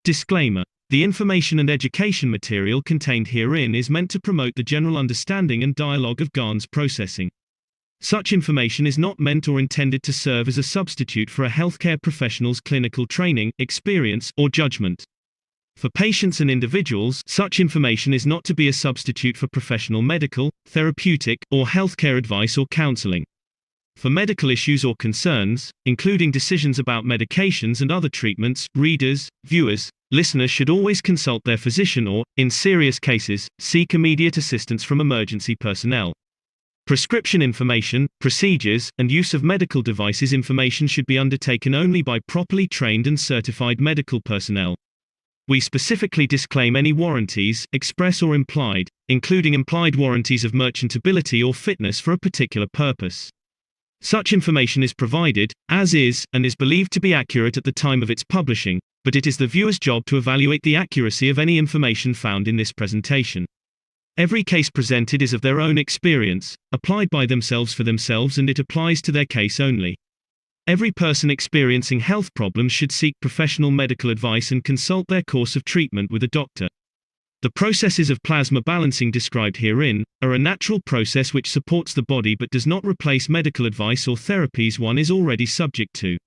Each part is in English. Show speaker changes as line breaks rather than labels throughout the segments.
Disclaimer. The information and education material contained herein is meant to promote the general understanding and dialogue of GANs processing. Such information is not meant or intended to serve as a substitute for a healthcare professional's clinical training, experience, or judgment. For patients and individuals, such information is not to be a substitute for professional medical, therapeutic, or healthcare advice or counseling. For medical issues or concerns, including decisions about medications and other treatments, readers, viewers, listeners should always consult their physician or, in serious cases, seek immediate assistance from emergency personnel. Prescription information, procedures, and use of medical devices information should be undertaken only by properly trained and certified medical personnel. We specifically disclaim any warranties, express or implied, including implied warranties of merchantability or fitness for a particular purpose. Such information is provided, as is, and is believed to be accurate at the time of its publishing, but it is the viewer's job to evaluate the accuracy of any information found in this presentation. Every case presented is of their own experience, applied by themselves for themselves, and it applies to their case only. Every person experiencing health problems should seek professional medical advice and consult their course of treatment with a doctor. The processes of plasma balancing described herein are a natural process which supports the body but does not replace medical advice or therapies one is already subject to.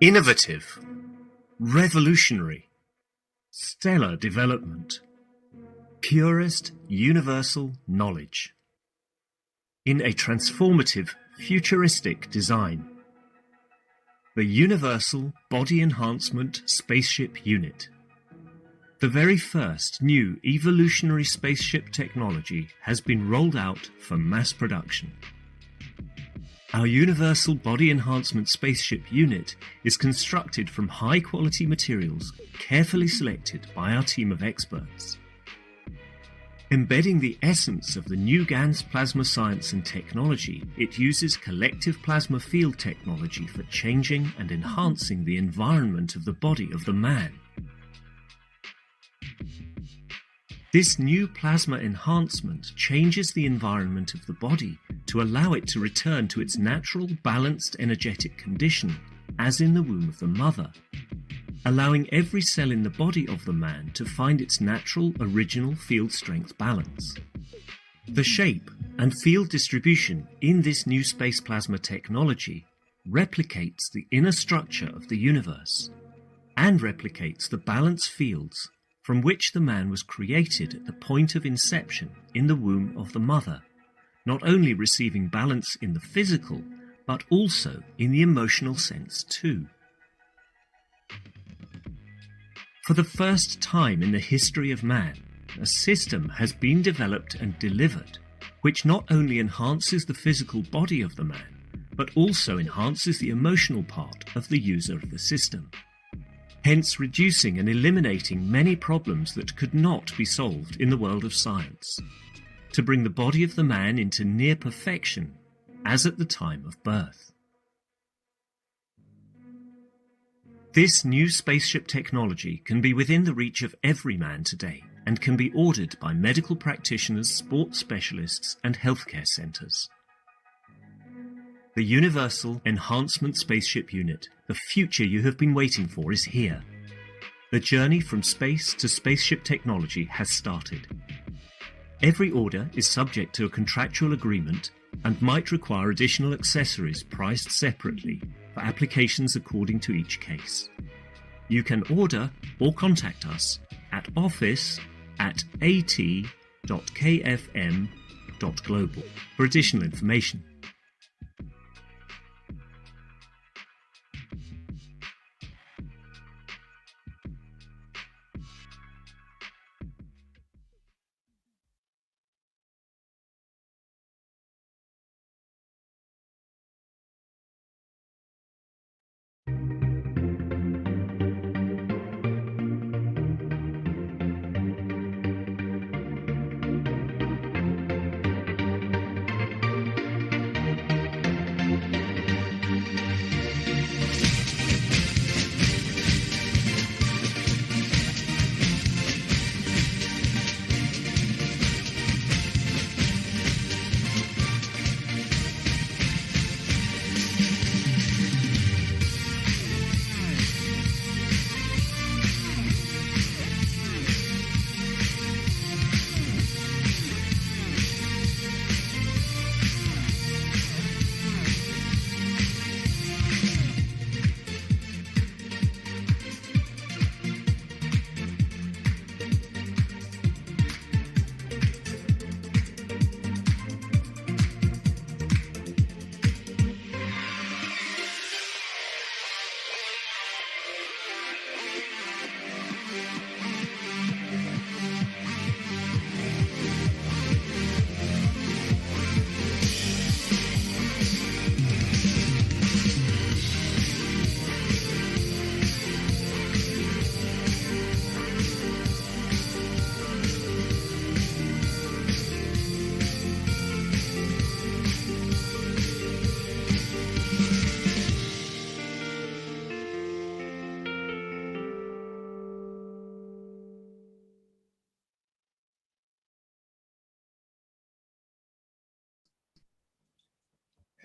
Innovative, revolutionary, stellar development, purest universal knowledge. In a transformative futuristic design. The Universal Body Enhancement Spaceship Unit. The very first new evolutionary spaceship technology has been rolled out for mass production. Our Universal Body Enhancement Spaceship Unit is constructed from high-quality materials carefully selected by our team of experts. Embedding the essence of the new GANS plasma science and technology, it uses collective plasma field technology for changing and enhancing the environment of the body of the man. This new plasma enhancement changes the environment of the body to allow it to return to its natural balanced energetic condition, as in the womb of the mother, allowing every cell in the body of the man to find its natural original field strength balance. The shape and field distribution in this new space plasma technology replicates the inner structure of the universe and replicates the balance fields from which the man was created at the point of inception in the womb of the mother, not only receiving balance in the physical, but also in the emotional sense too. For the first time in the history of man, a system has been developed and delivered which not only enhances the physical body of the man, but also enhances the emotional part of the user of the system, hence reducing and eliminating many problems that could not be solved in the world of science, to bring the body of the man into near perfection, as at the time of birth. This new spaceship technology can be within the reach of every man today and can be ordered by medical practitioners, sports specialists, and healthcare centres. The Universal Enhancement Spaceship Unit, the future you have been waiting for, is here. The journey from space to spaceship technology has started. Every order is subject to a contractual agreement and might require additional accessories priced separately for applications according to each case. You can order or contact us at office@at.kfm.global for additional information.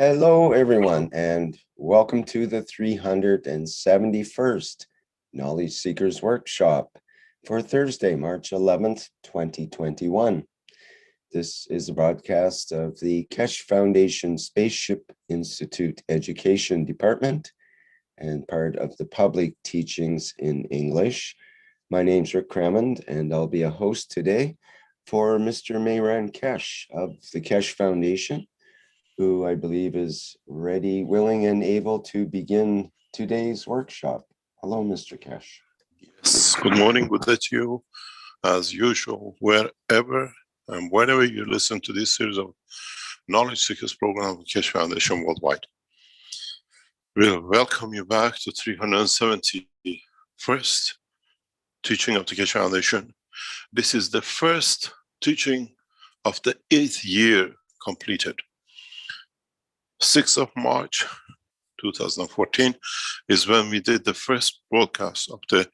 Hello, everyone, and welcome to the 371st Knowledge Seekers Workshop for Thursday, March 11th, 2021. This is a broadcast of the Keshe Foundation Spaceship Institute Education Department and part of the Public Teachings in English. My name's Rick Crammond, and I'll be a host today for Mr. Mehran Keshe of the Keshe Foundation. who I believe is ready, willing, and able to begin today's workshop. Hello, Mr. Keshe.
Yes, good morning, good day to you. As usual, wherever and whenever you listen to this series of Knowledge Seekers program of Keshe Foundation Worldwide. We'll welcome you back to 371st teaching of the Keshe Foundation. This is the first teaching of the 8th year completed. 6th of March 2014 is when we did the first broadcast of the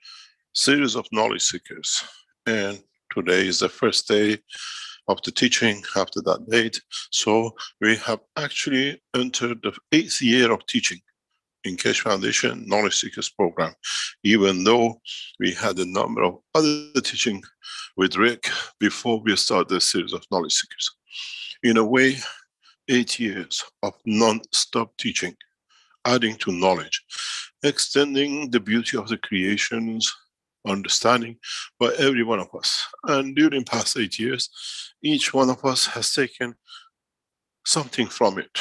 series of Knowledge Seekers. And today is the first day of the teaching after that date. So we have actually entered the 8th year of teaching in Keshe Foundation Knowledge Seekers program, even though we had a number of other teaching with Rick before we started the series of Knowledge Seekers. In a way, 8 years of non-stop teaching, adding to knowledge, extending the beauty of the creations, understanding by every one of us. And during past 8 years, each one of us has taken something from it,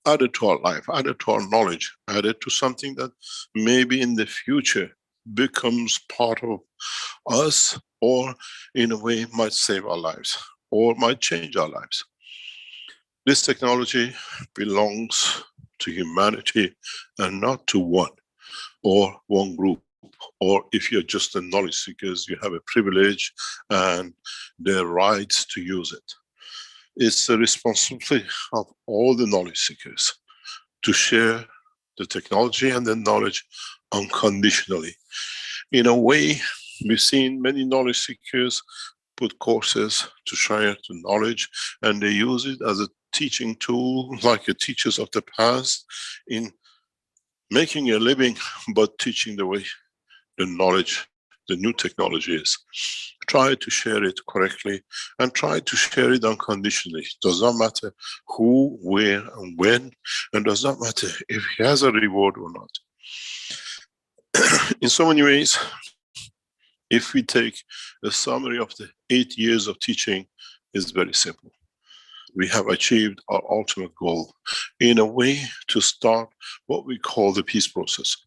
added to our life, added to our knowledge, added to something that maybe in the future becomes part of us, or in a way might save our lives, or might change our lives. This technology belongs to humanity and not to one or one group. Or if you're just a knowledge seekers, you have a privilege and the rights to use it. It's the responsibility of all the knowledge seekers to share the technology and the knowledge unconditionally. In a way, we've seen many knowledge seekers put courses to share the knowledge, and they use it as a teaching tool, like the teachers of the past, in making a living, but teaching the way the knowledge, the new technology is. Try to share it correctly and try to share it unconditionally. Does not matter who, where, and when, and does not matter if he has a reward or not. In so many ways, if we take a summary of the 8 years of teaching, it's very simple. We have achieved our ultimate goal in a way to start what we call the peace process,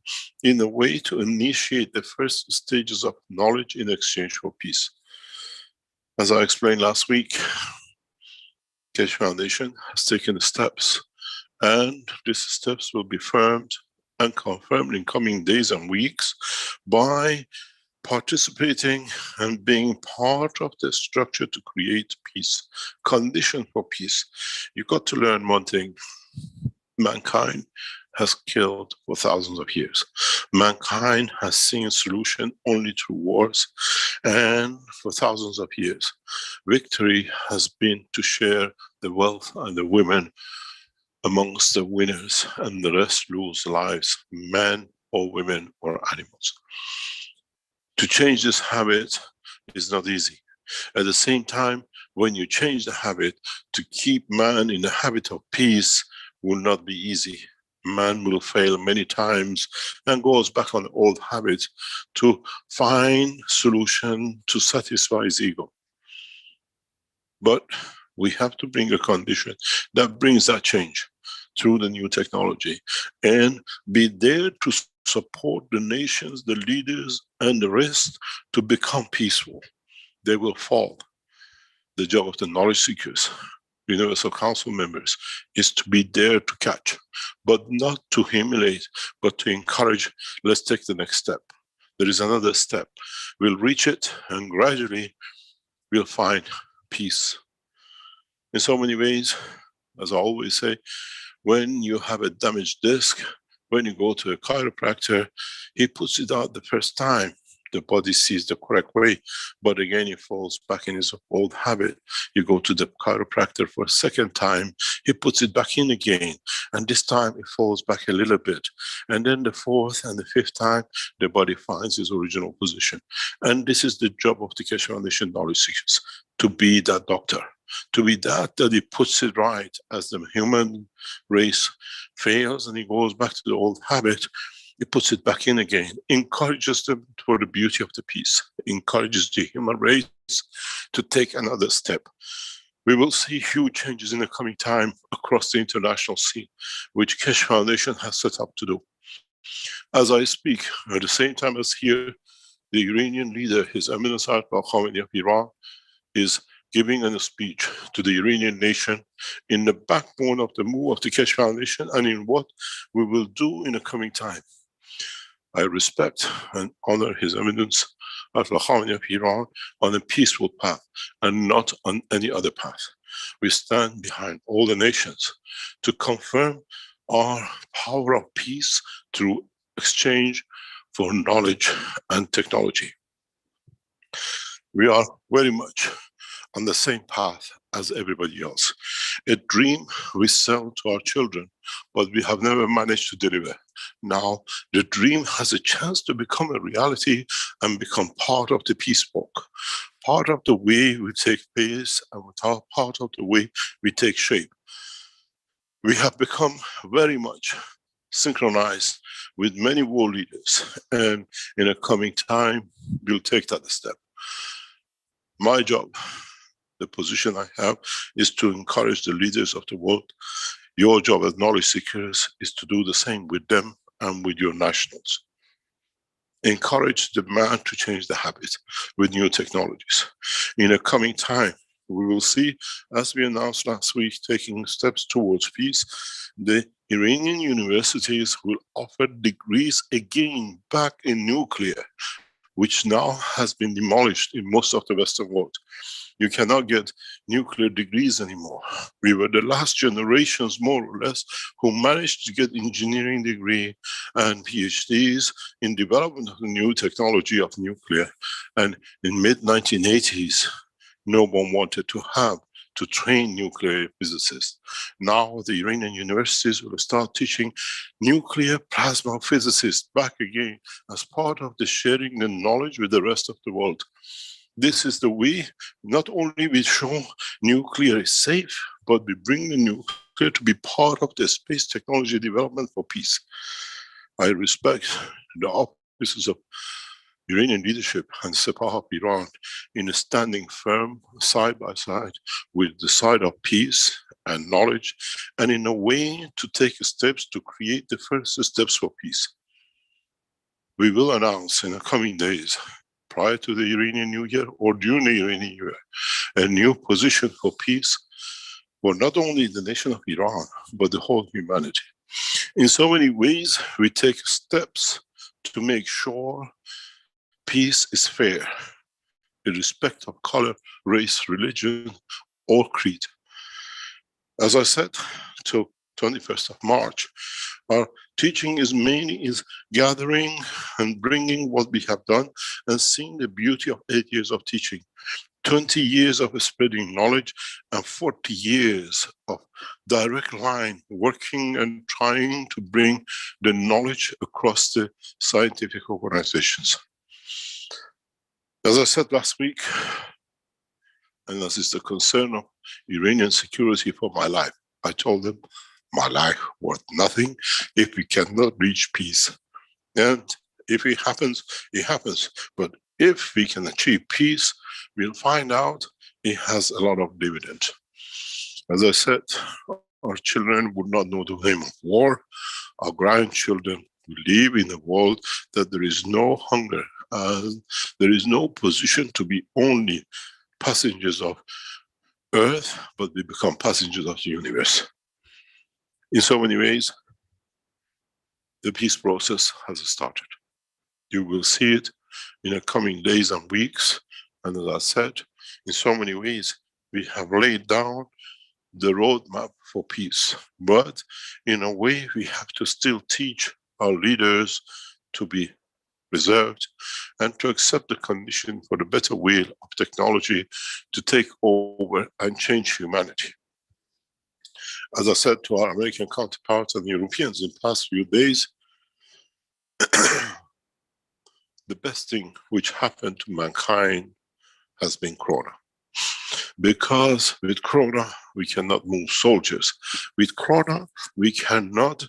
in a way to initiate the first stages of knowledge in exchange for peace. As I explained last week, Keshe Foundation has taken the steps, and these steps will be firmed and confirmed in coming days and weeks by participating and being part of the structure to create peace, condition for peace. You've got to learn one thing. Mankind has killed for thousands of years. Mankind has seen solution only through wars, and for thousands of years, victory has been to share the wealth and the women amongst the winners, and the rest lose lives, men or women or animals. To change this habit is not easy. At the same time, when you change the habit, to keep man in the habit of peace will not be easy. Man will fail many times and goes back on the old habits to find solution to satisfy his ego. But we have to bring a condition that brings that change through the new technology, and be there to support the nations, the leaders, and the rest to become peaceful. They will fall. The job of the knowledge seekers, Universal Council members, is to be there to catch, but not to humiliate, but to encourage. Let's take the next step. There is another step. We'll reach it, and gradually we'll find peace. In so many ways, as I always say, when you have a damaged disc, when you go to a chiropractor, he puts it out the first time. The body sees the correct way, but again, he falls back in his old habit. You go to the chiropractor for a second time, he puts it back in again, and this time it falls back a little bit. And then the fourth and the fifth time, the body finds its original position. And this is the job of the Keshe Foundation Knowledge Seekers, to be that doctor, to be that he puts it right as the human race fails and he goes back to the old habit. He puts it back in again, encourages them for the beauty of the peace, encourages the human race to take another step. We will see huge changes in the coming time across the international scene, which Keshe Foundation has set up to do. As I speak, at the same time as here, the Iranian leader, His Eminence Ayatollah Khamenei of Iran, is giving a speech to the Iranian nation in the backbone of the move of the Keshe Foundation and in what we will do in the coming time. I respect and honor His Eminence Ayatollah Khamenei of Iran on a peaceful path and not on any other path. We stand behind all the nations to confirm our power of peace through exchange for knowledge and technology. We are very much on the same path as everybody else. A dream we sell to our children, but we have never managed to deliver. Now, the dream has a chance to become a reality and become part of the peace book, part of the way we take place and part of the way we take shape. We have become very much synchronized with many world leaders, and in a coming time, we'll take that step. My job, the position I have, is to encourage the leaders of the world. Your job as knowledge seekers is to do the same with them and with your nationals. Encourage the man to change the habit with new technologies. In a coming time, we will see, as we announced last week, taking steps towards peace, the Iranian universities will offer degrees again back in nuclear, which now has been demolished in most of the Western world. You cannot get nuclear degrees anymore. We were the last generations, more or less, who managed to get engineering degree and PhDs in development of the new technology of nuclear. And in mid-1980s, no one wanted to train nuclear physicists. Now the Iranian universities will start teaching nuclear plasma physicists back again as part of the sharing the knowledge with the rest of the world. This is the way, not only we show nuclear is safe, but we bring the nuclear to be part of the space technology development for peace. I respect the offices of Iranian leadership and Sepah of Iran in standing firm side by side with the side of peace and knowledge, and in a way to take steps to create the first steps for peace. We will announce in the coming days, prior to the Iranian New Year or during the Iranian New Year, a new position for peace for not only the nation of Iran, but the whole humanity. In so many ways, we take steps to make sure peace is fair, irrespective of color, race, religion, or creed. As I said, till 21st of March, our teaching is mainly gathering and bringing what we have done and seeing the beauty of 8 years of teaching, 20 years of spreading knowledge, and 40 years of direct line working and trying to bring the knowledge across the scientific organizations. As I said last week, and as is the concern of Iranian security for my life, I told them, my life worth nothing if we cannot reach peace. And if it happens, it happens. But if we can achieve peace, we'll find out it has a lot of dividend. As I said, our children would not know the name of war. Our grandchildren will live in a world that there is no hunger, and there is no position to be only passengers of Earth, but we become passengers of the universe. In so many ways, the peace process has started. You will see it in the coming days and weeks. And as I said, in so many ways, we have laid down the roadmap for peace. But in a way, we have to still teach our leaders to be reserved and to accept the condition for the better will of technology to take over and change humanity. As I said to our American counterparts and Europeans in the past few days, the best thing which happened to mankind has been Corona. Because with Corona, we cannot move soldiers. With Corona, we cannot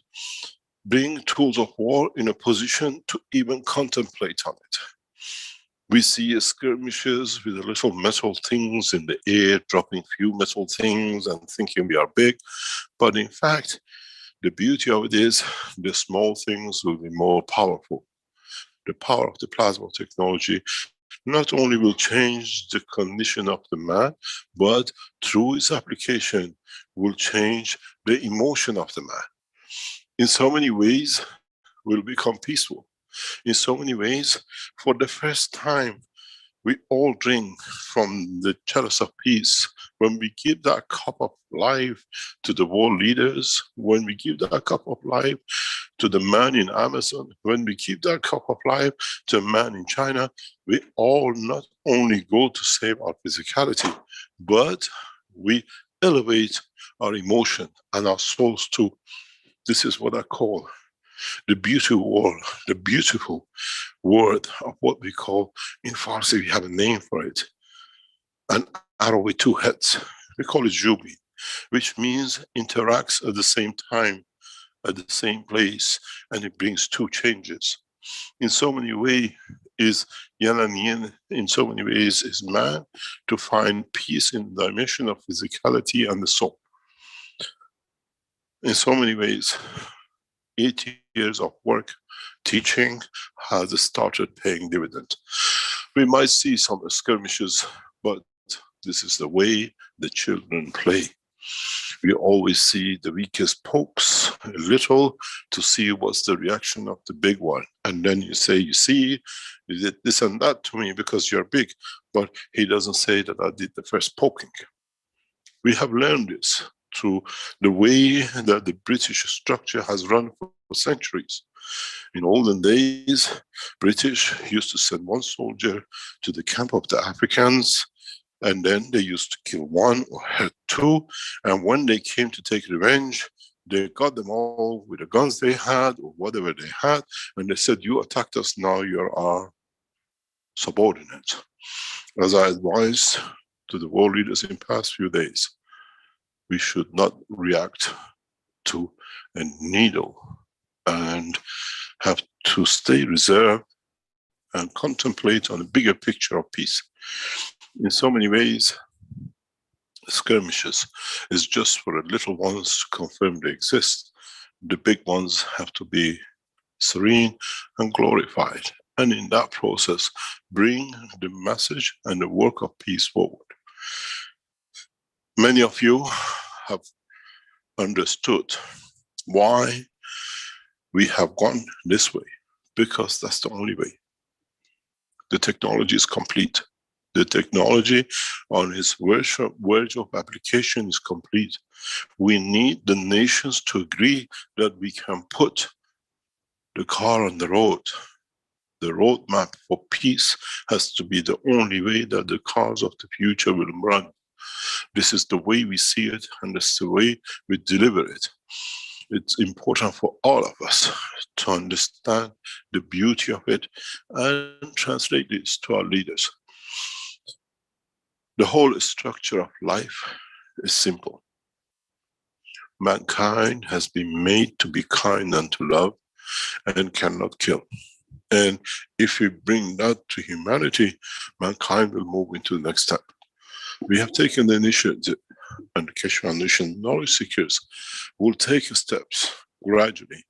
bring tools of war in a position to even contemplate on it. We see skirmishes with the little metal things in the air, dropping few metal things and thinking we are big. But in fact, the beauty of it is the small things will be more powerful. The power of the plasma technology not only will change the condition of the man, but through its application will change the emotion of the man. In so many ways, we'll become peaceful. In so many ways, for the first time, we all drink from the chalice of peace. When we give that cup of life to the world leaders, when we give that cup of life to the man in Amazon, when we give that cup of life to a man in China, we all not only go to save our physicality, but we elevate our emotion and our souls too. This is what I call the beautiful word of what we call, in Farsi we have a name for it, an arrow with two heads. We call it Jubi, which means interacts at the same time, at the same place, and it brings two changes. In so many ways is yin and yin, in so many ways is man to find peace in the dimension of physicality and the soul. In so many ways, 80 years of work, teaching has started paying dividend. We might see some skirmishes, but this is the way the children play. We always see the weakest pokes a little to see what's the reaction of the big one. And then you say, you see, you did this and that to me because you're big. But he doesn't say that I did the first poking. We have learned this through the way that the British structure has run for centuries. In olden days, British used to send one soldier to the camp of the Africans, and then they used to kill one or hurt two, and when they came to take revenge, they got them all with the guns they had or whatever they had, and they said, you attacked us, now you're our subordinate. As I advised to the world leaders in past few days, we should not react to a needle and have to stay reserved and contemplate on a bigger picture of peace. In so many ways, skirmishes is just for the little ones to confirm they exist. The big ones have to be serene and glorified, and in that process bring the message and the work of peace forward. Many of you have understood why we have gone this way, because that's the only way. The technology is complete. The technology on its verge of application is complete. We need the nations to agree that we can put the car on the road. The roadmap for peace has to be the only way that the cars of the future will run. This is the way we see it, and that's the way we deliver it. It's important for all of us to understand the beauty of it and translate this to our leaders. The whole structure of life is simple. Mankind has been made to be kind and to love and cannot kill. And if we bring that to humanity, mankind will move into the next step. We have taken the initiative, and the Keshe Foundation knowledge seekers will take steps gradually,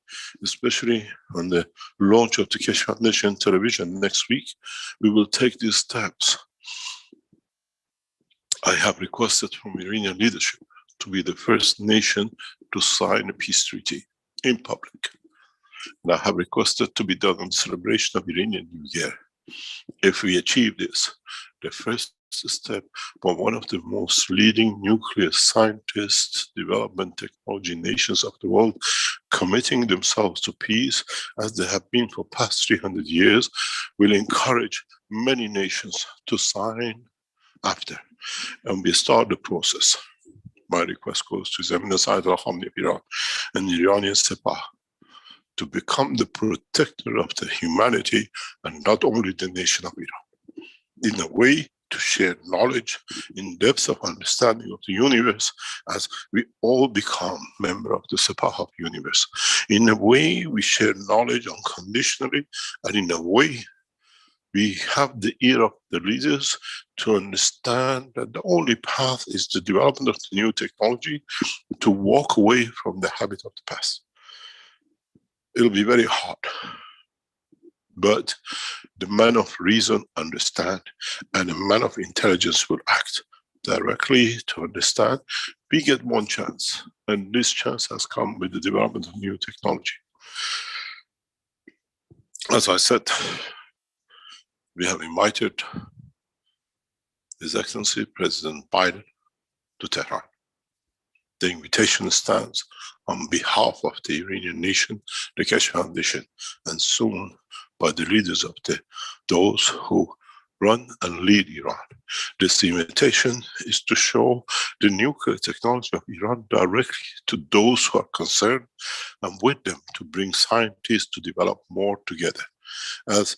especially on the launch of the Keshe Foundation television next week. We will take these steps. I have requested from Iranian leadership to be the first nation to sign a peace treaty in public. And I have requested to be done on the celebration of Iranian New Year. If we achieve this, the first step for one of the most leading nuclear scientists, development technology nations of the world, committing themselves to peace as they have been for past 300 years, will encourage many nations to sign after. And we start the process. My request goes to Zemina Said al-Khamenei of Iran and Iranian Sepah to become the protector of the humanity and not only the nation of Iran, in a way to share knowledge in depths of understanding of the universe as we all become member of the Sepah of universe. In a way we share knowledge unconditionally, and in a way we have the ear of the leaders to understand that the only path is the development of the new technology, to walk away from the habit of the past. It'll be very hard, but the man of reason understand, and the man of intelligence will act directly to understand. We get one chance, and this chance has come with the development of new technology. As I said, we have invited His Excellency President Biden to Tehran. The invitation stands on behalf of the Iranian nation, the Keshe Foundation, and soon by the leaders of those who run and lead Iran. This invitation is to show the nuclear technology of Iran directly to those who are concerned, and with them to bring scientists to develop more together. As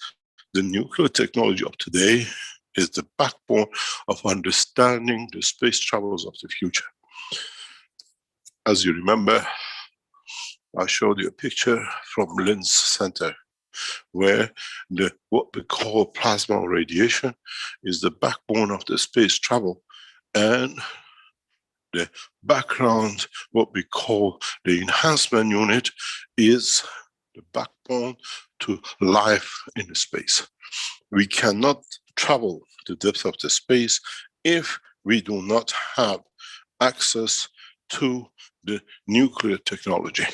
the nuclear technology of today is the backbone of understanding the space travels of the future. As you remember, I showed you a picture from Linz Center, where what we call plasma radiation is the backbone of the space travel, and the background, what we call the enhancement unit, is the backbone to life in the space. We cannot travel the depth of the space if we do not have access to the nuclear technology,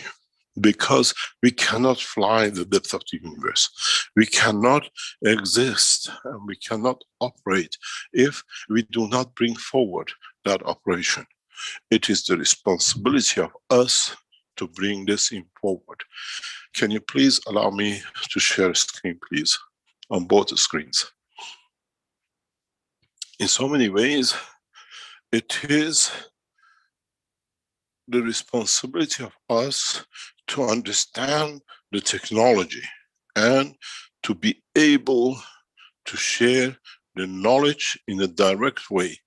because we cannot fly the depth of the universe. We cannot exist and we cannot operate if we do not bring forward that operation. It is the responsibility of us to bring this in forward. Can you please allow me to share a screen, please, on both screens? In so many ways, it is the responsibility of us to understand the technology and to be able to share the knowledge in a direct way.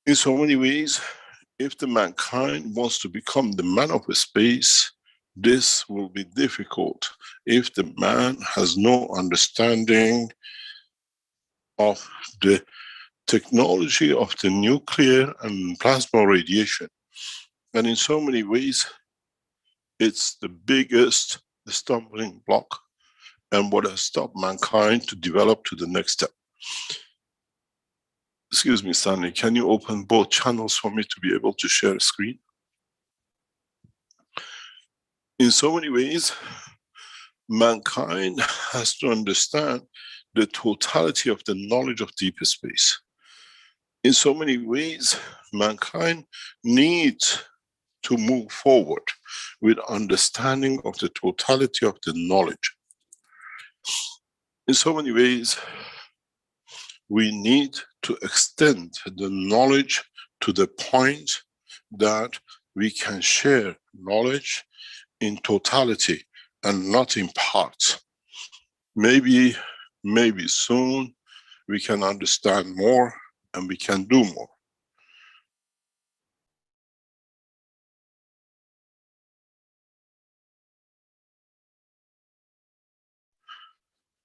In so many ways, if the mankind wants to become the man of space, this will be difficult if the man has no understanding of the technology of the nuclear and plasma radiation. And in so many ways, it's the biggest stumbling block and what has stopped mankind to develop to the next step. Excuse me, Stanley, can you open both channels for me to be able to share a screen? In so many ways, mankind has to understand the totality of the knowledge of deep space. In so many ways, mankind needs to move forward with understanding of the totality of the knowledge. In so many ways, we need to extend the knowledge to the point that we can share knowledge in totality and not in parts. Maybe soon we can understand more and we can do more.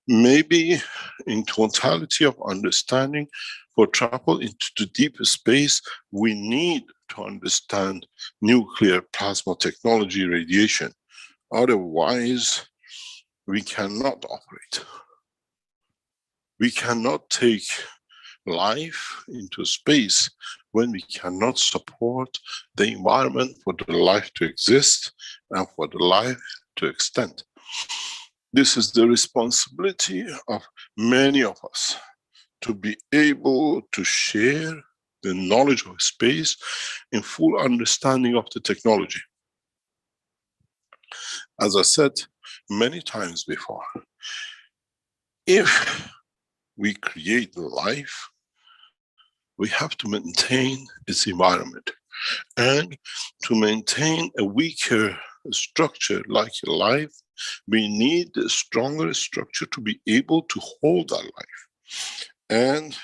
Maybe in totality of understanding, for travel into the deep space, we need to understand nuclear plasma technology radiation. Otherwise, we cannot operate. We cannot take life into space when we cannot support the environment for the life to exist and for the life to extend. This is the responsibility of many of us, to be able to share the knowledge of space in full understanding of the technology. As I said many times before, if we create life, we have to maintain its environment. And to maintain a weaker structure like life, we need a stronger structure to be able to hold our life. And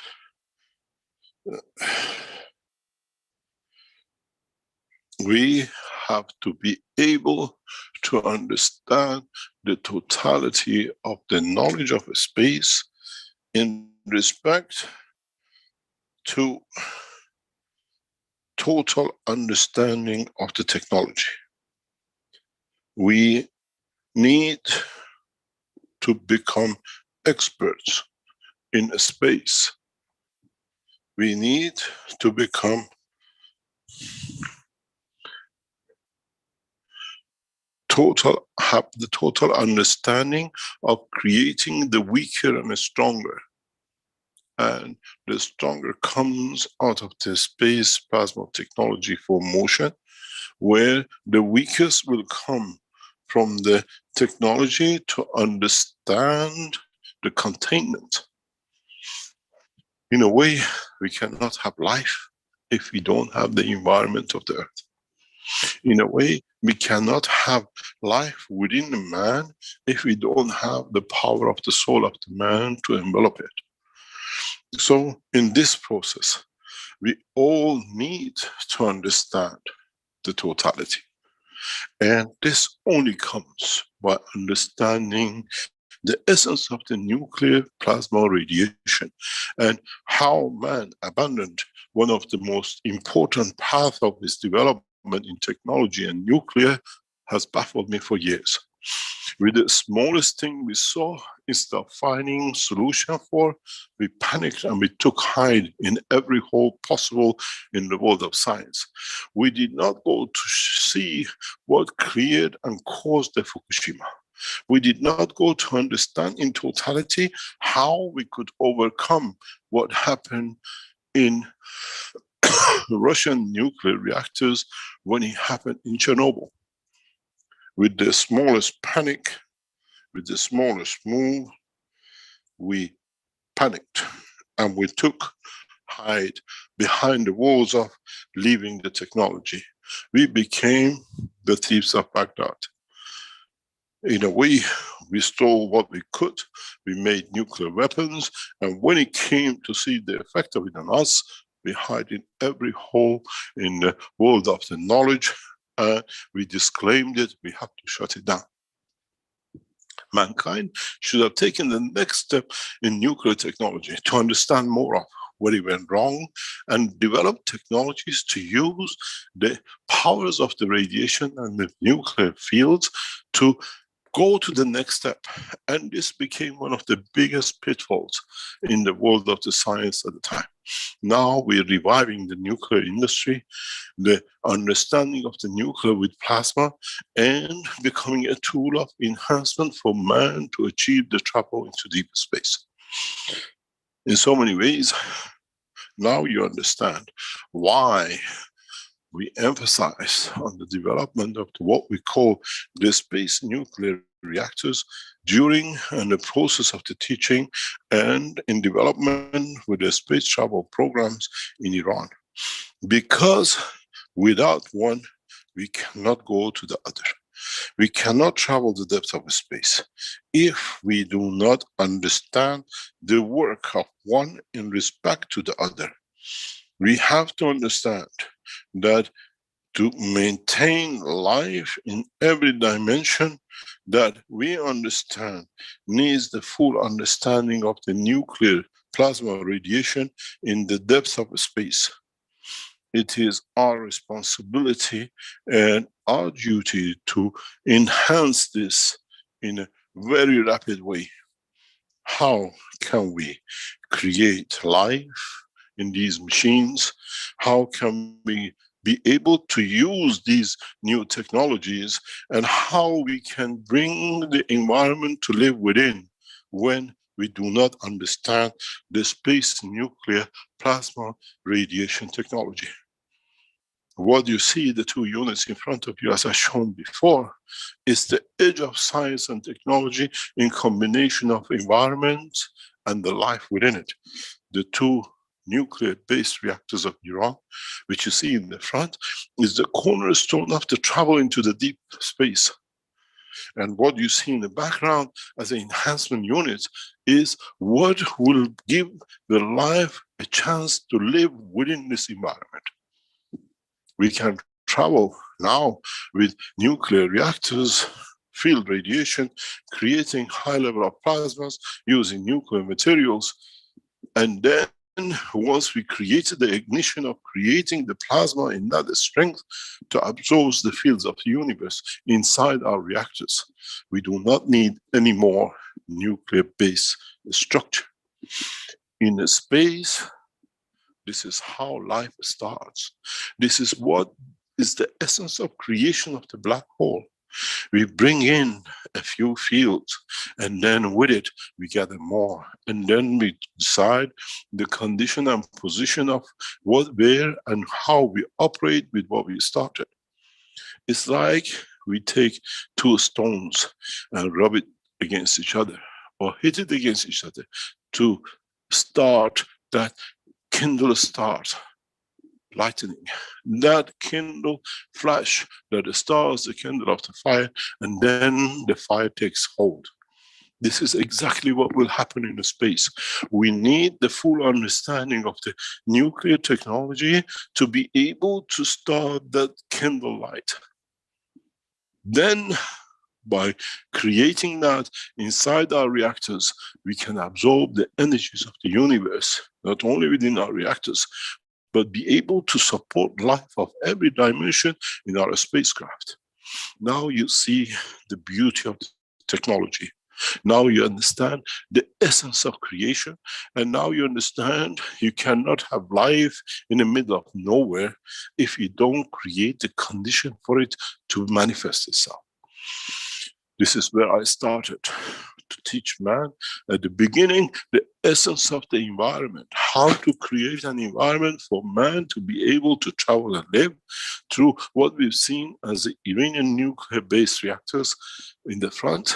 we have to be able to understand the totality of the knowledge of space in respect to total understanding of the technology. We need to become experts in space. We need to become have the total understanding of creating the weaker and the stronger. And the stronger comes out of the space plasma technology for motion, where the weakest will come from the technology to understand the containment. In a way, we cannot have life if we don't have the environment of the earth. In a way, we cannot have life within the man if we don't have the power of the soul of the man to envelop it. So in this process, we all need to understand the totality. And this only comes by understanding the essence of the nuclear plasma radiation and how man abandoned one of the most important paths of his development in technology, and nuclear has baffled me for years. With the smallest thing we saw, instead of finding solution for, we panicked and we took hide in every hole possible in the world of science. We did not go to see what created and caused the Fukushima. We did not go to understand in totality how we could overcome what happened in Russian nuclear reactors when it happened in Chernobyl. With the smallest panic, with the smallest move, we panicked and we took hide behind the walls of leaving the technology. We became the thieves of Baghdad. In a way, we stole what we could, we made nuclear weapons, and when it came to see the effect of it on us, we hide in every hole in the world of the knowledge, and we disclaimed it, we have to shut it down. Mankind should have taken the next step in nuclear technology to understand more of where it went wrong and develop technologies to use the powers of the radiation and the nuclear fields to go to the next step. And this became one of the biggest pitfalls in the world of the science at the time. Now we're reviving the nuclear industry, the understanding of the nuclear with plasma, and becoming a tool of enhancement for man to achieve the travel into deep space. In so many ways, now you understand why we emphasize on the development of what we call the space nuclear reactors during and the process of the teaching and in development with the space travel programs in Iran. Because without one, we cannot go to the other. We cannot travel the depth of space if we do not understand the work of one in respect to the other. We have to understand that to maintain life in every dimension that we understand needs the full understanding of the nuclear plasma radiation in the depths of space. It is our responsibility and our duty to enhance this in a very rapid way. How can we create life in these machines? How can we be able to use these new technologies, and how we can bring the environment to live within when we do not understand the space nuclear plasma radiation technology? What you see, the two units in front of you, as I shown before, is the edge of science and technology in combination of environment and the life within it. The two nuclear-based reactors of Iran, which you see in the front, is the cornerstone of the travel into the deep space. And what you see in the background as an enhancement unit is what will give the life a chance to live within this environment. We can travel now with nuclear reactors, field radiation, creating high level of plasmas using nuclear materials. And then once we created the ignition of creating the plasma in that strength to absorb the fields of the universe inside our reactors, we do not need any more nuclear-based structure. In space, this is how life starts. This is what is the essence of creation of the black hole. We bring in a few fields, and then with it, we gather more. And then we decide the condition and position of what, where, and how we operate with what we started. It's like we take two stones and rub it against each other, or hit it against each other to start that kindle start. Lightning, that kindle flash, that the stars, the kindle of the fire, and then the fire takes hold. This is exactly what will happen in the space. We need the full understanding of the nuclear technology to be able to start that kindle light. Then, by creating that inside our reactors, we can absorb the energies of the universe, not only within our reactors, but be able to support life of every dimension in our spacecraft. Now you see the beauty of the technology. Now you understand the essence of creation, and now you understand you cannot have life in the middle of nowhere if you don't create the condition for it to manifest itself. This is where I started to teach man at the beginning the essence of the environment, how to create an environment for man to be able to travel and live through what we've seen as the Iranian nuclear-based reactors in the front,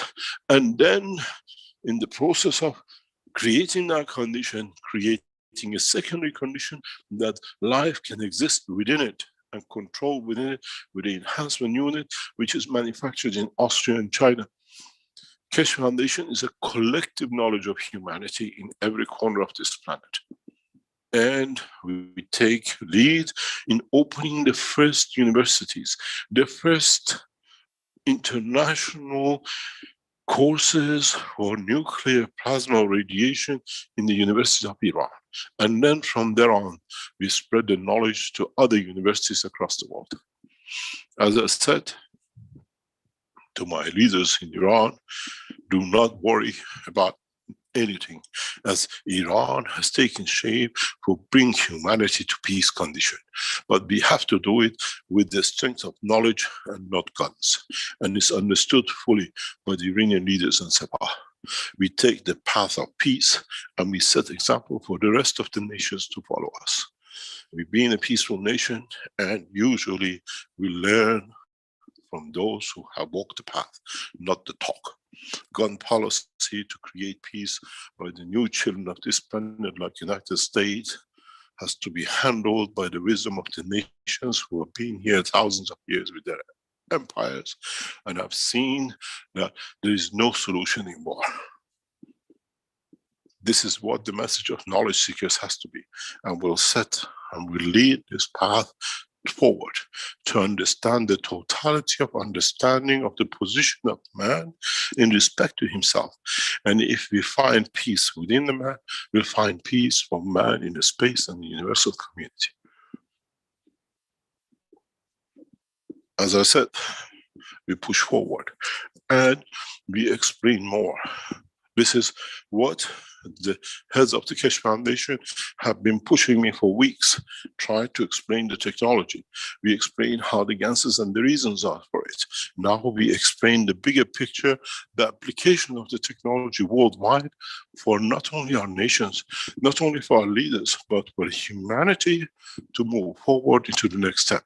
and then in the process of creating that condition, creating a secondary condition that life can exist within it and control within it with the enhancement unit, which is manufactured in Austria and China. Keshe Foundation is a collective knowledge of humanity in every corner of this planet. And we take lead in opening the first universities, the first international courses for nuclear plasma radiation in the University of Iran. And then from there on, we spread the knowledge to other universities across the world. As I said to my leaders in Iran, do not worry about anything, as Iran has taken shape for bring humanity to peace condition. But we have to do it with the strength of knowledge and not guns. And it's understood fully by the Iranian leaders and Sepah. We take the path of peace and we set example for the rest of the nations to follow us. We being a peaceful nation, and usually we learn from those who have walked the path, not the talk. Gun policy to create peace by the new children of this planet like United States has to be handled by the wisdom of the nations who have been here thousands of years with their empires, and have seen that there is no solution in war. This is what the message of knowledge seekers has to be, and will set and will lead this path forward to understand the totality of understanding of the position of man in respect to himself. And if we find peace within the man, we'll find peace for man in the space and the universal community. As I said, we push forward and we explain more. This is what the heads of the Keshe Foundation have been pushing me for weeks, trying to explain the technology. We explain how the ganses and the reasons are for it. Now we explain the bigger picture, the application of the technology worldwide for not only our nations, not only for our leaders, but for humanity to move forward into the next step.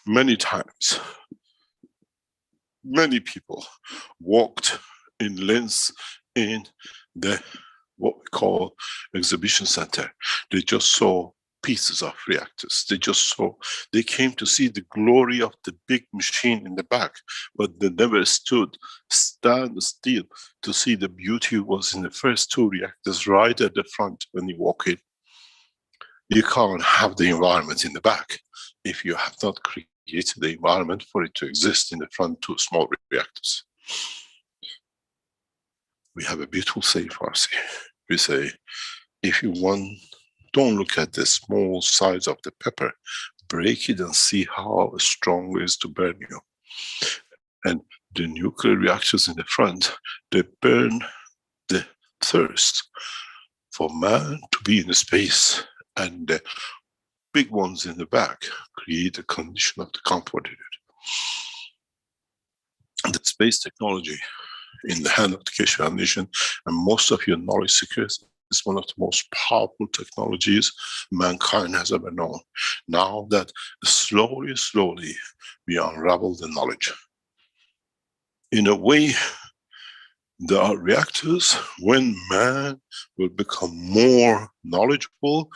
Many times, many people walked in lengths in the what we call exhibition center. They just saw pieces of reactors. They came to see the glory of the big machine in the back, but they never stand still to see the beauty was in the first two reactors right at the front when you walk in. You can't have the environment in the back if you have not created the environment for it to exist in the front two small reactors. We have a beautiful saying for us. We say, if you want, don't look at the small size of the pepper, break it and see how strong it is to burn you. And the nuclear reactors in the front, they burn the thirst for man to be in space, and the big ones in the back create a condition of the comfort in it. The space technology in the hand of the Keshe Foundation and most of your knowledge seekers is one of the most powerful technologies mankind has ever known. Now that slowly we unravel the knowledge. In a way, there are reactors when man will become more knowledgeable,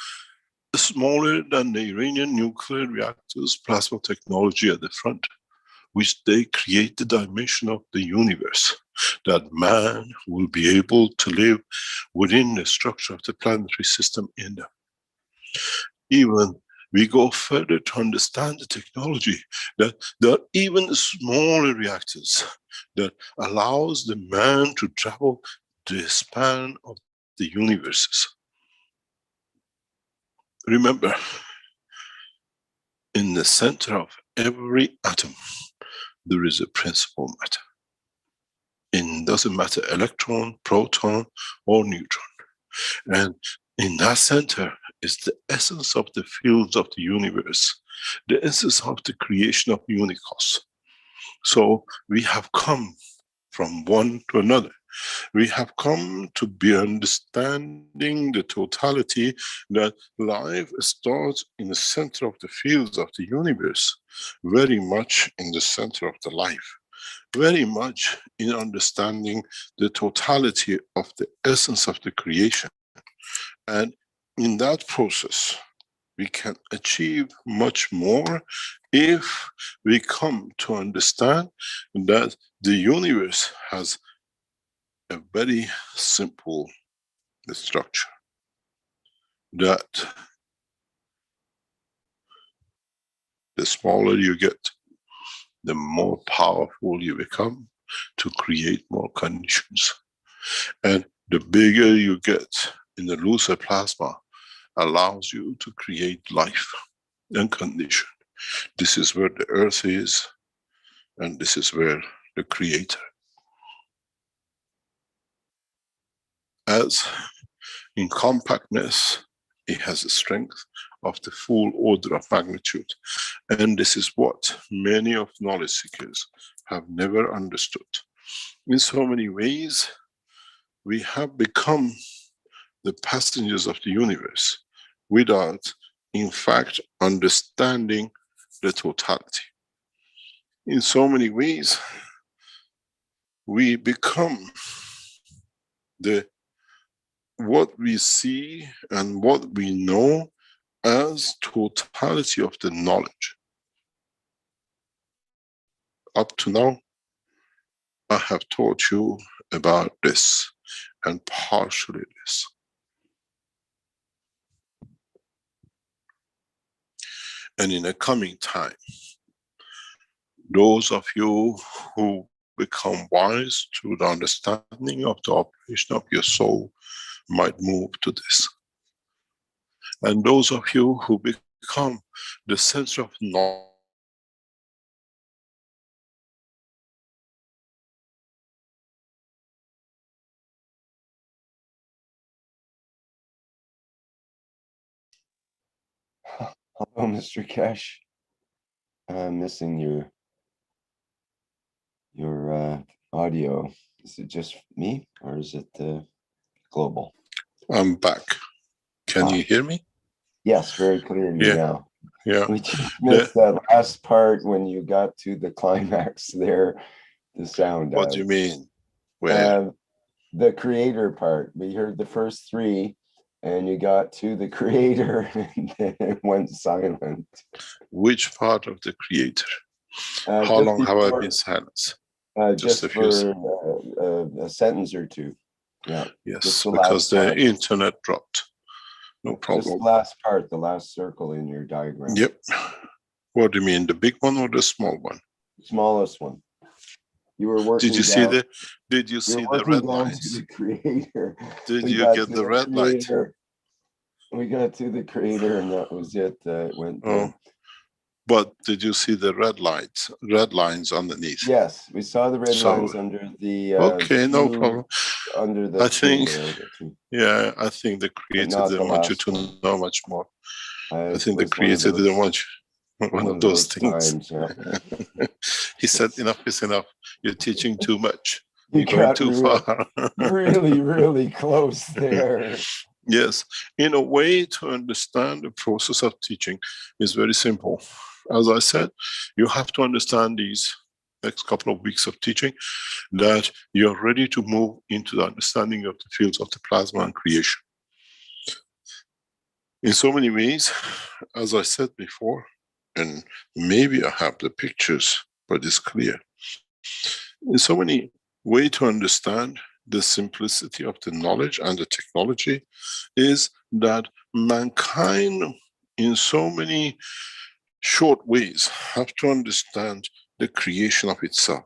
smaller than the Iranian nuclear reactors, plasma technology at the front, which they create the dimension of the universe, that man will be able to live within the structure of the planetary system in them. Even we go further to understand the technology, that there are even smaller reactors that allows the man to travel the span of the universes. Remember, in the center of every atom, there is a principal matter. It doesn't matter electron, proton, or neutron. And in that center is the essence of the fields of the universe, the essence of the creation of Unicos. So we have come from one to another. We have come to be understanding the totality that life starts in the center of the fields of the universe, very much in the center of the life, very much in understanding the totality of the essence of the creation. And in that process, we can achieve much more if we come to understand that the universe has a very simple structure, that the smaller you get, the more powerful you become to create more conditions. And the bigger you get in the looser plasma allows you to create life and condition. This is where the earth is, and this is where the creator. As in compactness, it has a strength of the full order of magnitude. And this is what many of knowledge seekers have never understood. In so many ways, we have become the passengers of the universe without, in fact, understanding the totality. In so many ways, we become what we see and what we know as totality of the knowledge. Up to now, I have taught you about this and partially this. And in a coming time, those of you who become wise to the understanding of the operation of your soul might move to this. And those of you who become the center of knowledge,
Hello, Mr. Keshe. I'm missing your audio. Is it just me, or is it global?
I'm back. Can you hear me?
Yes, very clearly now.
Yeah.
We just missed that last part when you got to the climax there, the sound.
What do you mean? Where?
The creator part. We heard the first three, and you got to the creator, and then it went silent.
Which part of the creator? How long have I been silent?
Just for a sentence or two. Yeah.
Yes, because the internet dropped. No
Just
problem.
the last part, the last circle in your diagram.
Yep. What do you mean, the big one or the small one?
Smallest one. You were working.
Did you see
down.
the? Did you see the
Working
red
down
lines?
to the creator.
Did
We
you
got
get
to
the red light?
creator. We got to the creator, and that was it. It went
Oh, but did you see the red lights, red lines underneath?
Yes, we saw the red lines under the.
Okay, no problem.
Under the.
I think,
there,
yeah, I think the creator didn't want you to know much more. I think the creator didn't want you. One of those things.
Times, yeah.
He said, enough is enough. You're teaching too much.
You
You're going too far.
really, really close there.
Yes, in a way, to understand the process of teaching is very simple. As I said, you have to understand these next couple of weeks of teaching, that you're ready to move into the understanding of the fields of the plasma and creation. In so many ways, as I said before, and maybe I have the pictures, but it's clear. In so many ways to understand the simplicity of the knowledge and the technology is that mankind, in so many short ways, have to understand the creation of itself.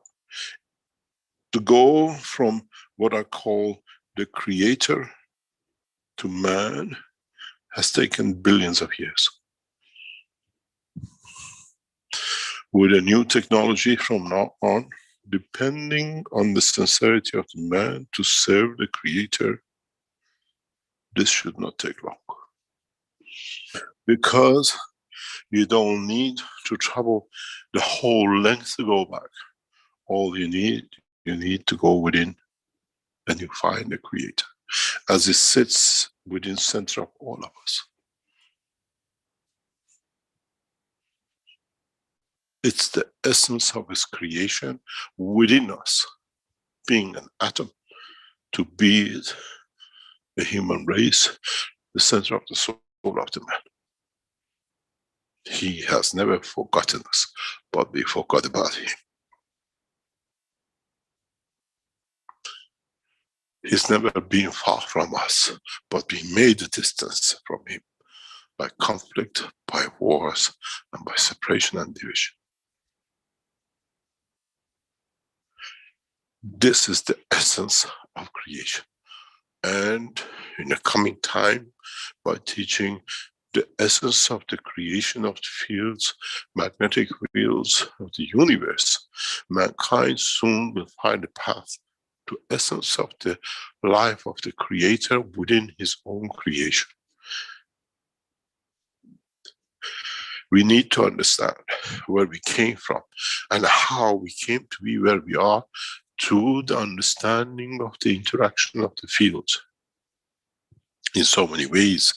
To go from what I call the creator to man has taken billions of years. With a new technology from now on, depending on the sincerity of the man to serve the creator, this should not take long. Because you don't need to travel the whole length to go back. All you need to go within, and you find the creator as it sits within the center of all of us. It's the essence of his creation within us, being an atom, to be the human race, the center of the soul of the man. He has never forgotten us, but we forgot about him. He's never been far from us, but we made a distance from him by conflict, by wars, and by separation and division. This is the essence of creation. And in the coming time, by teaching the essence of the creation of the fields, magnetic fields of the universe, mankind soon will find a path to essence of the life of the creator within his own creation. We need to understand where we came from and how we came to be where we are through the understanding of the interaction of the fields. In so many ways,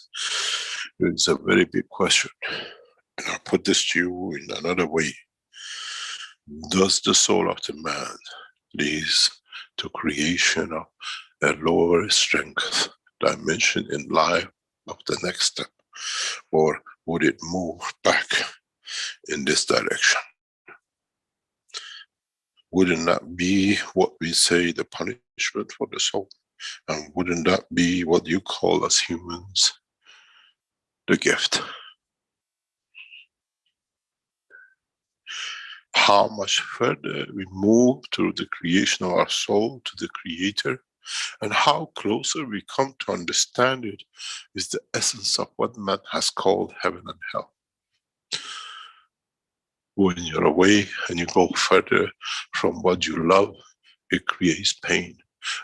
it's a very big question. And I'll put this to you in another way. Does the soul of the man lead to creation of a lower strength dimension in life of the next step? Or would it move back in this direction? Wouldn't that be what we say the punishment for the soul? And wouldn't that be what you call as humans the gift? How much further we move through the creation of our soul to the creator, and how closer we come to understand it, is the essence of what man has called heaven and hell. When you're away and you go further from what you love, it creates pain.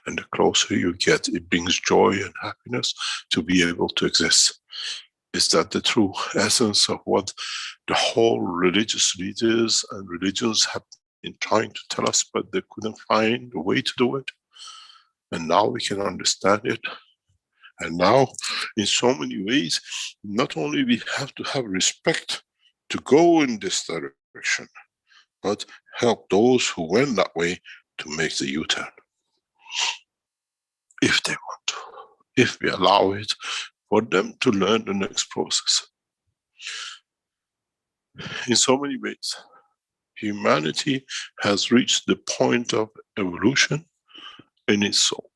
And the closer you get, it brings joy and happiness to be able to exist. Is that the true essence of what the whole religious leaders and religions have been trying to tell us, but they couldn't find a way to do it? And now we can understand it. And now, in so many ways, not only we have to have respect to go in this direction, but help those who went that way to make the U-turn. If they want to, if we allow it for them to learn the next process. In so many ways, humanity has reached the point of evolution in its soul,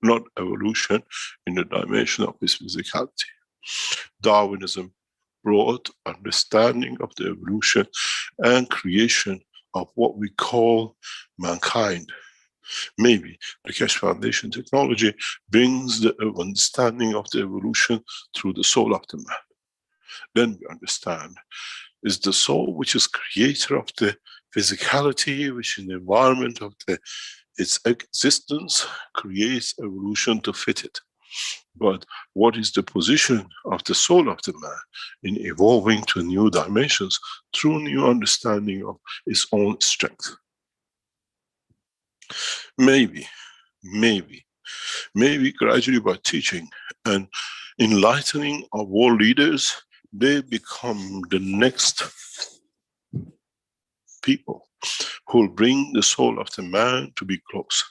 not evolution in the dimension of its physicality. Darwinism brought understanding of the evolution and creation of what we call mankind. Maybe the Keshe Foundation technology brings the understanding of the evolution through the soul of the man. Then we understand is the soul which is creator of the physicality, which in the environment of its existence creates evolution to fit it. But what is the position of the soul of the man in evolving to new dimensions through new understanding of its own strength? Maybe gradually by teaching and enlightening our world leaders, they become the next people who will bring the soul of the man to be close.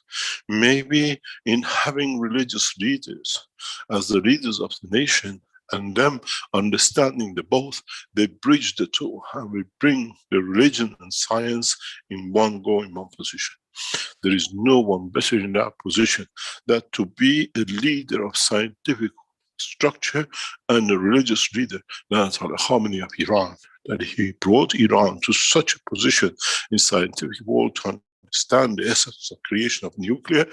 Maybe in having religious leaders as the leaders of the nation and them understanding the both, they bridge the two and we bring the religion and science in one go, in one position. There is no one better in that position than to be a leader of scientific structure and a religious leader than Ayatollah Khamenei of Iran. That he brought Iran to such a position in scientific world to understand the essence of creation of nuclear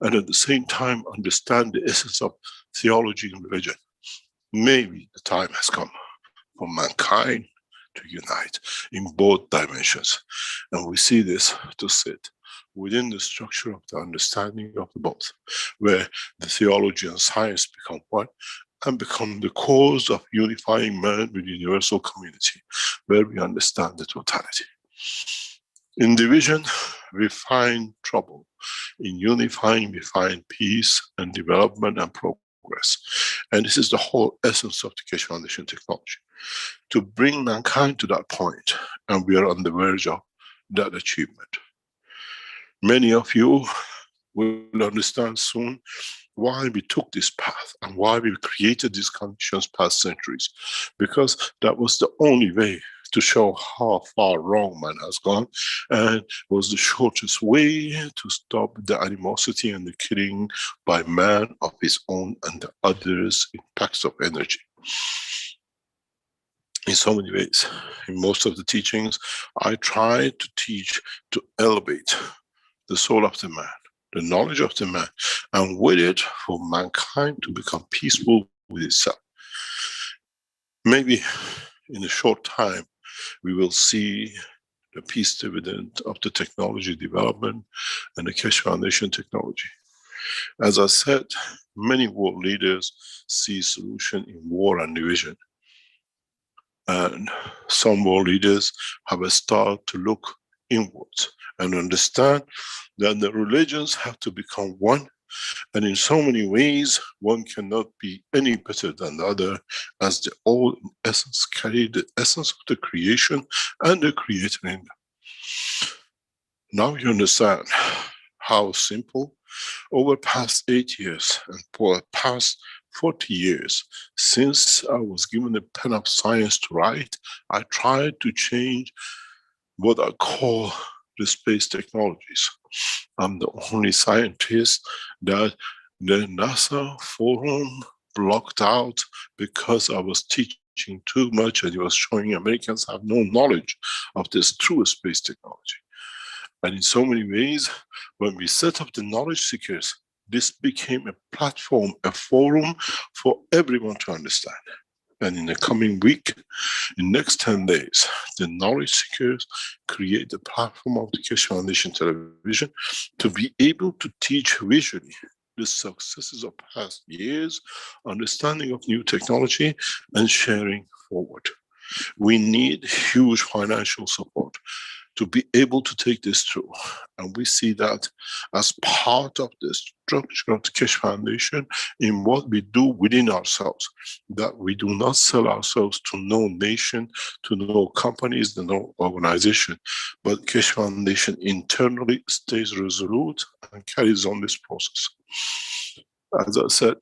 and at the same time understand the essence of theology and religion. Maybe the time has come for mankind to unite in both dimensions. And we see this to sit within the structure of the understanding of the both, where the theology and science become one and become the cause of unifying man with the universal community, where we understand the totality. In division, we find trouble. In unifying, we find peace and development and progress. And this is the whole essence of the Keshe Foundation technology, to bring mankind to that point, and we are on the verge of that achievement. Many of you will understand soon why we took this path and why we created these conditions past centuries, because that was the only way to show how far wrong man has gone, and was the shortest way to stop the animosity and the killing by man of his own and the others' impacts of energy. In so many ways, in most of the teachings, I try to teach to elevate the soul of the man, the knowledge of the man, and with it for mankind to become peaceful with itself. Maybe in a short time, we will see the peace dividend of the technology development and the Keshe Foundation technology. As I said, many world leaders see solution in war and division. And some world leaders have started to look inwards and understand that the religions have to become one, and in so many ways one cannot be any better than the other, as they all in essence carry the essence of the creation and the creator in them. Now you understand how simple. Over past 8 years and for past 40 years, since I was given a pen of science to write, I tried to change what I call the space technologies. I'm the only scientist that the NASA forum blocked out because I was teaching too much and it was showing Americans have no knowledge of this true space technology. And in so many ways, when we set up the knowledge seekers, this became a platform, a forum for everyone to understand. And in the coming week, in next 10 days, the knowledge seekers create the platform of the Keshe Foundation Television to be able to teach visually the successes of past years, understanding of new technology, and sharing forward. We need huge financial support to be able to take this through. And we see that as part of the structure of the Keshe Foundation in what we do within ourselves, that we do not sell ourselves to no nation, to no companies, to no organization, but Keshe Foundation internally stays resolute and carries on this process. As I said,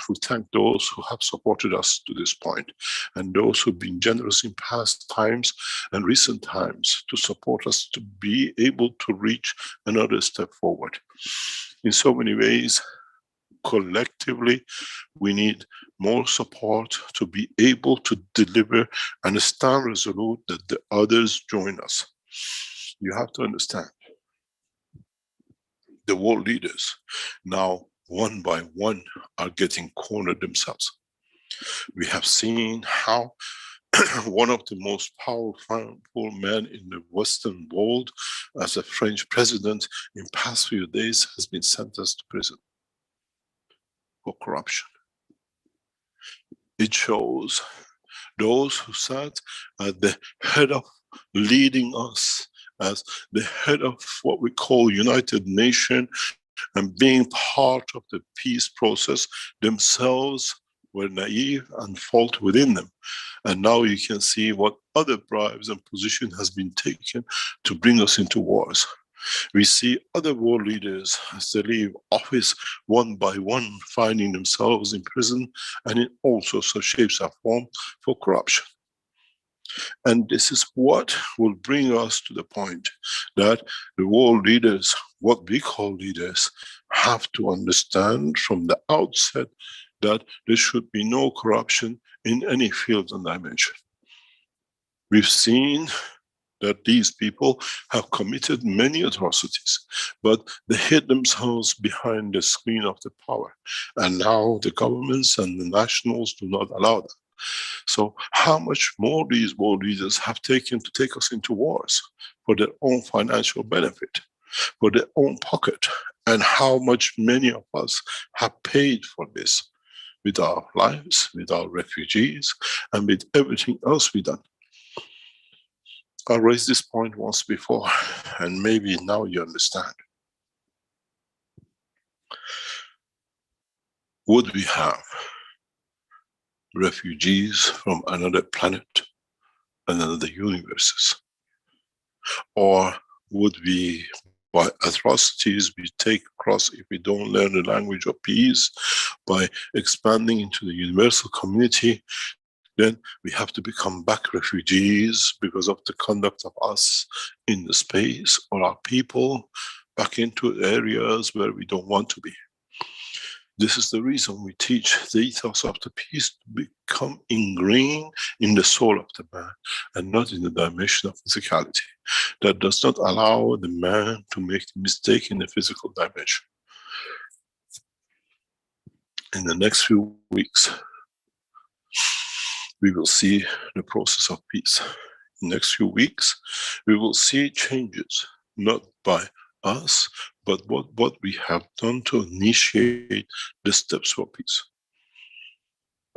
we thank those who have supported us to this point, and those who've been generous in past times and recent times to support us to be able to reach another step forward. In so many ways, collectively, we need more support to be able to deliver and stand resolute that the others join us. You have to understand, the world leaders now, one by one, are getting cornered themselves. We have seen how one of the most powerful men in the Western world, as a French president, in past few days has been sentenced to prison for corruption. It shows those who sat at the head of leading us as the head of what we call United Nations and being part of the peace process themselves were naive and fault within them. And now you can see what other bribes and position has been taken to bring us into wars. We see other world leaders as they leave office one by one, finding themselves in prison and in all sorts of shapes and forms for corruption. And this is what will bring us to the point that the world leaders, what we call leaders, have to understand from the outset that there should be no corruption in any field and dimension. We've seen that these people have committed many atrocities, but they hid themselves behind the screen of the power. And now the governments and the nationals do not allow that. So how much more these world leaders have taken to take us into wars for their own financial benefit, for their own pocket, and how much many of us have paid for this with our lives, with our refugees, and with everything else we've done. I raised this point once before, and maybe now you understand. Would we have refugees from another planet and another universes? Or would we, by atrocities we take across if we don't learn the language of peace, by expanding into the universal community, then we have to become back refugees because of the conduct of us in the space, or our people back into areas where we don't want to be. This is the reason we teach the ethos of the peace to become ingrained in the soul of the man and not in the dimension of physicality. That does not allow the man to make the mistake in the physical dimension. In the next few weeks, we will see the process of peace. In the next few weeks, we will see changes, not by us, but what we have done to initiate the steps for peace.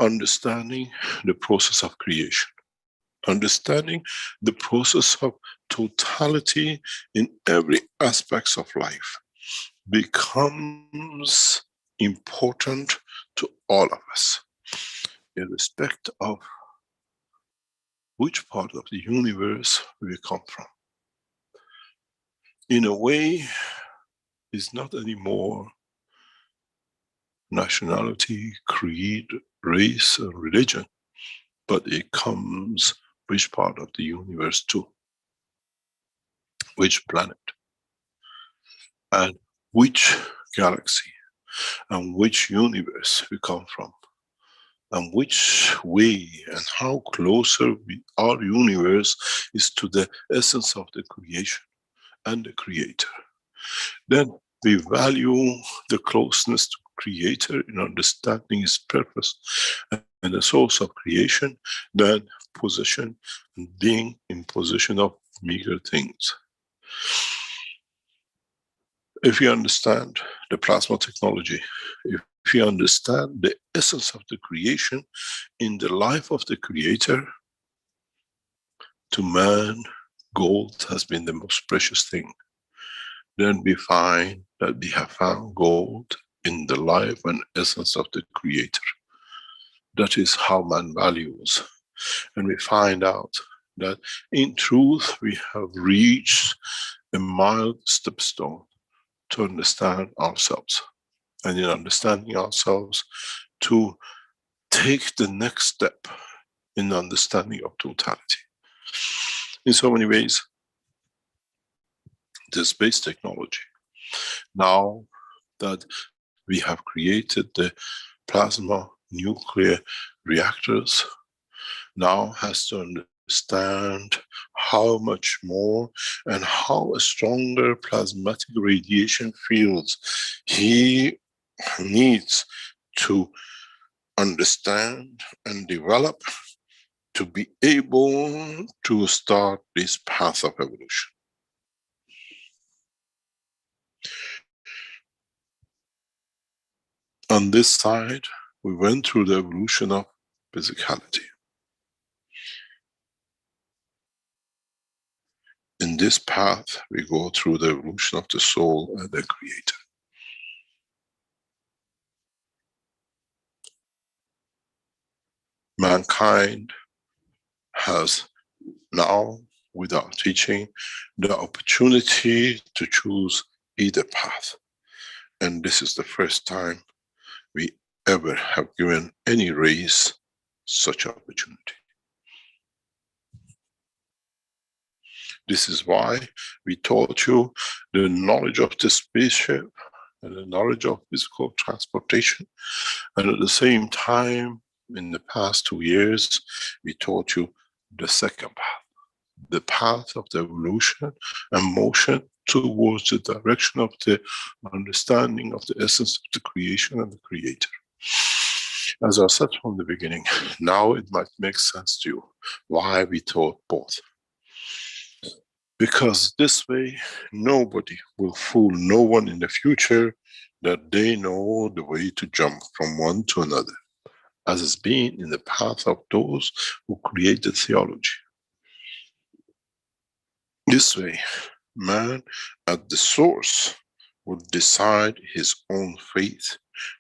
Understanding the process of creation, understanding the process of totality in every aspect of life becomes important to all of us, irrespective of which part of the universe we come from. In a way, it's not anymore nationality, creed, race, or religion, but it comes which part of the universe too, which planet, and which galaxy, and which universe we come from, and which way and how closer our universe is to the essence of the creation and the creator. Then we value the closeness to creator in understanding his purpose and the source of creation than possession and being in possession of meager things. If you understand the plasma technology, if you understand the essence of the creation in the life of the creator, to man, gold has been the most precious thing. Then we find that we have found gold in the life and essence of the creator. That is how man values. And we find out that in truth we have reached a mild stepstone to understand ourselves. And in understanding ourselves, to take the next step in the understanding of totality. In so many ways, the space technology, now that we have created the plasma nuclear reactors, now has to understand how much more and how a stronger plasmatic radiation fields he needs to understand and develop to be able to start this path of evolution. On this side, we went through the evolution of physicality. In this path, we go through the evolution of the soul and the creator. Mankind has now, with our teaching, the opportunity to choose either path. And this is the first time we ever have given any race such opportunity. This is why we taught you the knowledge of the spaceship and the knowledge of physical transportation. And at the same time, in the past 2 years, we taught you the second path, the path of the evolution and motion towards the direction of the understanding of the essence of the creation and the creator. As I said from the beginning, now it might make sense to you why we taught both. Because this way, nobody will fool no one in the future that they know the way to jump from one to another, as has been in the path of those who created theology. This way, man at the source would decide his own faith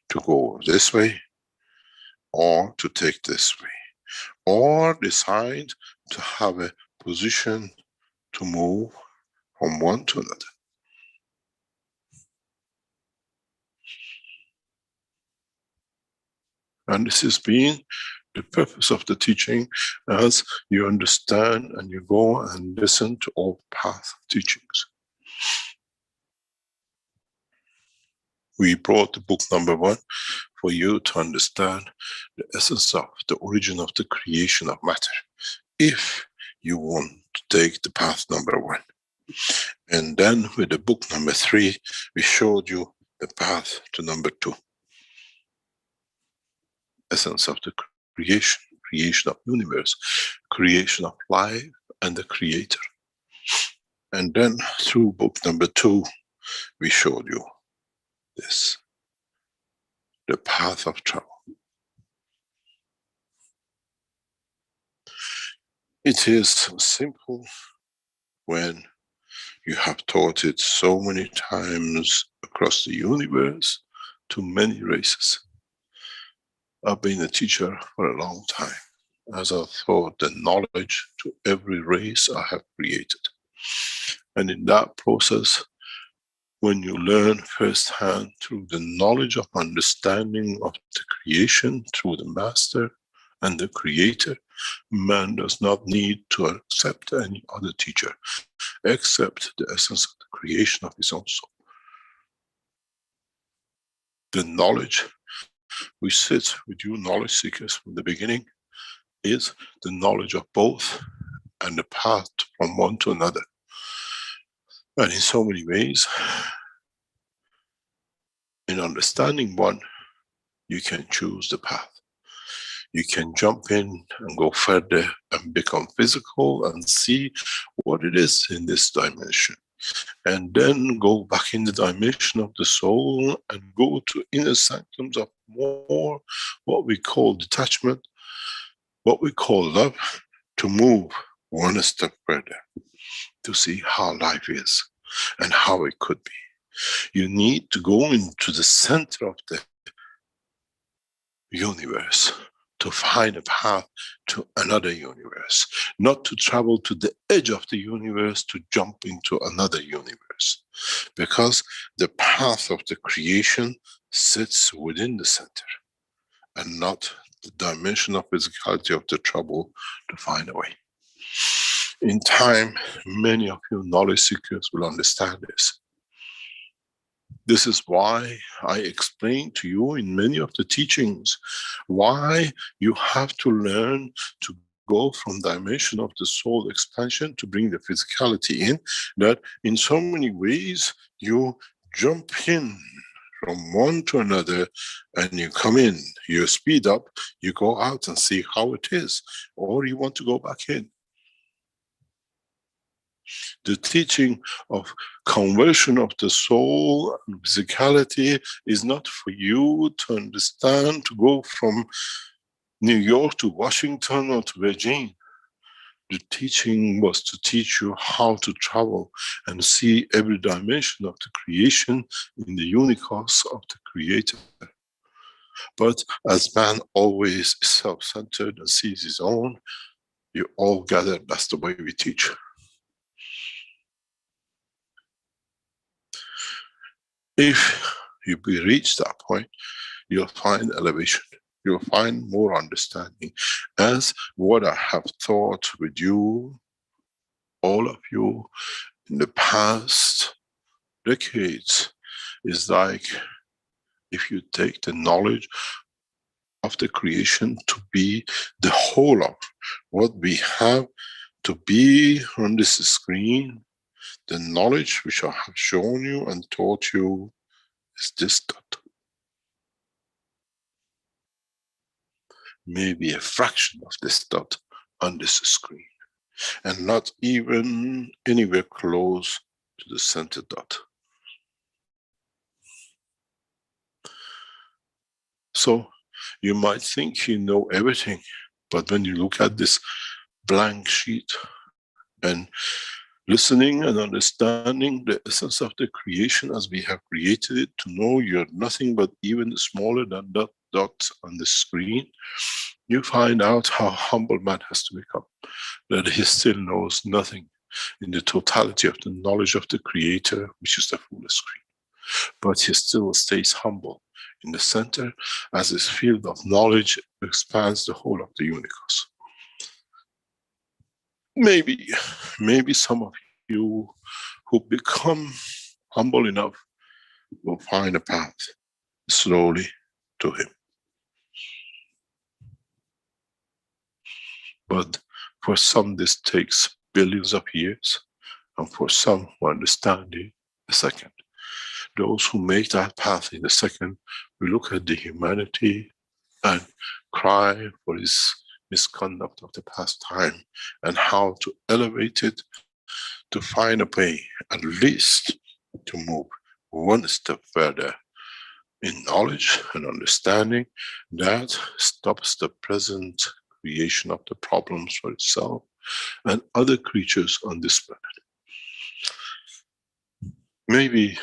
to go this way, or to take this way, or decide to have a position to move from one to another. And this has been the purpose of the teaching, as you understand and you go and listen to all path teachings. We brought the book number 1 for you to understand the essence of the origin of the creation of matter, if you want to take the path number 1. And then with the book number 3, we showed you the path to number 2. Essence of the creation, creation of universe, creation of life and the creator. And then through book number 2, we showed you this, the path of travel. It is simple when you have taught it so many times across the universe to many races. I've been a teacher for a long time, as I've taught the knowledge to every race I have created. And in that process, when you learn firsthand through the knowledge of understanding of the creation through the master and the creator, man does not need to accept any other teacher except the essence of the creation of his own soul. The knowledge which sits with you knowledge seekers from the beginning is the knowledge of both and the path from one to another. And in so many ways, in understanding one, you can choose the path. You can jump in and go further and become physical and see what it is in this dimension. And then go back in the dimension of the soul and go to inner sanctums of more what we call detachment, what we call love, to move one step further, to see how life is and how it could be. You need to go into the center of the universe to find a path to another universe, not to travel to the edge of the universe to jump into another universe, because the path of the creation sits within the center and not the dimension of physicality of the trouble to find a way. In time, many of you knowledge seekers will understand this. This is why I explained to you in many of the teachings why you have to learn to go from dimension of the soul expansion to bring the physicality in, that in so many ways you jump in from one to another and you come in, you speed up, you go out and see how it is, or you want to go back in. The teaching of conversion of the soul and physicality is not for you to understand, to go from New York to Washington or to Beijing. The teaching was to teach you how to travel and see every dimension of the creation in the unicos of the Creator. But as man always is self-centered and sees his own, you all gather, that's the way we teach. If you reach that point, you'll find elevation. You'll find more understanding. As what I have taught with you, all of you, in the past decades, is like if you take the knowledge of the creation to be the whole of what we have to be on this screen, the knowledge which I have shown you and taught you is this dot. Maybe a fraction of this dot on this screen, and not even anywhere close to the center dot. So you might think you know everything, but when you look at this blank sheet and listening and understanding the essence of the creation as we have created it, to know you're nothing but even smaller than that dot on the screen, you find out how humble man has to become, that he still knows nothing in the totality of the knowledge of the Creator, which is the full screen. But he still stays humble in the center as his field of knowledge expands the whole of the unicos. Maybe some of you who become humble enough will find a path slowly to him. But for some this takes billions of years, and for some who understand it, a second. Those who make that path in a second will look at the humanity and cry for his misconduct of the past time and how to elevate it, to find a way at least to move one step further in knowledge and understanding that stops the present creation of the problems for itself and other creatures on this planet. Maybe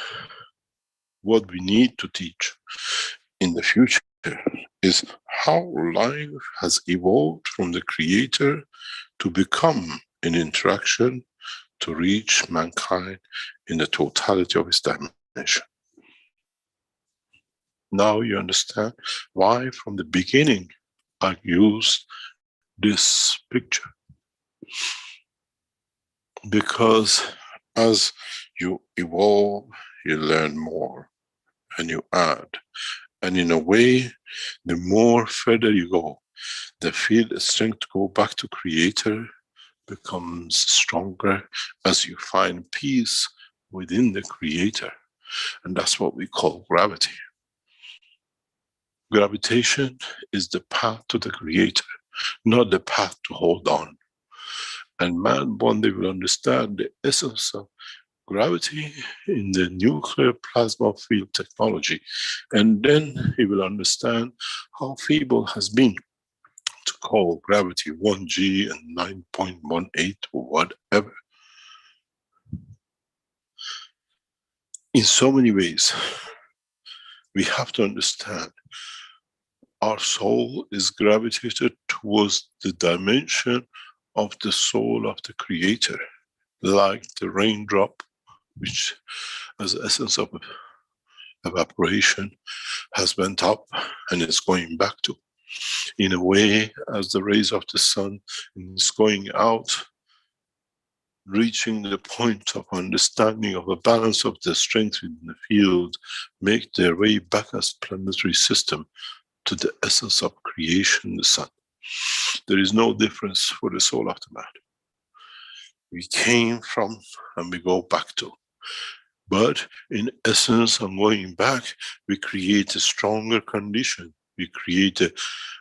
what we need to teach in the future is how life has evolved from the Creator to become an interaction to reach mankind in the totality of its dimension. Now you understand why from the beginning I used this picture. Because as you evolve, you learn more and you add. And in a way, the more further you go, the field of strength to go back to Creator becomes stronger as you find peace within the Creator. And that's what we call gravity. Gravitation is the path to the Creator, not the path to hold on. And man one day will understand the essence of gravity in the nuclear plasma field technology. And then he will understand how feeble has been to call gravity 1G and 9.18 or whatever. In so many ways, we have to understand our soul is gravitated towards the dimension of the soul of the Creator, like the raindrop, which as essence of evaporation has went up and is going back to. In a way, as the rays of the sun is going out, reaching the point of understanding of a balance of the strength in the field, make their way back as planetary system to the essence of creation, the sun. There is no difference for the soul of the man. We came from and we go back to. But in essence, on going back, we create a stronger condition. We create a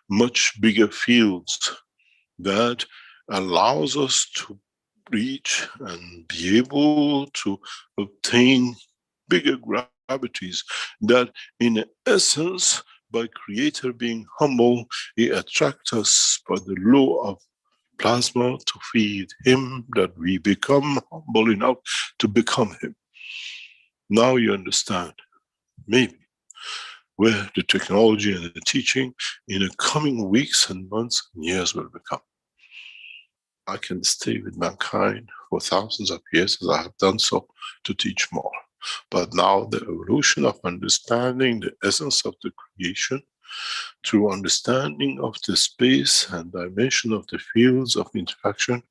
much bigger fields that allows us to reach and be able to obtain bigger gravities that in essence, by Creator being humble, He attracts us by the law of plasma to feed Him, that we become humble enough to become Him. Now you understand, maybe, where the technology and the teaching in the coming weeks and months and years will become. I can stay with mankind for thousands of years as I have done so to teach more. But now the evolution of understanding the essence of the creation through understanding of the space and dimension of the fields of interaction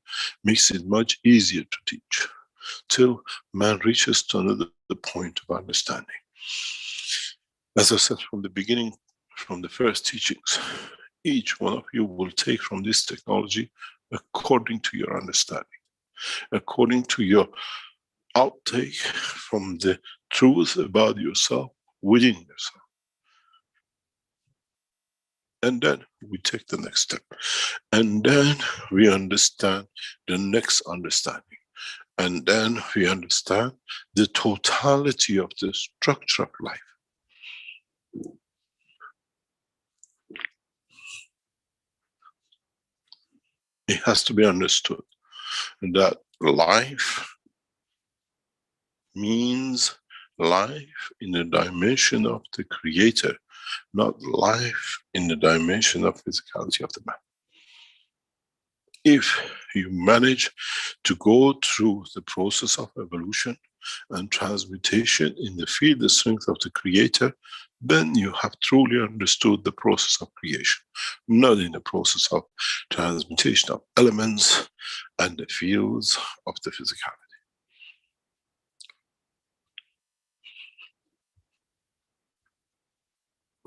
makes it much easier to teach, till man reaches to another point of understanding. As I said from the beginning, from the first teachings, each one of you will take from this technology according to your understanding, according to your outtake from the truth about yourself within yourself. And then we take the next step. And then we understand the next understanding. And then we understand the totality of the structure of life. It has to be understood that life means life in the dimension of the Creator, not life in the dimension of physicality of the man. If you manage to go through the process of evolution and transmutation in the field, the strength of the Creator, then you have truly understood the process of creation, not in the process of transmutation of elements and the fields of the physicality.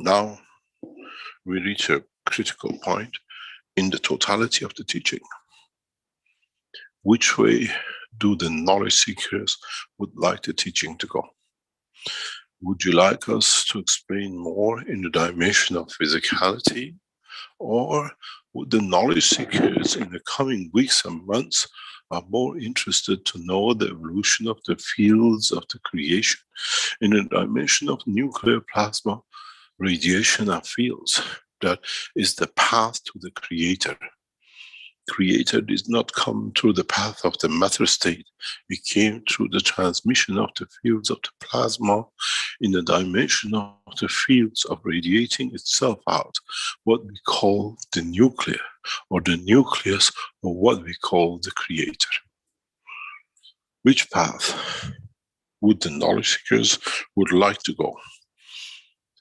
Now we reach a critical point in the totality of the teaching. Which way do the knowledge seekers would like the teaching to go? Would you like us to explain more in the dimension of physicality? Or would the knowledge seekers in the coming weeks and months are more interested to know the evolution of the fields of the creation in the dimension of nuclear plasma, radiation and fields? That is the path to the Creator. Creator did not come through the path of the matter state. It came through the transmission of the fields of the plasma in the dimension of the fields of radiating itself out, what we call the nuclear, or the nucleus, or what we call the Creator. Which path would the knowledge seekers would like to go?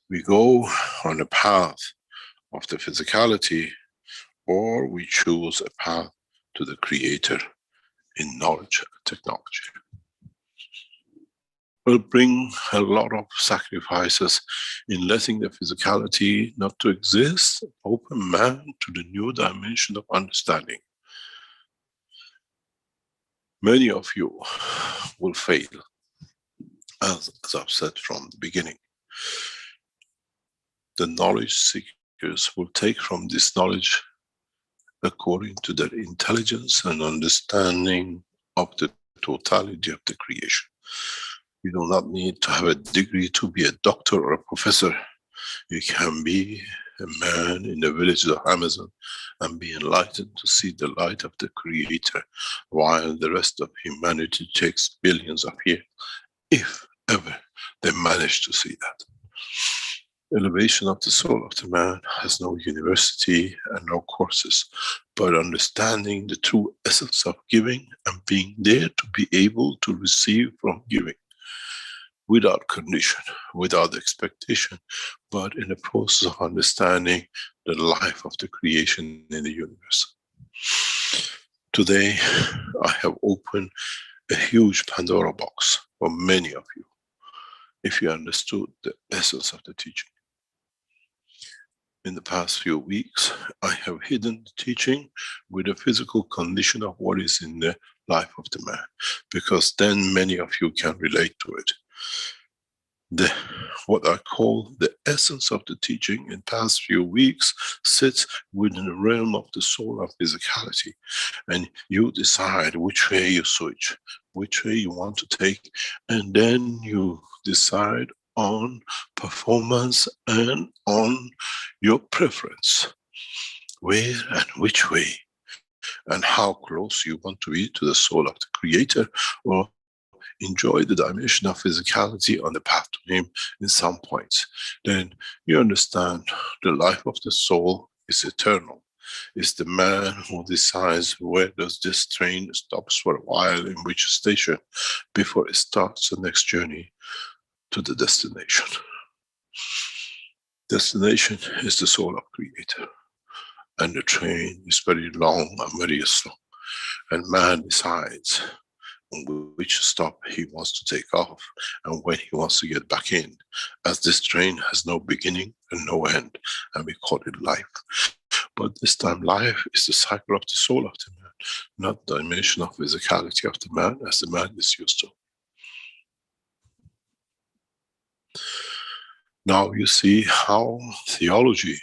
We go on the path of the physicality, or we choose a path to the Creator in knowledge and technology. Will bring a lot of sacrifices in letting the physicality not to exist, open man to the new dimension of understanding. Many of you will fail, as I've said from the beginning. The knowledge seekers will take from this knowledge according to their intelligence and understanding of the totality of the creation. You do not need to have a degree to be a doctor or a professor. You can be a man in the villages of Amazon and be enlightened to see the light of the Creator, while the rest of humanity takes billions of years, if ever they manage to see that. Elevation of the soul of the man has no university and no courses, but understanding the true essence of giving and being there to be able to receive from giving without condition, without expectation, but in the process of understanding the life of the creation in the universe. Today, I have opened a huge Pandora box for many of you, if you understood the essence of the teaching. In the past few weeks, I have hidden the teaching with the physical condition of what is in the life of the man, because then many of you can relate to it. What I call the essence of the teaching in past few weeks sits within the realm of the soul and physicality, and you decide which way you switch, which way you want to take, and then you decide on performance and on your preference, where and which way, and how close you want to be to the soul of the Creator, or enjoy the dimension of physicality on the path to Him in some points. Then you understand the life of the soul is eternal. It's the man who decides where does this train stops for a while, in which station, before it starts the next journey to the destination. Destination is the soul of Creator, and the train is very long and very slow, and man decides on which stop he wants to take off and when he wants to get back in, as this train has no beginning and no end, and we call it life. But this time life is the cycle of the soul of the man, not the dimension of physicality of the man as the man is used to. Now you see how theology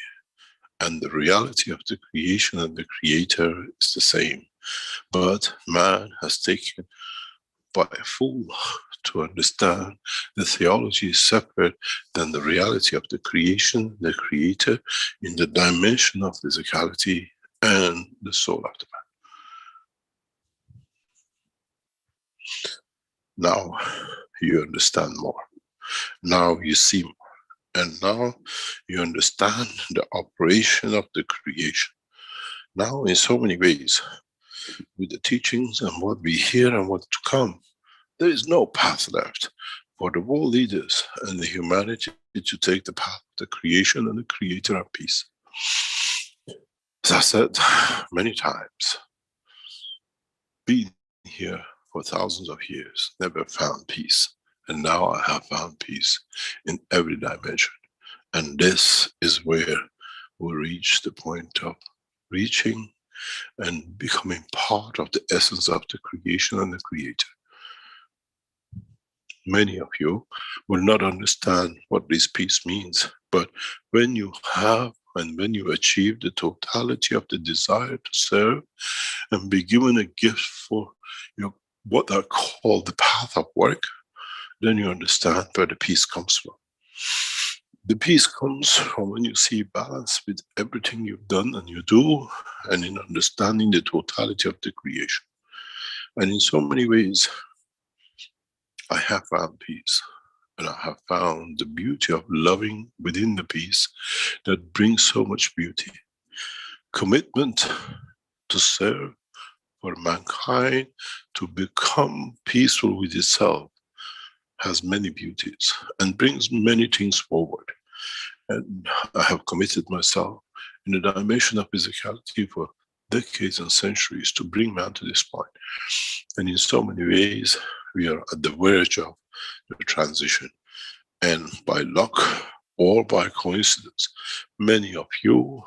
and the reality of the creation and the Creator is the same, but man has taken by a fool to understand the theology is separate than the reality of the creation, the Creator, in the dimension of physicality and the soul of the man. Now you understand more. Now you see more. And now you understand the operation of the creation. Now in so many ways, with the teachings and what we hear and what to come, there is no path left for the world leaders and the humanity to take the path of the creation and the Creator and peace. As I said many times, being here for thousands of years, never found peace. And now I have found peace in every dimension. And this is where we reach the point of reaching and becoming part of the essence of the creation and the Creator. Many of you will not understand what this peace means, but when you have and when you achieve the totality of the desire to serve and be given a gift for your, what are called the path of work, then you understand where the peace comes from. The peace comes from when you see balance with everything you've done and you do, and in understanding the totality of the creation. And in so many ways, I have found peace, and I have found the beauty of loving within the peace that brings so much beauty. Commitment to serve for mankind, to become peaceful with itself, has many beauties and brings many things forward. And I have committed myself in the dimension of physicality for decades and centuries to bring man to this point. And in so many ways, we are at the verge of the transition. And by luck or by coincidence, many of you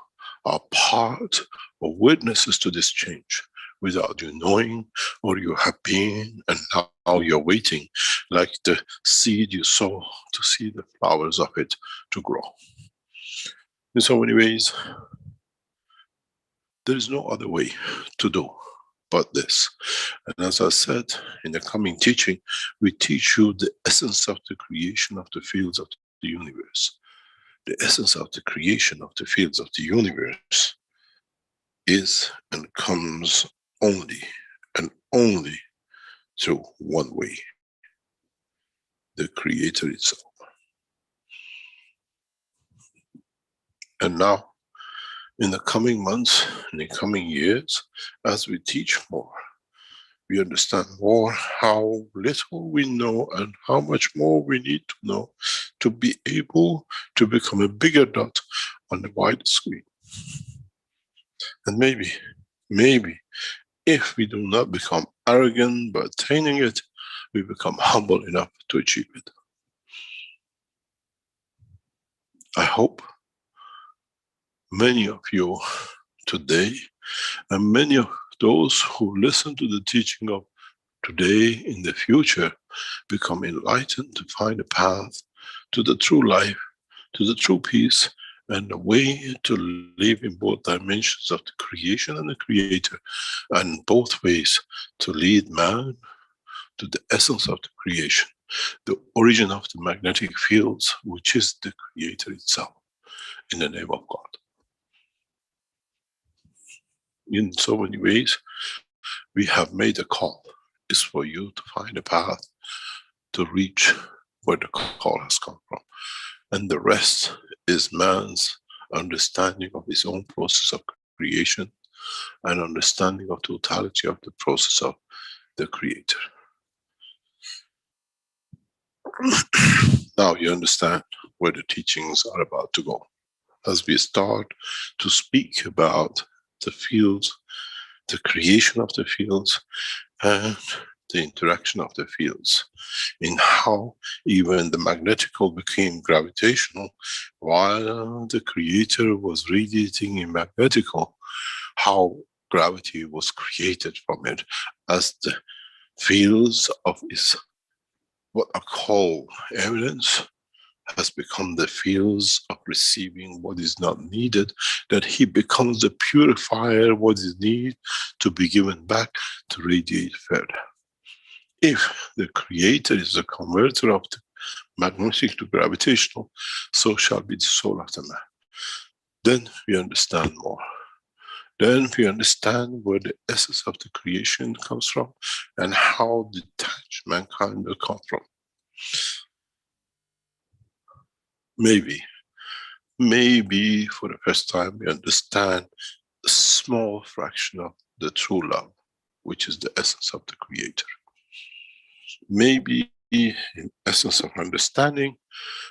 are part or witnesses to this change without you knowing, or you have been, and now you're waiting, like the seed you sow, to see the flowers of it to grow. In so many ways, there is no other way to do but this. And as I said, in the coming teaching, we teach you the essence of the creation of the fields of the universe. The essence of the creation of the fields of the universe is and comes only and only through one way: the Creator itself. And now, in the coming months, in the coming years, as we teach more, we understand more how little we know and how much more we need to know to be able to become a bigger dot on the wide screen. And maybe If we do not become arrogant by attaining it, we become humble enough to achieve it. I hope many of you today, and many of those who listen to the teaching of today in the future, become enlightened to find a path to the true life, to the true peace, and a way to live in both dimensions of the creation and the creator, and both ways to lead man to the essence of the creation, the origin of the magnetic fields, which is the creator itself, in the name of God. In so many ways, we have made a call. It's for you to find a path to reach where the call has come from. And the rest is man's understanding of his own process of creation and understanding of totality of the process of the creator. Now you understand where the teachings are about to go. As we start to speak about the fields, the creation of the fields, and the interaction of the fields, in how even the magnetical became gravitational, while the creator was radiating in magnetical, how gravity was created from it as the fields of its, what are called evidence, has become the fields of receiving what is not needed, that he becomes the purifier, what is needed to be given back to radiate further. If the creator is the converter of the magnetic to gravitational, so shall be the soul of the man. Then we understand more. Then we understand where the essence of the creation comes from and how detached mankind will come from. Maybe for the first time we understand a small fraction of the true love, which is the essence of the creator. Maybe in essence of understanding,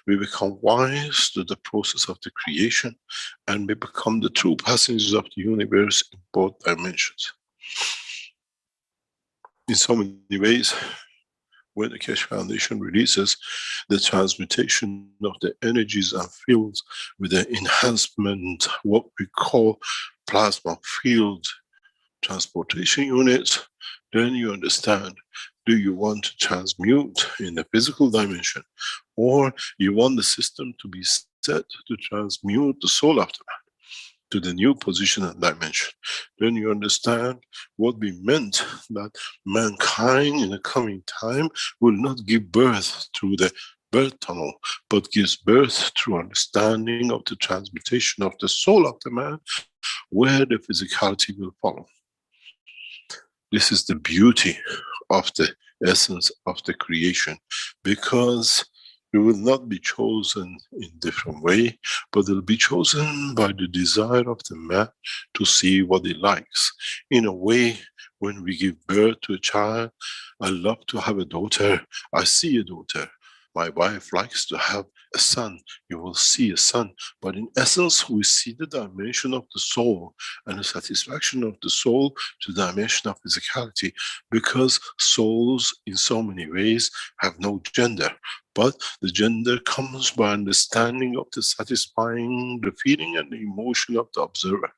we become wise to the process of the creation and we become the true passengers of the universe in both dimensions. In so many ways, when the Keshe Foundation releases the transmutation of the energies and fields with the enhancement, what we call plasma field transportation units, then you understand, do you want to transmute in the physical dimension, or you want the system to be set to transmute the soul of the man to the new position and dimension? Then you understand what we meant, that mankind in the coming time will not give birth through the birth tunnel, but gives birth through understanding of the transmutation of the soul of the man, where the physicality will follow. This is the beauty of the essence of the creation, because we will not be chosen in different way, but they'll be chosen by the desire of the man to see what he likes. In a way, when we give birth to a child, I love to have a daughter, I see a daughter. My wife likes to have a son, you will see a son. But in essence, we see the dimension of the soul and the satisfaction of the soul to the dimension of physicality, because souls in so many ways have no gender. But the gender comes by understanding of the satisfying the feeling and the emotion of the observer.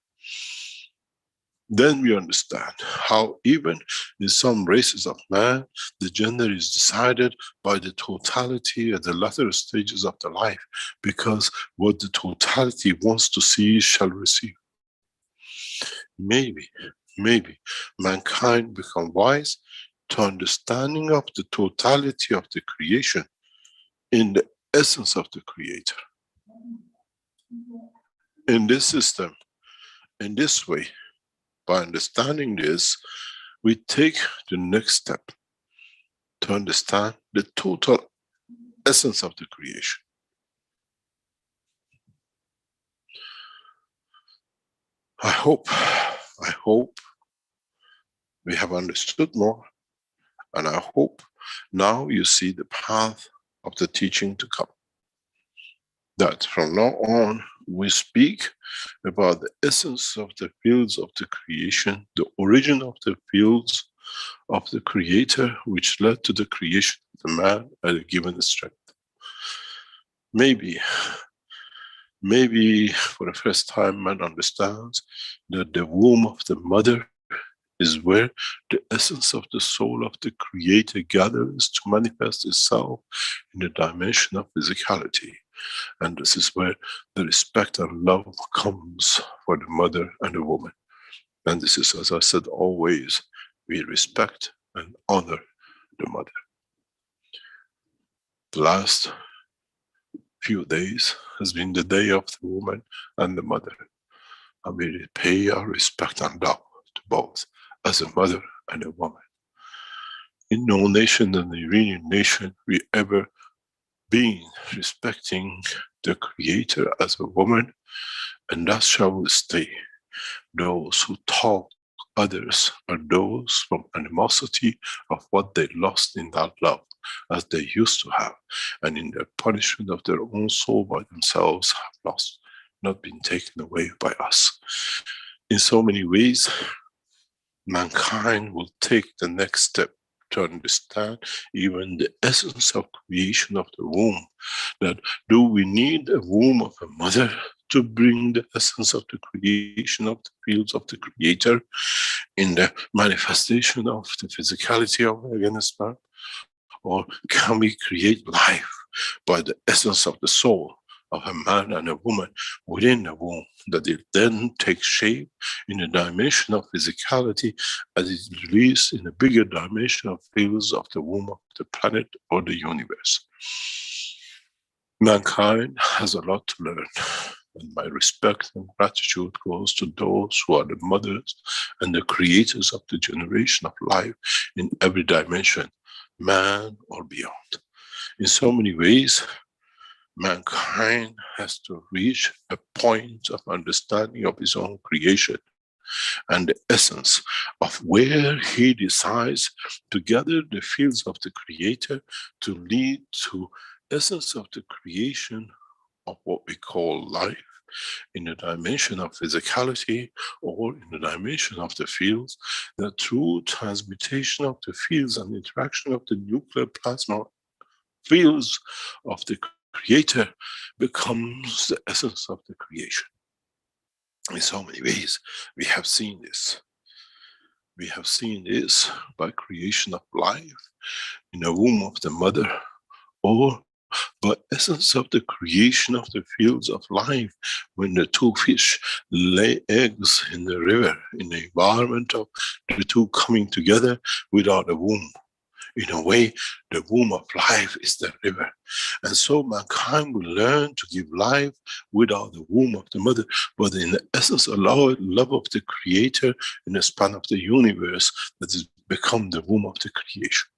Then we understand how even in some races of man, the gender is decided by the totality at the latter stages of the life, because what the totality wants to see shall receive. Maybe mankind become wise to understanding of the totality of the creation in the essence of the creator. In this system, in this way, by understanding this, we take the next step to understand the total essence of the creation. I hope we have understood more, and I hope now you see the path of the teaching to come. That from now on, we speak about the essence of the fields of the creation, the origin of the fields of the Creator, which led to the creation of the man at a given strength. Maybe for the first time man understands that the womb of the mother is where the essence of the soul of the Creator gathers to manifest itself in the dimension of physicality. And this is where the respect and love comes for the mother and the woman. And this is, as I said, always we respect and honor the mother. The last few days has been the day of the woman and the mother. And we pay our respect and love to both as a mother and a woman. In no nation than the Iranian nation we ever been respecting the Creator as a woman, and that shall stay. Those who talk others are those from animosity of what they lost in that love, as they used to have, and in their punishment of their own soul by themselves have lost, not been taken away by us. In so many ways, mankind will take the next step to understand even the essence of creation of the womb. That do we need a womb of a mother to bring the essence of the creation of the fields of the Creator in the manifestation of the physicality of the against man? Or can we create life by the essence of the soul of a man and a woman within the womb, that it then takes shape in the dimension of physicality as it is released in a bigger dimension of fields of the womb of the planet or the universe? Mankind has a lot to learn, and my respect and gratitude goes to those who are the mothers and the creators of the generation of life in every dimension, man or beyond. In so many ways, mankind has to reach a point of understanding of his own creation and the essence of where he decides to gather the fields of the Creator to lead to essence of the creation of what we call life in the dimension of physicality or in the dimension of the fields, that through transmutation of the fields and interaction of the nuclear plasma fields of the Creator becomes the essence of the creation. In so many ways, we have seen this. We have seen this by creation of life in the womb of the mother, or by essence of the creation of the fields of life when the two fish lay eggs in the river, in the environment of the two coming together without a womb. In a way, the womb of life is the river. And so mankind will learn to give life without the womb of the mother, but in the essence, allow love of the Creator in the span of the universe that has become the womb of the creation.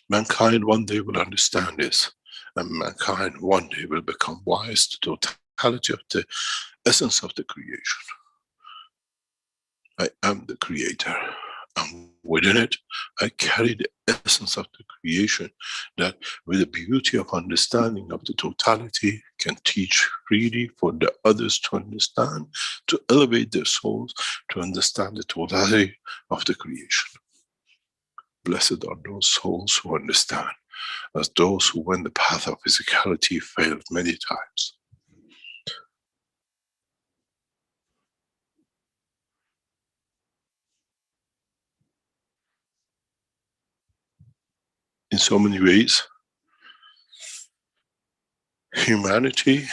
Mankind one day will understand this, and mankind one day will become wise to the totality of the essence of the creation. I am the Creator, and within it, I carry the essence of the creation that with the beauty of understanding of the totality can teach freely for the others to understand, to elevate their souls, to understand the totality of the creation. Blessed are those souls who understand, as those who went the path of physicality failed many times. In so many ways, humanity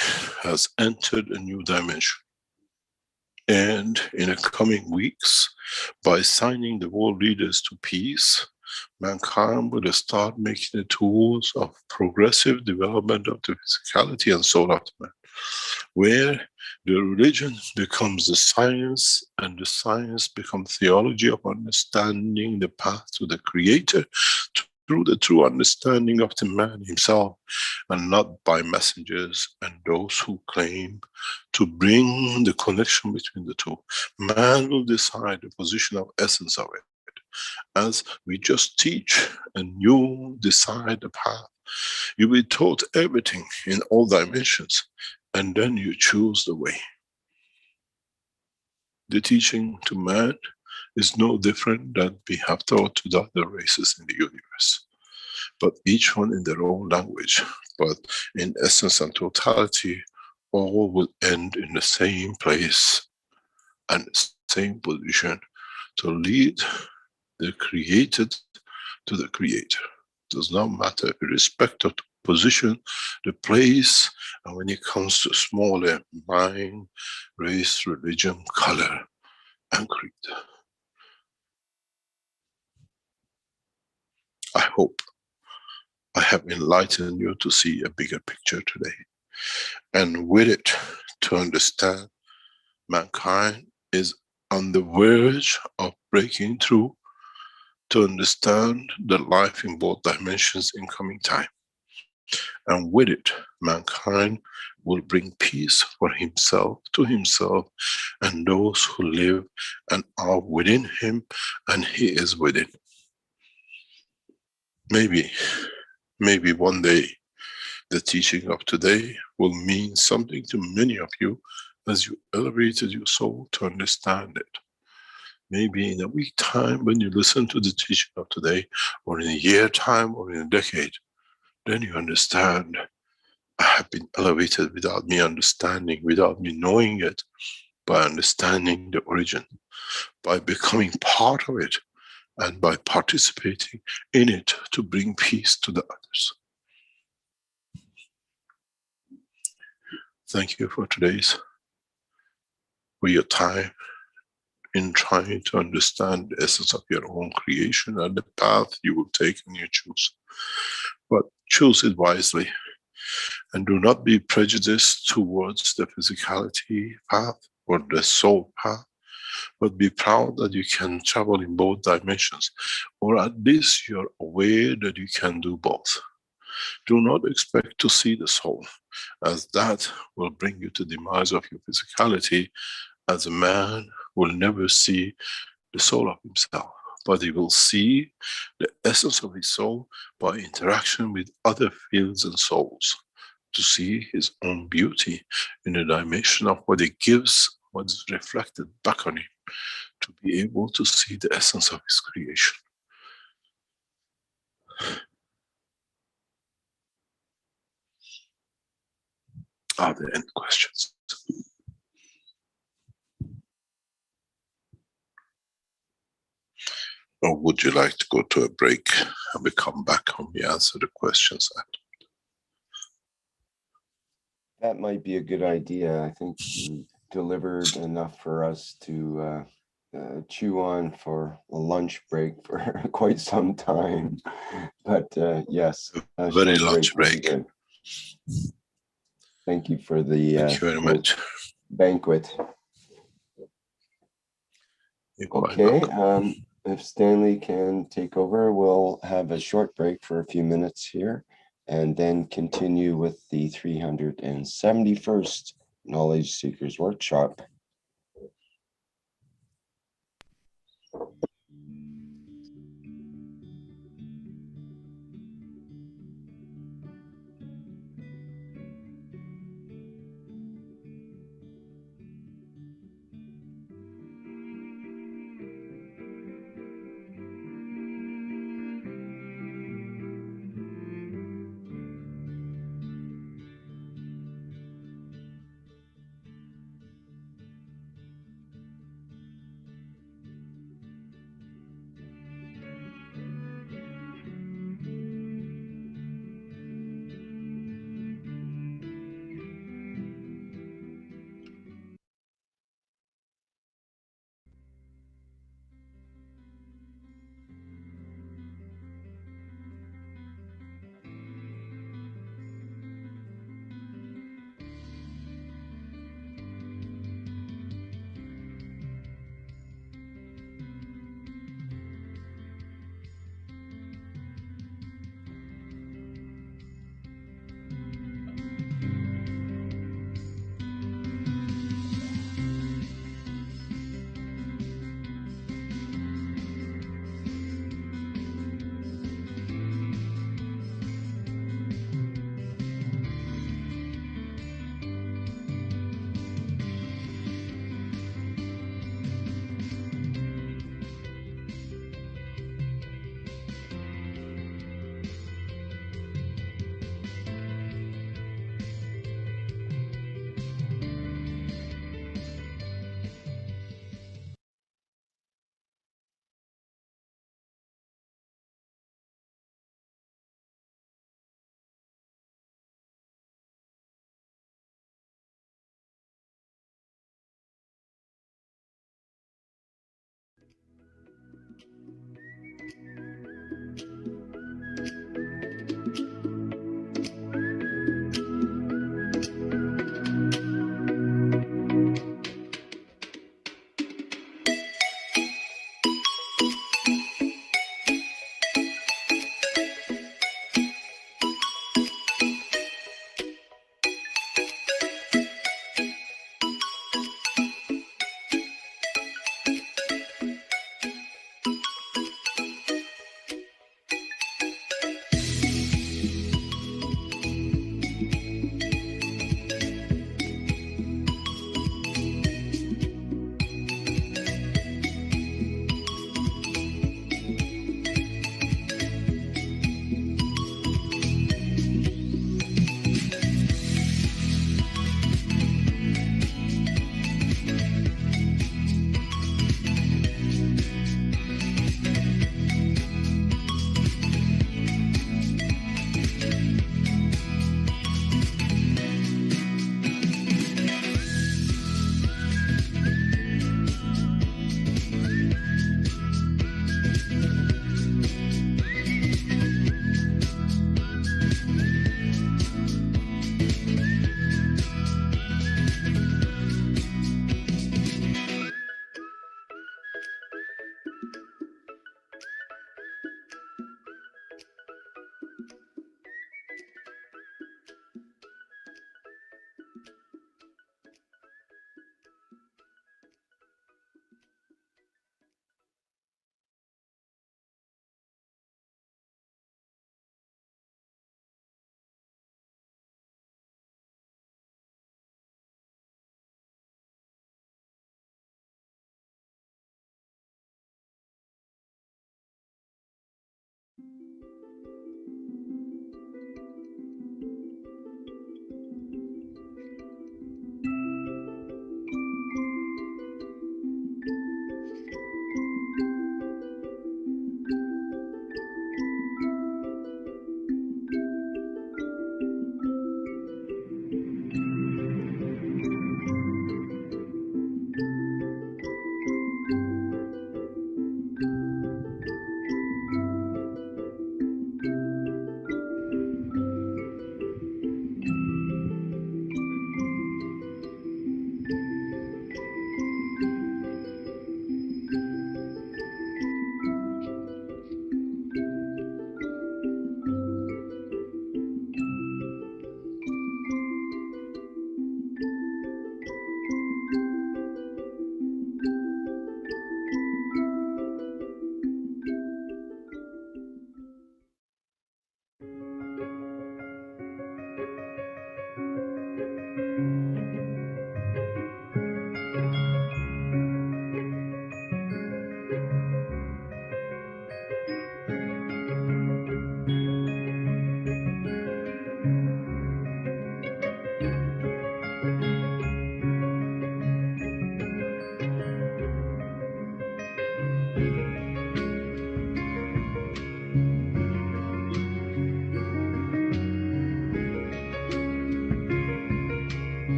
has entered a new dimension. And in the coming weeks, by signing the world leaders to peace, mankind will start making the tools of progressive development of the physicality and soul of the man, where the religion becomes the science, and the science becomes theology of understanding the path to the Creator through the true understanding of the man himself, and not by messengers and those who claim to bring the connection between the two. Man will decide the position of essence of it. As we just teach and you decide the path, you will be taught everything in all dimensions. and then you choose the way. The teaching to man is no different than we have taught to the other races in the universe, but each one in their own language. But in essence and totality, all will end in the same place and same position, to lead the created to the creator. Does not matter irrespective of the position, the place, and when it comes to smaller mind, race, religion, color, and creed. I hope I have enlightened you to see a bigger picture today, and with it to understand mankind is on the verge of breaking through, to understand the life in both dimensions in coming time. And with it, mankind will bring peace for himself, to himself, and those who live and are within him, and he is within. Maybe one day, the teaching of today will mean something to many of you as you elevated your soul to understand it. Maybe in a week time, when you listen to the teaching of today, or in a year time, or in a decade, then you understand, I have been elevated without me understanding, without me knowing it, by understanding the origin, by becoming part of it, and by participating in it to bring peace to the others. Thank you for your time in trying to understand the essence of your own creation and the path you will take when you choose. But choose it wisely, and do not be prejudiced towards the physicality path or the soul path, but be proud that you can travel in both dimensions, or at least you're aware that you can do both. Do not expect to see the soul, as that will bring you to the demise of your physicality, as a man will never see the soul of himself, but he will see the essence of his soul by interaction with other fields and souls, to see his own beauty in the dimension of what it gives, what is reflected back on him, to be able to see the essence of his creation. Are there any questions? Or would you like to go to a break and we come back and we answer the questions after?
That might be a good idea. I think you delivered enough for us to chew on for a lunch break for quite some time. But yes,
a very lunch break.
Thank you for the
thank you very much.
Banquet. Okay, if Stanley can take over, we'll have a short break for a few minutes here, and then continue with the 371st Knowledge Seekers Workshop.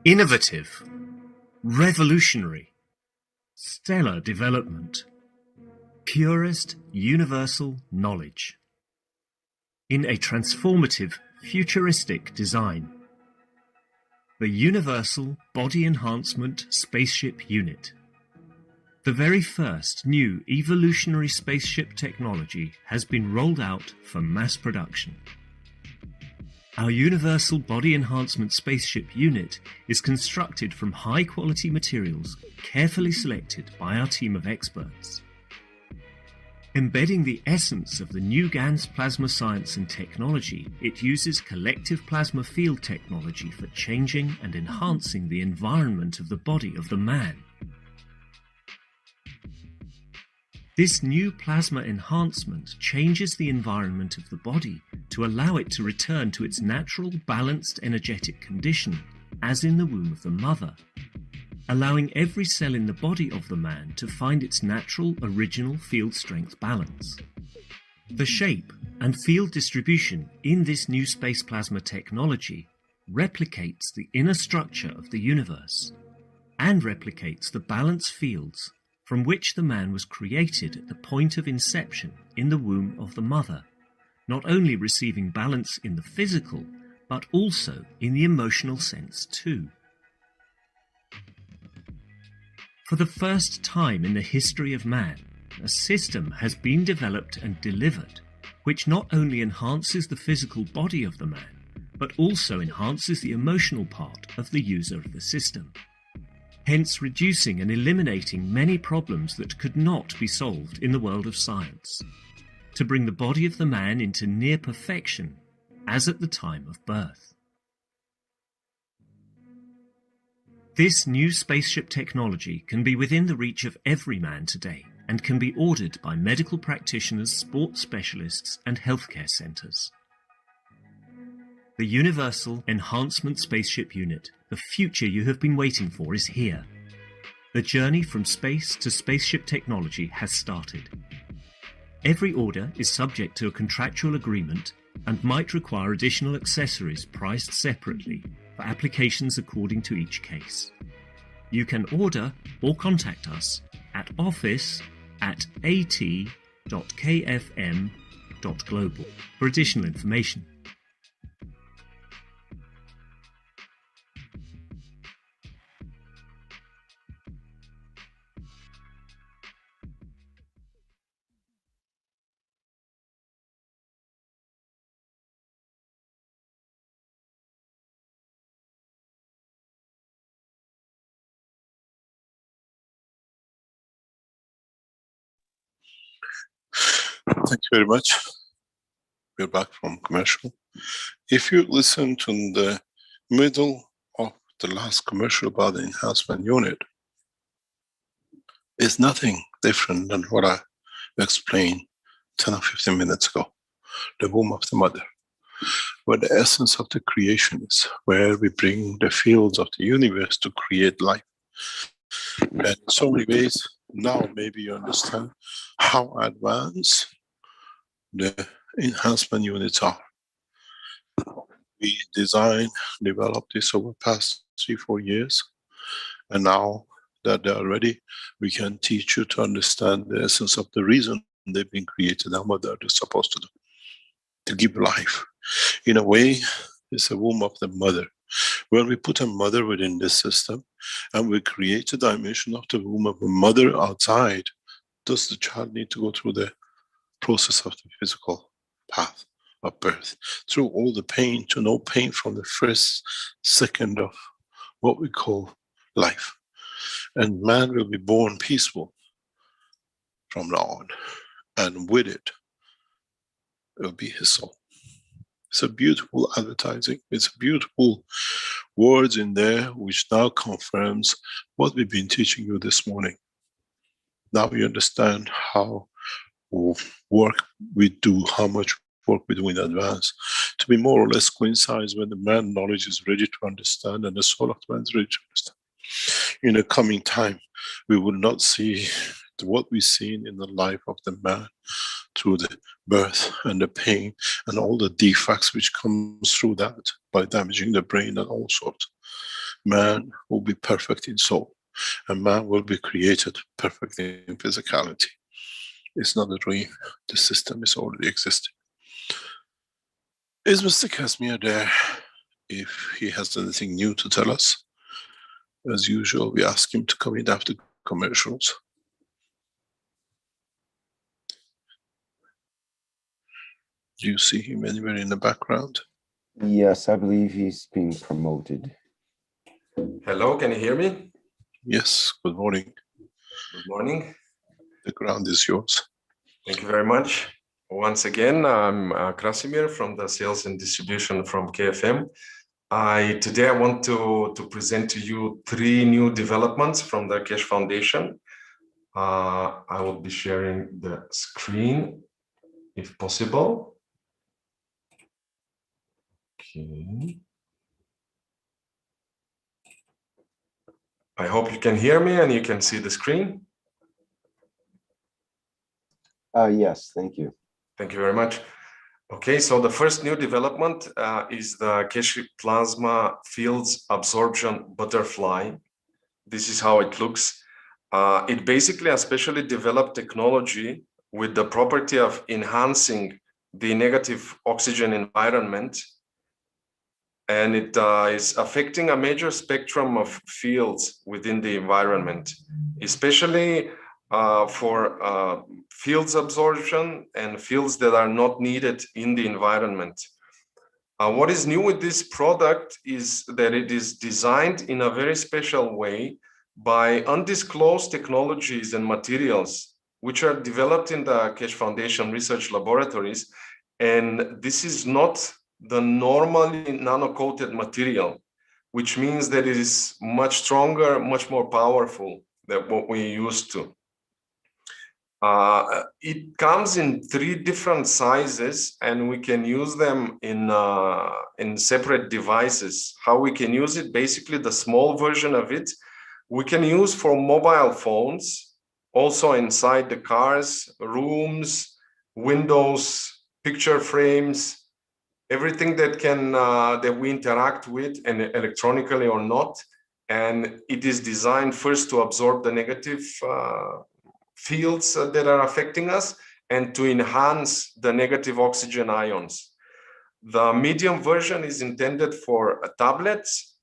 Innovative, revolutionary, stellar development, purest universal knowledge. In a transformative, futuristic design. The Universal Body Enhancement Spaceship Unit. The very first new evolutionary spaceship technology has been rolled out for mass production. Our Universal Body Enhancement Spaceship Unit is constructed from high-quality materials carefully selected by our team of experts. Embedding the essence of the new GANS plasma science and technology, it uses collective plasma field technology for changing and enhancing the environment of the body of the man. This new plasma enhancement changes the environment of the body to allow it to return to its natural balanced energetic condition, as in the womb of the mother, allowing every cell in the body of the man to find its natural original field strength balance. The shape and field distribution in this new space plasma technology replicates the inner structure of the universe and replicates the balance fields from which the man was created at the point of inception in the womb of the mother, not only receiving balance in the physical, but also in the emotional sense too. For the first time in the history of man, a system has been developed and delivered which not only enhances the physical body of the man, but also enhances the emotional part of the user of the system, hence reducing and eliminating many problems that could not be solved in the world of science, to bring the body of the man into near perfection, as at the time of birth. This new spaceship technology can be within the reach of every man today and can be ordered by medical practitioners, sports specialists and healthcare centres. The Universal Enhancement Spaceship Unit, the future you have been waiting for, is here. The journey from space to spaceship technology has started. Every order is subject to a contractual agreement and might require additional accessories priced separately for applications according to each case. You can order or contact us at office@at.kfm.global for additional information.
Thank you very much. We're back from commercial. If you listen to the middle of the last commercial about the enhancement unit, it's nothing different than what I explained 10 or 15 minutes ago, the womb of the mother, where the essence of the creation is, where we bring the fields of the universe to create life. And in so many ways, now maybe you understand how advanced the enhancement units are. We designed, developed this over the past 3-4 years, and now that they are ready, we can teach you to understand the essence of the reason they've been created and what they're supposed to do, to give life. In a way, it's a womb of the mother. When we put a mother within this system and we create a dimension of the womb of a mother outside, does the child need to go through the process of the physical path of birth, through all the pain, to no pain from the first second of what we call life? And man will be born peaceful from now on, and with it will be his soul. It's a beautiful advertising. It's beautiful words in there, which now confirms what we've been teaching you this morning. Now you understand how work we do, how much work we do in advance, to be more or less coincides when the man knowledge is ready to understand and the soul of the man is ready to understand. In the coming time, we will not see what we've seen in the life of the man through the birth and the pain and all the defects which comes through that by damaging the brain and all sorts. man will be perfect in soul, and man will be created perfect in physicality. It's not a dream. The system is already existing. Is Mr. Casimir there? If he has anything new to tell us, as usual, we ask him to come in after commercials. Do you see him anywhere in the background?
Yes, I believe he's being promoted.
Hello, can you hear me?
Yes, good morning.
Good morning.
The ground is yours.
Thank you very much. Once again, I'm Krasimir from the Sales and Distribution from KFM. Today I want to present to you 3 new developments from the Keshe Foundation. I will be sharing the screen if possible. Okay. I hope you can hear me and you can see the screen.
Yes, thank you.
Thank you very much. Okay, so the first new development is the Keshe Plasma Fields Absorption Butterfly. This is how it looks. It basically a specially developed technology with the property of enhancing the negative oxygen environment. And it is affecting a major spectrum of fields within the environment, especially for fields absorption and fields that are not needed in the environment. What is new with this product is that it is designed in a very special way by undisclosed technologies and materials, which are developed in the Keshe Foundation research laboratories. And this is not the normally nano-coated material, which means that it is much stronger, much more powerful than what we used to. It comes in 3 different sizes, and we can use them in separate devices. How we can use it, basically the small version of it, we can use for mobile phones, also inside the cars, rooms, windows, picture frames, everything that can that we interact with, and electronically or not. And it is designed first to absorb the negative fields that are affecting us and to enhance the negative oxygen ions. The medium version is intended for tablets.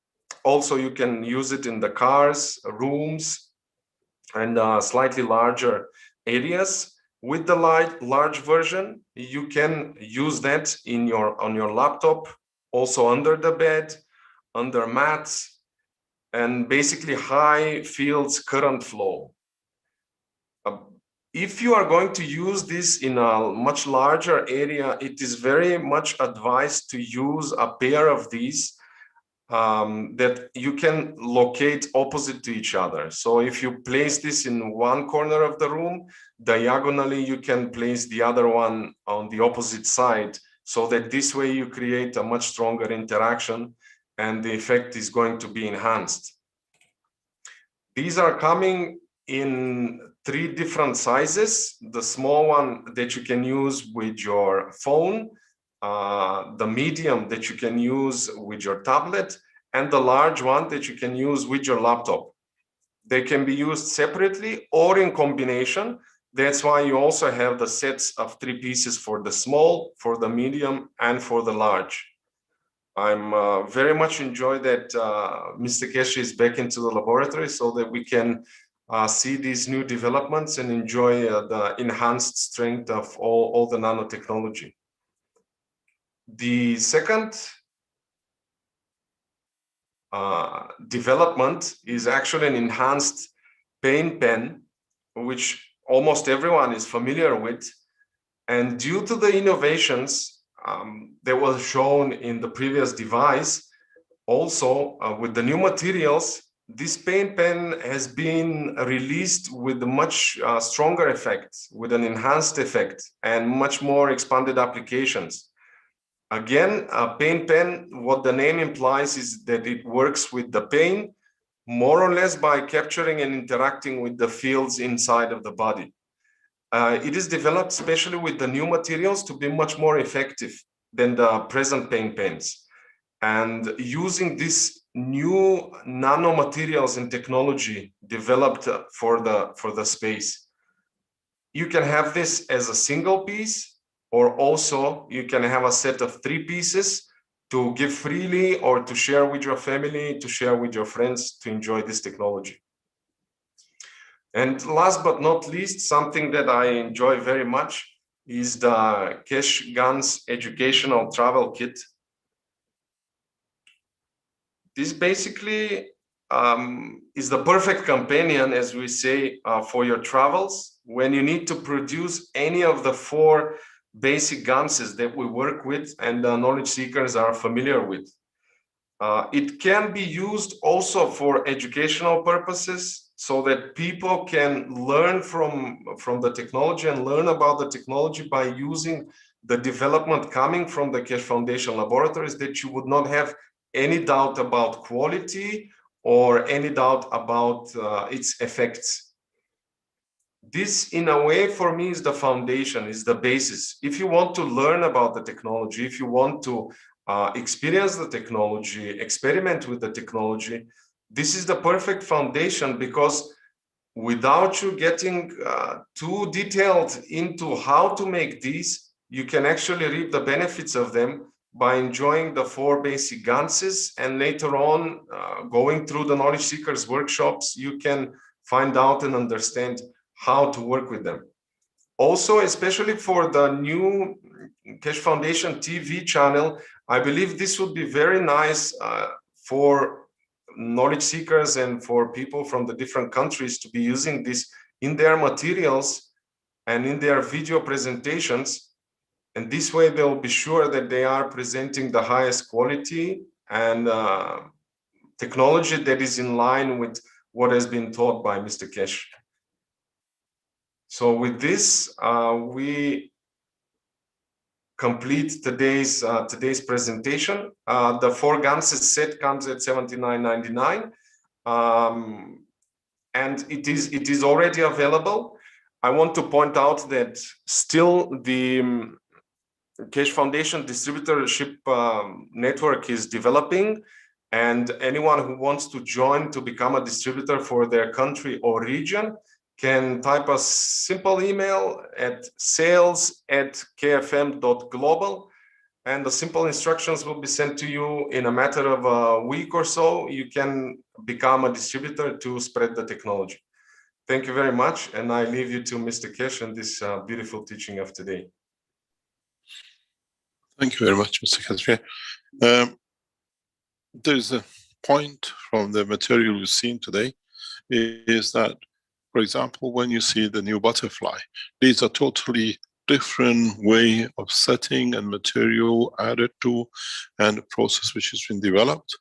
Also, you can use it in the cars, rooms, and slightly larger areas. With the large version, you can use that on your laptop, also under the bed, under mats, and basically high fields current flow. If you are going to use this in a much larger area, it is very much advised to use a pair of these that you can locate opposite to each other. So if you place this in one corner of the room, diagonally you can place the other one on the opposite side, so that this way you create a much stronger interaction and the effect is going to be enhanced. These are coming in 3 different sizes. The small one that you can use with your phone, the medium that you can use with your tablet, and the large one that you can use with your laptop. They can be used separately or in combination. That's why you also have the sets of 3 pieces for the small, for the medium, and for the large. I'm very much enjoy that Mr. Keshe is back into the laboratory so that we can see these new developments and enjoy the enhanced strength of all the nanotechnology. The second development is actually an enhanced pain pen, which almost everyone is familiar with. And due to the innovations that was shown in the previous device, also with the new materials, this pain pen has been released with a much stronger effect, with an enhanced effect and much more expanded applications. Again, a pain pen, what the name implies is that it works with the pain more or less by capturing and interacting with the fields inside of the body. It is developed especially with the new materials to be much more effective than the present pain pens. And using this new nanomaterials and technology developed for the space. You can have this as a single piece, or also you can have a set of 3 pieces to give freely or to share with your family, to share with your friends, to enjoy this technology. And last but not least, something that I enjoy very much is the Keshe Gans Educational Travel Kit. This basically is the perfect companion, as we say, for your travels. When you need to produce any of the 4 basic Ganses that we work with and the knowledge seekers are familiar with. It can be used also for educational purposes, so that people can learn from the technology and learn about the technology by using the development coming from the Keshe Foundation laboratories, that you would not have any doubt about quality or any doubt about its effects. This, in a way, for me, is the foundation, is the basis. If you want to learn about the technology, if you want to experience the technology, experiment with the technology, this is the perfect foundation, because without you getting too detailed into how to make these, you can actually reap the benefits of them by enjoying the 4 basic Ganses, and later on, going through the knowledge seekers workshops, you can find out and understand how to work with them. Also, especially for the new Keshe Foundation TV channel, I believe this would be very nice for knowledge seekers and for people from the different countries to be using this in their materials and in their video presentations. And this way they'll be sure that they are presenting the highest quality and technology that is in line with what has been taught by Mr. Keshe. So with this, we complete today's presentation. The 4 Ganses set comes at $79.99, and it is already available. I want to point out that still the Keshe Foundation distributorship network is developing, and anyone who wants to join to become a distributor for their country or region can type a simple email at sales@kfm.global, and the simple instructions will be sent to you in a matter of a week or so. You can become a distributor to spread the technology. Thank you very much, and I leave you to Mr. Keshe and this beautiful teaching of today.
Thank you very much, Mr. Khadri. There's a point from the material you've seen today, is that, for example, when you see the new butterfly, these are totally different way of setting and material added to, and a process which has been developed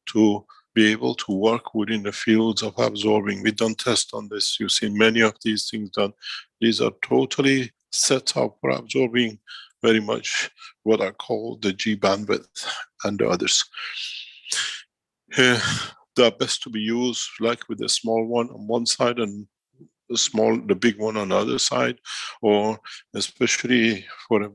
to be able to work within the fields of absorbing. We done tests on this. You've seen many of these things done. These are totally set up for absorbing very much what I call the G bandwidth and the others. They're best to be used like with the small one on one side and the big one on the other side, or especially for a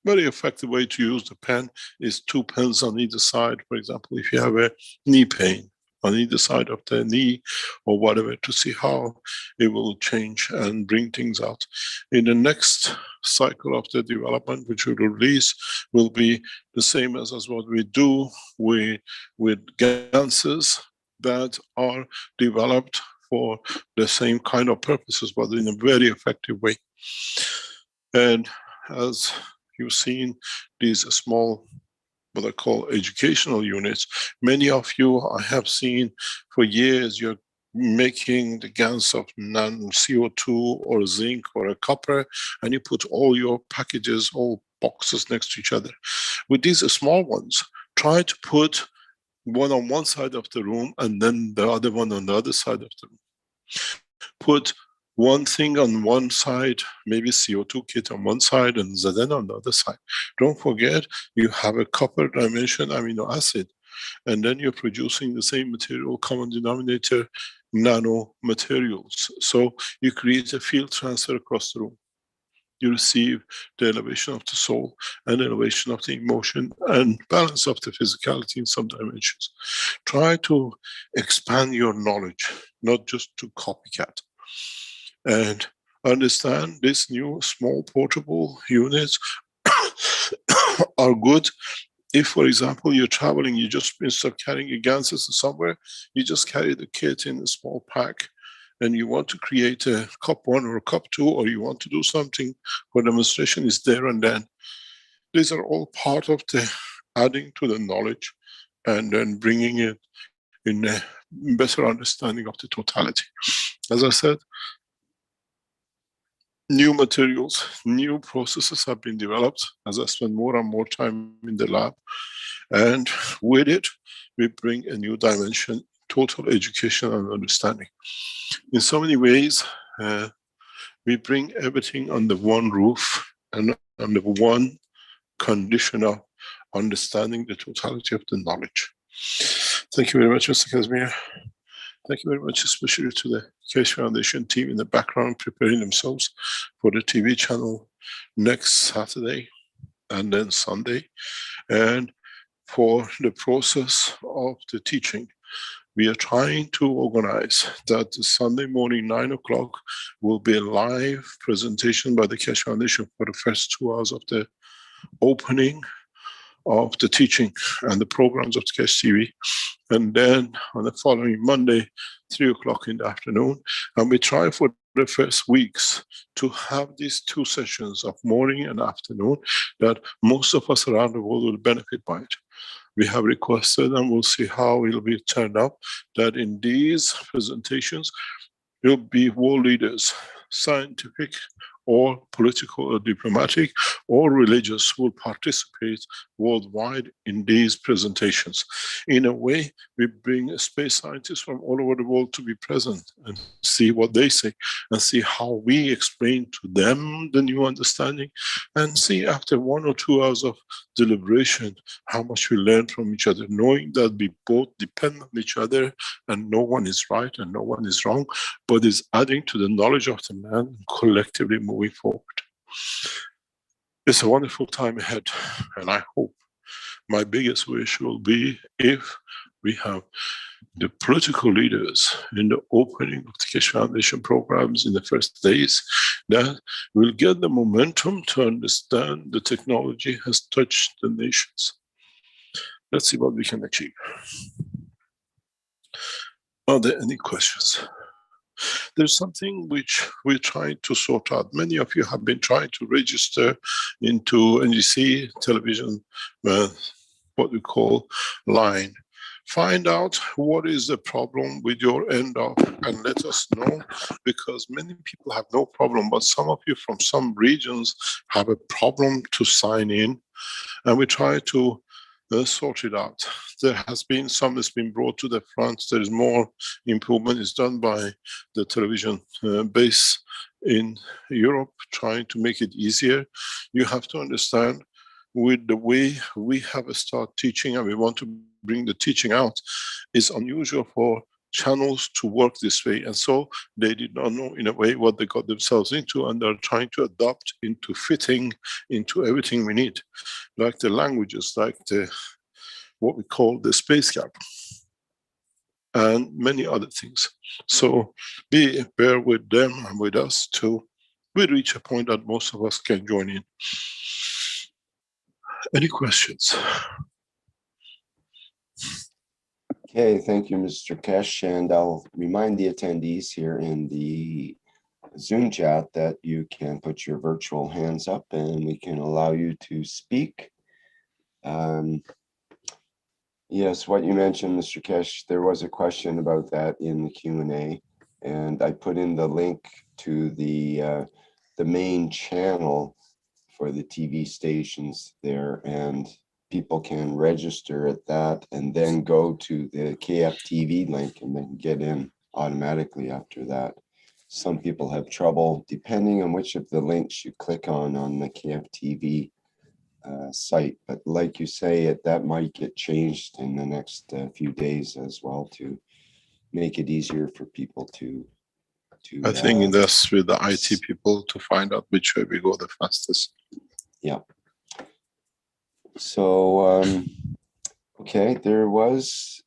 very effective way to use the pen is 2 pens on either side. For example, if you have a knee pain on either side of the knee or whatever, to see how it will change and bring things out. In the next cycle of the development, which we will release, will be the same as what we do with Ganses that are developed for the same kind of purposes, but in a very effective way. And as you've seen, these small, what I call educational units, many of you I have seen for years, you're making the GANs of non-CO2 or zinc or a copper, and you put all your packages, all boxes next to each other. With these small ones, try to put one on one side of the room and then the other one on the other side of the room. Put one thing on one side, maybe CO2 kit on one side and Zaden on the other side. Don't forget, you have a copper dimension amino acid, and then you're producing the same material, common denominator, nano materials. So you create a field transfer across the room. you receive the elevation of the soul and elevation of the emotion and balance of the physicality in some dimensions. Try to expand your knowledge, not just to copycat. And understand these new small portable units are good. If, for example, you're traveling, you just, instead of carrying a GAN system somewhere, you just carry the kit in a small pack, and you want to create a cup 1 or a cup 2, or you want to do something for demonstration, is there and then. These are all part of the adding to the knowledge and then bringing it in a better understanding of the totality. As I said, new materials, new processes have been developed as I spend more and more time in the lab. And with it, we bring a new dimension, total education and understanding. In so many ways, we bring everything under one roof and under one condition of understanding the totality of the knowledge. Thank you very much, Mr. Kazmir. Thank you very much, especially to the Keshe Foundation team in the background preparing themselves for the TV channel next Saturday and then Sunday. And for the process of the teaching, we are trying to organize that the Sunday morning, 9 o'clock, will be a live presentation by the Keshe Foundation for the first 2 hours of the opening of the teaching and the programs of the Keshe TV. And then on the following Monday, 3 o'clock in the afternoon. And we try for the first weeks to have these 2 sessions of morning and afternoon that most of us around the world will benefit by it. We have requested, and we'll see how it'll be turned out, that in these presentations, there'll be world leaders, scientific or political or diplomatic or religious, will participate worldwide in these presentations. In a way, we bring space scientists from all over the world to be present and see what they say and see how we explain to them the new understanding, and see after 1 or 2 hours of deliberation how much we learn from each other, knowing that we both depend on each other and no one is right and no one is wrong, but is adding to the knowledge of the man collectively moving forward. It's a wonderful time ahead, and I hope my biggest wish will be if we have the political leaders in the opening of the Keshe Foundation programs in the first days, that will get the momentum to understand the technology has touched the nations. Let's see what we can achieve. Are there any questions? There's something which we're trying to sort out. Many of you have been trying to register into NGC television, what we call line. Find out what is the problem with your end of and let us know, because many people have no problem, but some of you from some regions have a problem to sign in, and we try to sort it out. There has been some that's been brought to the front. There is more improvement is done by the television base in Europe, trying to make it easier. You have to understand, with the way we have started teaching and we want to bring the teaching out, it's unusual for channels to work this way, and so they did not know in a way what they got themselves into, and they're trying to adapt into fitting into everything we need, like the languages, like the what we call the space gap, and many other things. So bear with them and with us till we reach a point that most of us can join in. Any questions?
Okay, thank you, Mr. Keshe, and I'll remind the attendees here in the Zoom chat that you can put your virtual hands up and we can allow you to speak. Yes, what you mentioned, Mr. Keshe, there was a question about that in the Q&A, and I put in the link to the main channel for the TV stations there, and people can register at that and then go to the KFTV link and then get in automatically after that. Some people have trouble depending on which of the links you click on the KFTV site, but like you say, that might get changed in the next few days as well to make it easier for people to to.
I think that's with the IT people to find out which way we go the fastest.
Yeah. So, okay, there was,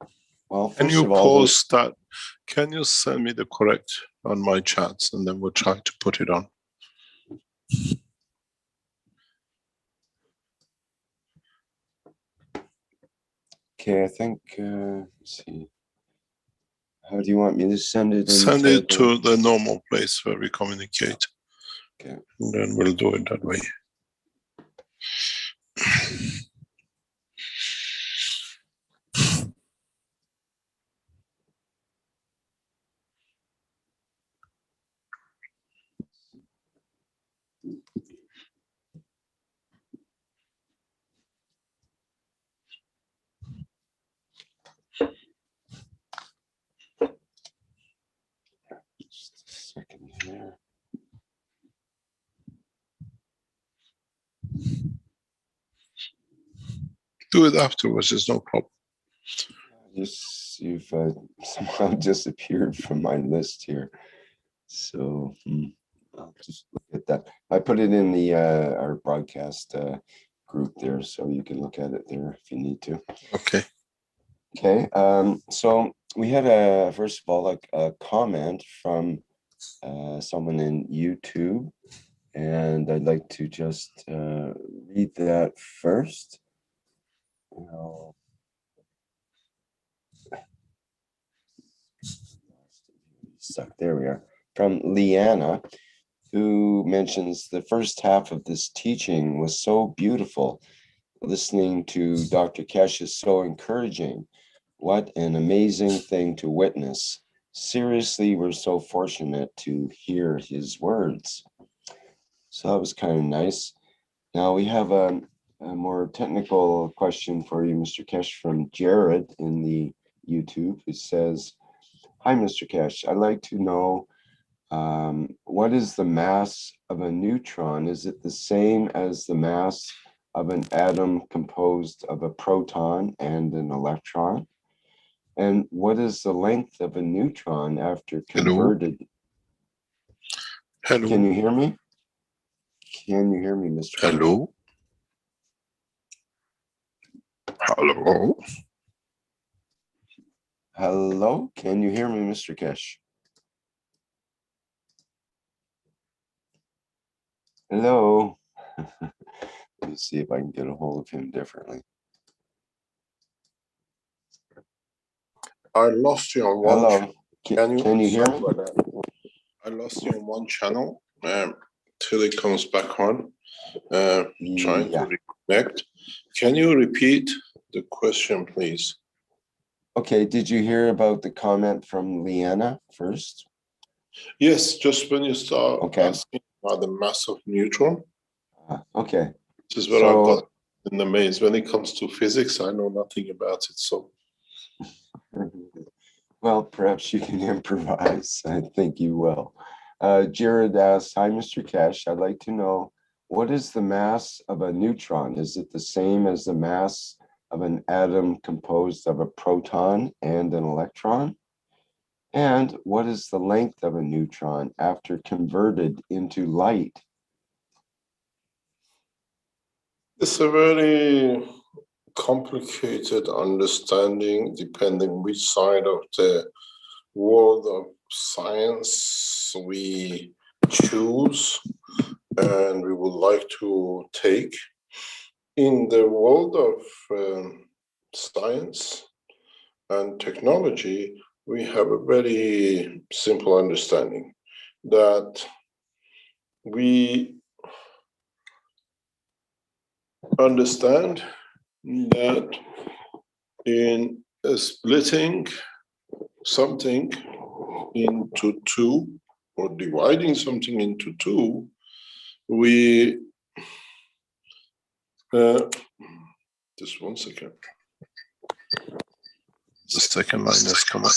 well,
Can
first
you
of all,
post that? Can you send me the correct on my chats, and then we'll try to put it on.
okay, I think, let's see. How do you want me to send it?
Send it to the normal place where we communicate.
Okay.
And then we'll do it that way.
Just a second here.
Do it afterwards, there's no problem.
You've somehow disappeared from my list here. So I'll just look at that. I put it in the our broadcast group there, so you can look at it there if you need to.
Okay.
Okay. So we had first of all a comment from someone in YouTube, and I'd like to just read that first. Stuck. There we are. From Leanna, who mentions the first half of this teaching was so beautiful. Listening to Dr. Keshe is so encouraging. What an amazing thing to witness. Seriously, we're so fortunate to hear his words. So that was kind of nice. Now we have a more technical question for you, Mr. Keshe, from Jared in the YouTube. It says, hi, Mr. Keshe. I'd like to know what is the mass of a neutron? Is it the same as the mass of an atom composed of a proton and an electron? And what is the length of a neutron after converted?
Hello.
Can you hear me? Can you hear me, Mr.
Hello? Hello?
Hello? Can you hear me, Mr. Keshe? Hello? Let me see if I can get a hold of him differently.
I lost you on one.
Hello? Can you hear me?
I lost you on one channel till it comes back on. Trying to reconnect. Can you repeat the question, please?
Okay, did you hear about the comment from Leanna first?
Yes, just when you start asking about the mass of neutron.
Okay.
This is where I got in the maze. When it comes to physics, I know nothing about it. So,
well, perhaps you can improvise. I think you will. Jared asks, hi, Mr. Keshe. I'd like to know, what is the mass of a neutron? Is it the same as the mass of an atom composed of a proton and an electron? And what is the length of a neutron after converted into light?
it's a very complicated understanding depending which side of the world of science we choose and we would like to take. In the world of science and technology, we have a very simple understanding that we understand that in splitting something into two or dividing something into two, we just 1 second. The second line has come up.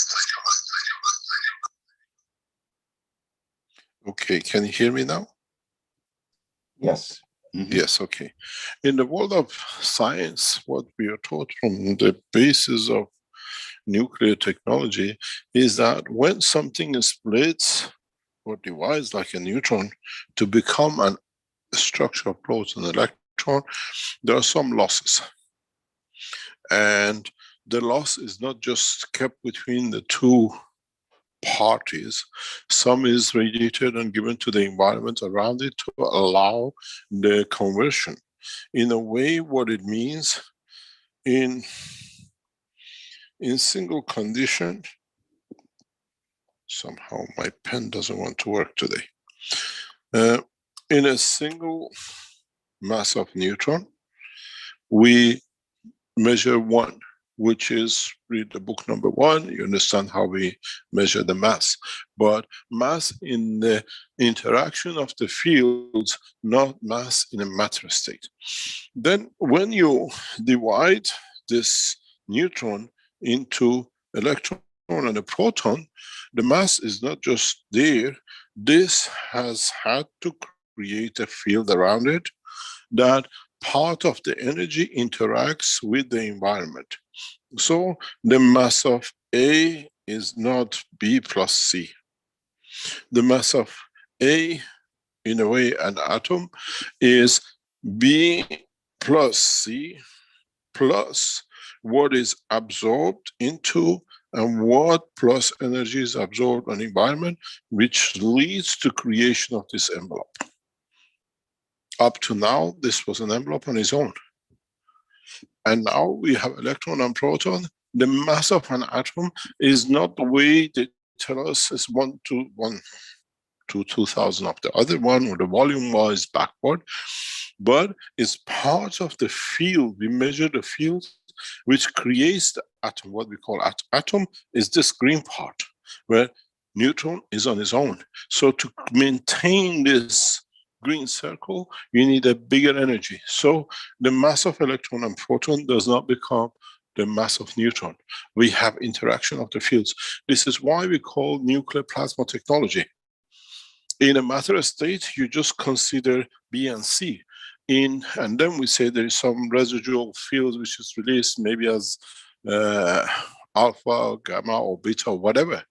Okay, can you hear me now?
Yes. Mm-hmm.
Yes, okay. In the world of science, what we are taught from the basis of nuclear technology is that when something splits or divides like a neutron to become a structure of proton electron, there are some losses. And the loss is not just kept between the two parties. Some is radiated and given to the environment around it to allow the conversion. In a way, what it means in single condition, somehow my pen doesn't want to work today. In a single mass of neutron, we measure one, which is, read the book number 1, you understand how we measure the mass. But mass in the interaction of the fields, not mass in a matter state. Then when you divide this neutron into electron and a proton, the mass is not just there. This has had to create a field around it that part of the energy interacts with the environment. So the mass of A is not B plus C. The mass of A, in a way, an atom, is B plus C plus what is absorbed into and what plus energy is absorbed on environment, which leads to creation of this envelope. Up to now, this was an envelope on its own. And now we have electron and proton. The mass of an atom is not the way they tell us is 1 to 1 to 2000 of the other one, or the volume wise backward, but it's part of the field. We measure the field which creates the atom. What we call atom is this green part, where neutron is on its own. So to maintain this green circle, you need a bigger energy. So the mass of electron and proton does not become the mass of neutron. We have interaction of the fields. This is why we call nuclear plasma technology. In a matter state, you just consider B and C. And then we say there is some residual field which is released maybe as alpha, gamma, or beta, or whatever.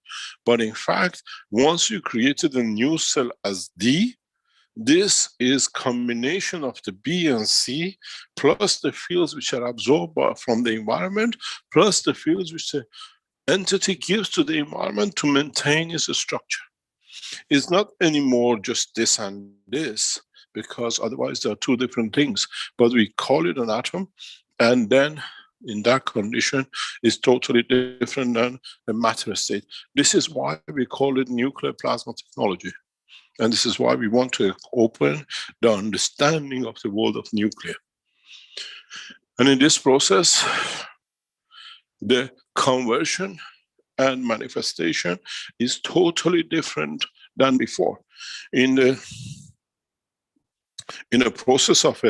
But in fact, once you created a new cell as D, this is combination of the B and C plus the fields which are absorbed from the environment plus the fields which the entity gives to the environment to maintain its structure. It's not anymore just this and this, because otherwise there are two different things. But we call it an atom, and then in that condition is totally different than the matter state. This is why we call it nuclear plasma technology. And this is why we want to open the understanding of the world of nuclear. And in this process, the conversion and manifestation is totally different than before. In the process of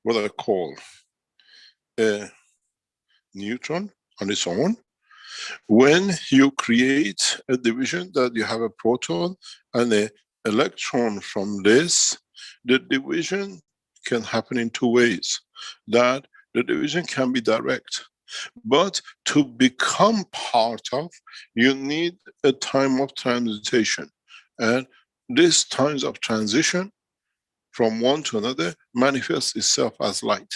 what I call a neutron on its own, when you create a division that you have a proton and an electron from this, the division can happen in two ways. That the division can be direct, but to become part of, you need a time of transition. And this times of transition from one to another manifests itself as light.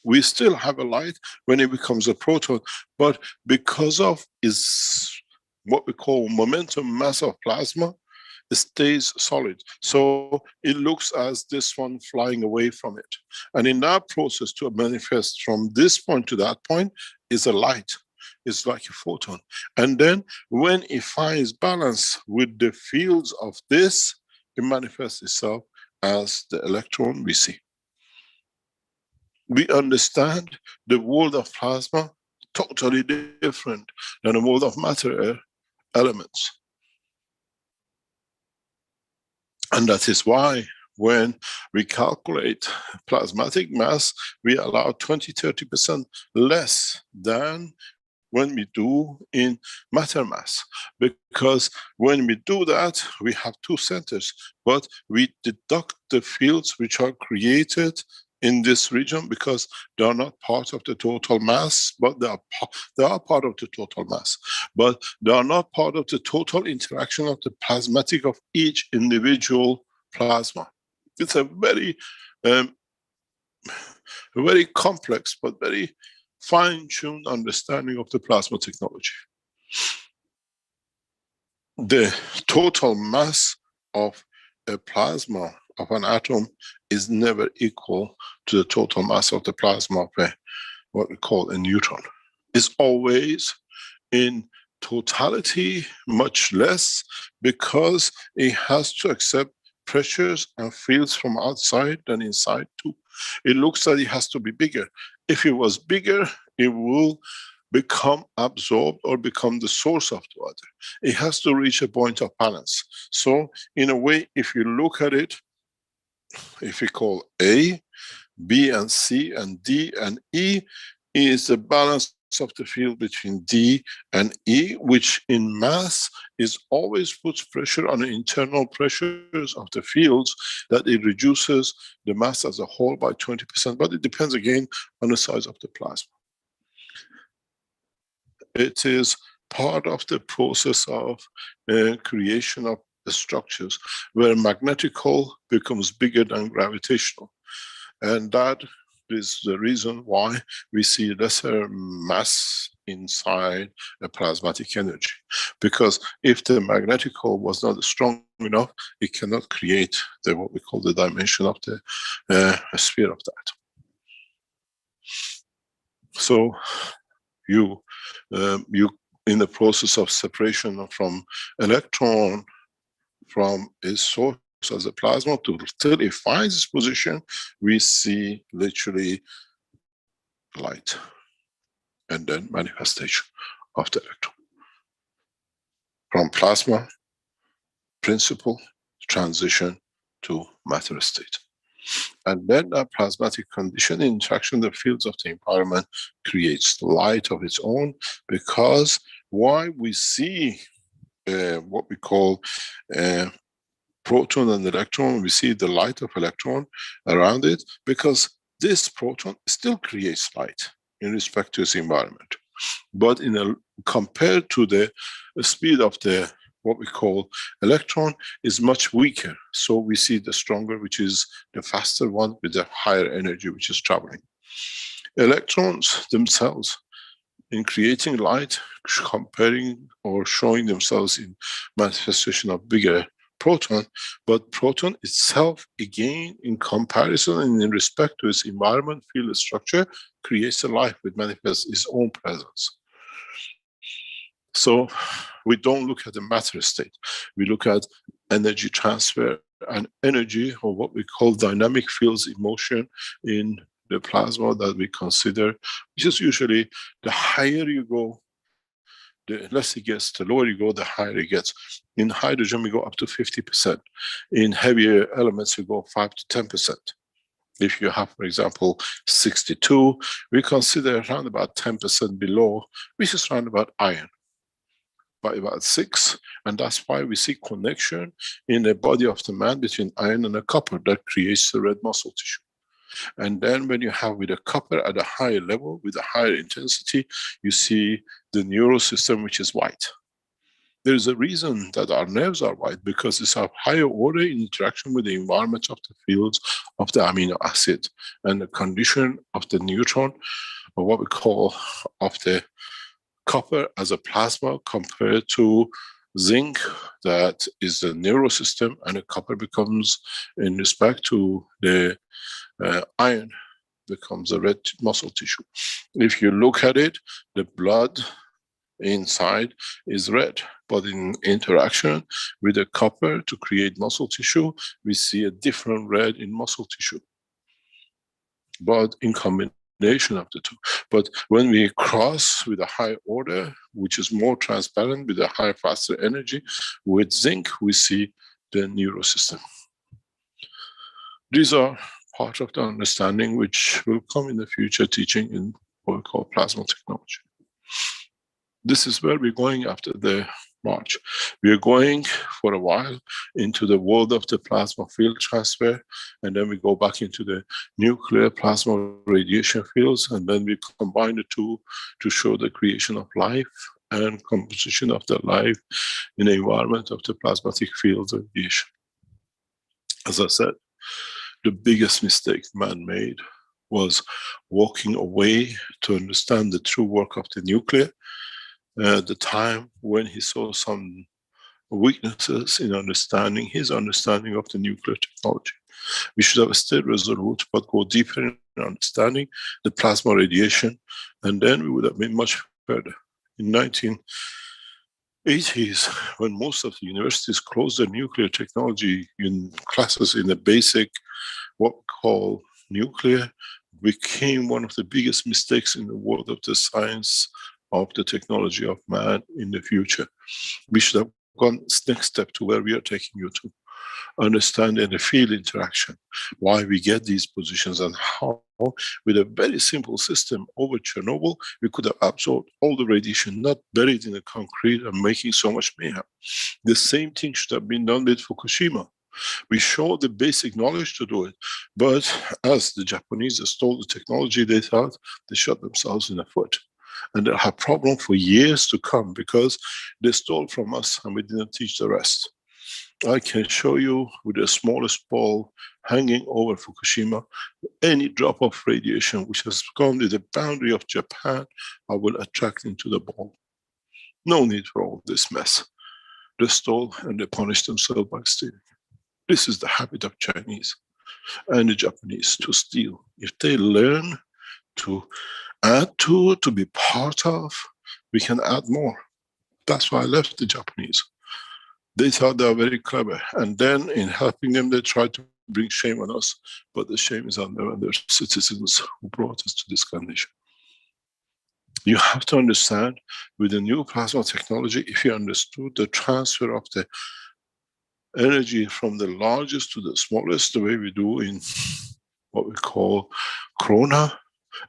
We still have a light when it becomes a proton, but because of its what we call momentum mass of plasma, it stays solid. So it looks as this one flying away from it. And in that process to manifest from this point to that point is a light. It's like a photon. And then when it finds balance with the fields of this, it manifests itself as the electron we see. We understand the world of plasma totally different than the world of matter elements. And that is why when we calculate plasmatic mass, we allow 20-30% less than when we do in matter mass. Because when we do that, we have two centers, but we deduct the fields which are created in this region because they are not part of the total mass, but they are part of the total mass, but they are not part of the total interaction of the plasmatic of each individual plasma. It's a very complex but very fine-tuned understanding of the plasma technology. The total mass of a plasma of an atom is never equal to the total mass of the plasma of what we call a neutron. It's always in totality much less because it has to accept pressures and fields from outside than inside too. It looks like it has to be bigger. If it was bigger, it will become absorbed or become the source of the other. It has to reach a point of balance. So in a way, if you look at it, if we call A, B and C and D and E is the balance of the field between D and E, which in mass is always puts pressure on the internal pressures of the fields that it reduces the mass as a whole by 20%, but it depends again on the size of the plasma. It is part of the process of creation of the structures where magnetical becomes bigger than gravitational. And that is the reason why we see lesser mass inside a plasmatic energy. Because if the magnetical was not strong enough, it cannot create the what we call the dimension of the sphere of that. So you in the process of separation from electron from its source as a plasma till it finds its position, we see literally light and then manifestation of the electron. From plasma principle transition to matter state. And then that plasmatic condition interaction with the fields of the environment creates light of its own, because why we see what we call proton and electron, we see the light of electron around it, because this proton still creates light in respect to its environment. But compared to the speed of the what we call electron is much weaker. So we see the stronger, which is the faster one with the higher energy, which is traveling. Electrons themselves, in creating light, comparing or showing themselves in manifestation of bigger proton, but proton itself, again, in comparison and in respect to its environment, field structure, creates a life which manifests its own presence. So we don't look at the matter state. We look at energy transfer and energy, or what we call dynamic fields in motion in the plasma that we consider, which is usually the higher you go, the less it gets, the lower you go, the higher it gets. In hydrogen, we go up to 50%. In heavier elements, we go 5 to 10%. If you have, for example, 62, we consider around about 10% below, which is around about iron, by about 6, and that's why we see connection in the body of the man between iron and a copper that creates the red muscle tissue. And then when you have with a copper at a higher level, with a higher intensity, you see the neural system, which is white. There is a reason that our nerves are white, because it's a higher order in interaction with the environment of the fields of the amino acid and the condition of the neutron, or what we call of the copper as a plasma compared to zinc, that is the neural system, and the copper becomes, in respect to the iron, becomes a red muscle tissue. If you look at it, the blood inside is red, but in interaction with the copper to create muscle tissue, we see a different red in muscle tissue, but in combination of the two. But when we cross with a high order, which is more transparent with a higher, faster energy, with zinc, we see the neural system. These are part of the understanding which will come in the future teaching in what we call plasma technology. This is where we're going after the March. We are going for a while into the world of the plasma field transfer, and then we go back into the nuclear plasma radiation fields, and then we combine the two to show the creation of life and composition of the life in the environment of the plasmatic fields of radiation. As I said, the biggest mistake man made was walking away to understand the true work of the nuclear at the time when he saw some weaknesses in understanding his understanding of the nuclear technology. We should have stayed resolute, but go deeper in understanding the plasma radiation, and then we would have been much further. In 1980s, when most of the universities closed their nuclear technology in classes in the basic, what we call nuclear, became one of the biggest mistakes in the world of the science of the technology of man in the future. We should have gone next step to where we are taking you to. Understanding the field interaction, why we get these positions, and how with a very simple system over Chernobyl, we could have absorbed all the radiation, not buried in the concrete and making so much mayhem. The same thing should have been done with Fukushima. We showed the basic knowledge to do it, but as the Japanese stole the technology, they thought they shot themselves in the foot. And they'll have problem for years to come because they stole from us and we didn't teach the rest. I can show you with the smallest ball hanging over Fukushima, any drop of radiation which has gone to the boundary of Japan, I will attract into the ball. No need for all this mess. They stole and they punished themselves by stealing. This is the habit of Chinese and the Japanese, to steal. If they learn to add to be part of, we can add more. That's why I left the Japanese. They thought they were very clever, and then in helping them, they tried to bring shame on us, but the shame is on them and their citizens who brought us to this condition. You have to understand, with the new plasma technology, if you understood the transfer of the energy from the largest to the smallest, the way we do in what we call corona,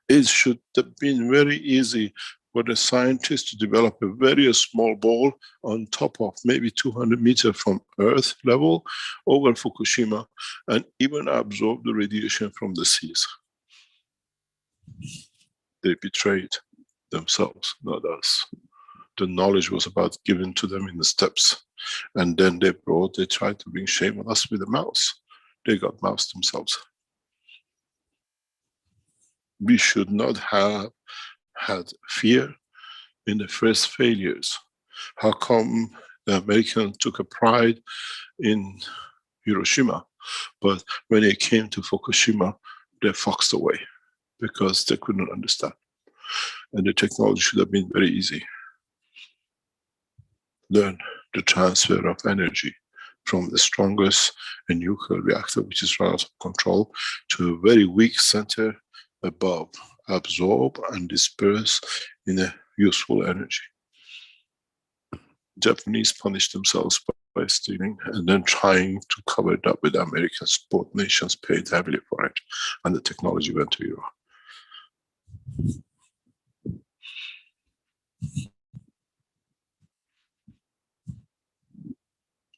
it should have been very easy for the scientists to develop a very small ball on top of maybe 200 meters from Earth level over Fukushima and even absorb the radiation from the seas. They betrayed themselves, not us. The knowledge was about given to them in the steps. And then they tried to bring shame on us with a mouse. They got mouse themselves. We should not have had fear in the first failures. How come the Americans took a pride in Hiroshima, but when it came to Fukushima, they foxed away because they couldn't understand. And the technology should have been very easy. Learn the transfer of energy from the strongest nuclear reactor, which is out of control, to a very weak center above, absorb and disperse in a useful energy. Japanese punished themselves by stealing and then trying to cover it up with Americans. Both nations paid heavily for it, and the technology went to Europe.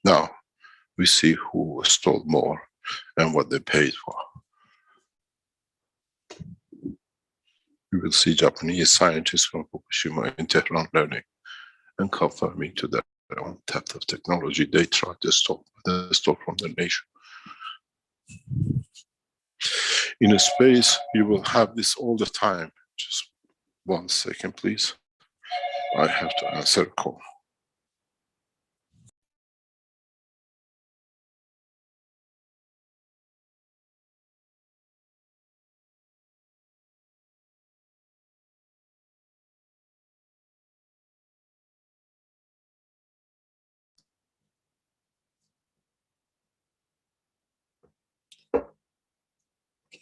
Now, we see who stole more and what they paid for. We will see Japanese scientists from Fukushima in Tehran learning and confirming to their own theft of technology. They tried to stole from the nation. In a space, you will have this all the time. Just 1 second, please. I have to answer a call.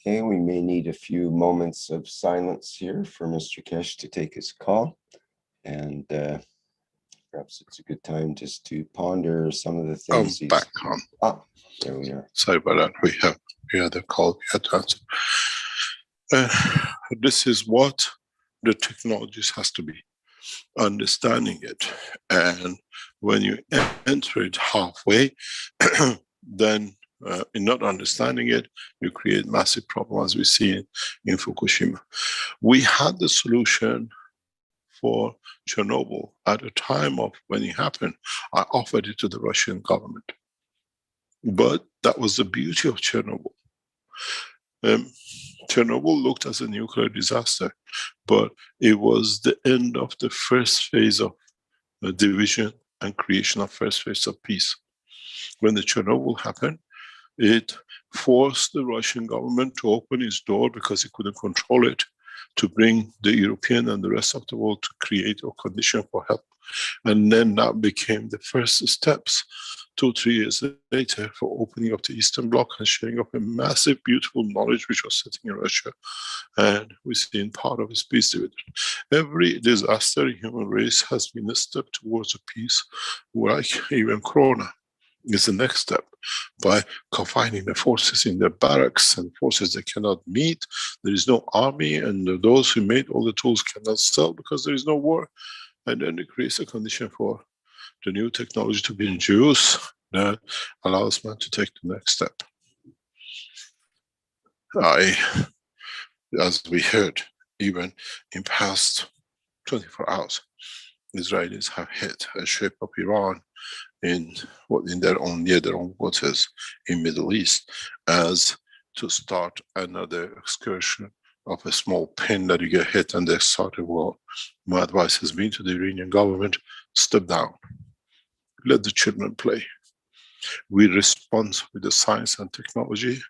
Okay, we may need a few moments of silence here for Mr. Keshe to take his call. And perhaps it's a good time just to ponder some of the things
I'm back on.
Ah, there we are.
Sorry about that. We had a call we had to answer. This is what the technologies has to be. understanding it. And when you enter it halfway, then in not understanding it, you create massive problems, as we see in Fukushima. We had the solution for Chernobyl at the time of when it happened. I offered it to the Russian government. But that was the beauty of Chernobyl. Chernobyl looked as a nuclear disaster, but it was the end of the first phase of division and creation of first phase of peace. When the Chernobyl happened, it forced the Russian government to open its door because it couldn't control it, to bring the European and the rest of the world to create a condition for help. And then that became the first steps 2-3 years later for opening up the Eastern Bloc and sharing up a massive, beautiful knowledge which was sitting in Russia. And we've seen part of its peace dividend. Every disaster in human race has been a step towards a peace, like even Corona is the next step. By confining the forces in their barracks and forces they cannot meet, there is no army, and those who made all the tools cannot sell because there is no war. And then it creates a condition for the new technology to be introduced that allows man to take the next step. As we heard, even in past 24 hours, Israelis have hit a ship of Iran in their own, near their own waters in Middle East, as to start another excursion of a small pin that you get hit and they start a war. My advice has been to the Iranian government, step down, let the children play. We respond with the science and technology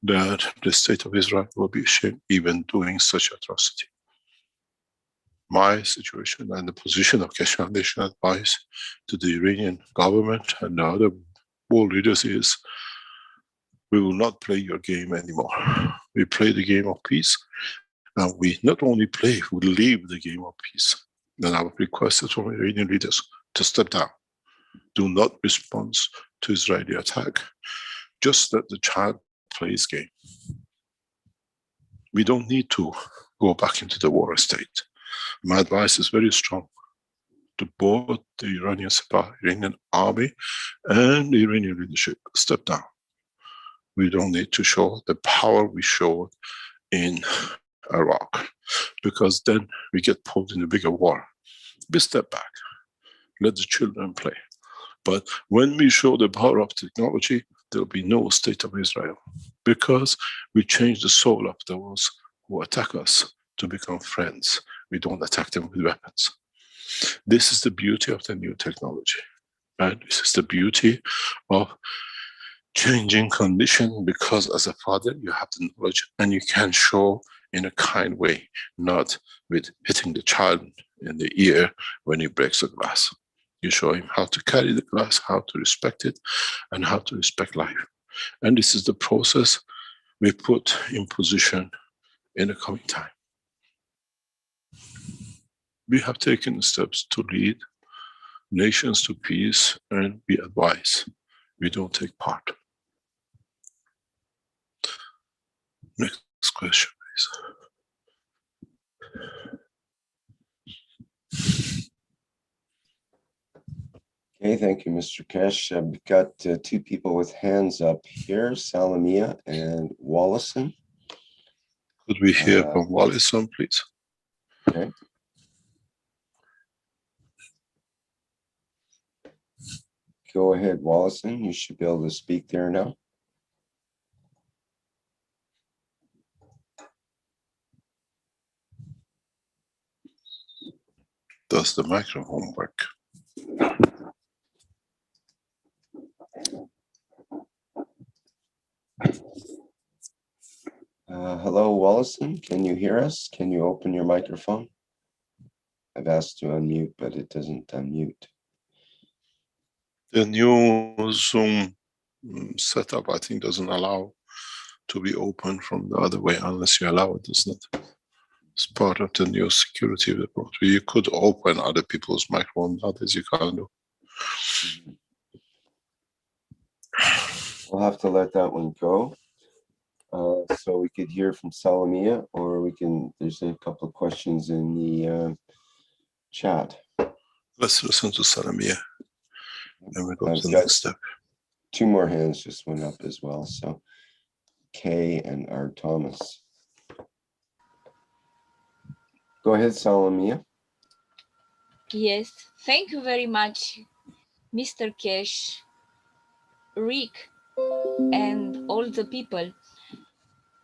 that the state of Israel will be ashamed even doing such atrocity. My situation and the position of Keshe Foundation advice to the Iranian government and the other world leaders is, we will not play your game anymore. We play the game of peace, and we not only play, we leave the game of peace. And I would request from Iranian leaders to step down. Do not respond to Israeli attack. Just let the child play his game. We don't need to go back into the war state. My advice is very strong to both the Iranian Sepah, Iranian army and the Iranian leadership. Step down. We don't need to show the power we showed in Iraq, because then we get pulled in a bigger war. We step back. Let the children play. But when we show the power of technology, there will be no state of Israel, because we change the soul of those who attack us to become friends. We don't attack them with weapons. This is the beauty of the new technology. And this is the beauty of changing condition, because as a father, you have the knowledge and you can show in a kind way, not with hitting the child in the ear when he breaks the glass. You show him how to carry the glass, how to respect it, and how to respect life. And this is the process we put in position in the coming time. We have taken steps to lead nations to peace, and we advise. We don't take part. Next question, please.
Okay, thank you, Mr. Keshe. We've got two people with hands up here, Salamia and Wallison.
Could we hear from Wallison, please?
Okay. Go ahead, Wallison. You should be able to speak there now.
Does the microphone work?
Hello, Wallison. Can you hear us? Can you open your microphone? I've asked to unmute, but it doesn't unmute.
The new Zoom setup, I think, doesn't allow to be open from the other way unless you allow it, doesn't it? It's part of the new security report. You could open other people's microphone, others you can't do.
We'll have to let that one go. So we could hear from Salamia, or we can, there's a couple of questions in the chat.
Let's listen to Salamia and we go to the
Got
next step.
2 more hands just went up as well. So Kay and R. Thomas. Go ahead, Salamia.
Yes, thank you very much, Mr. Keshe, Rick, and all the people.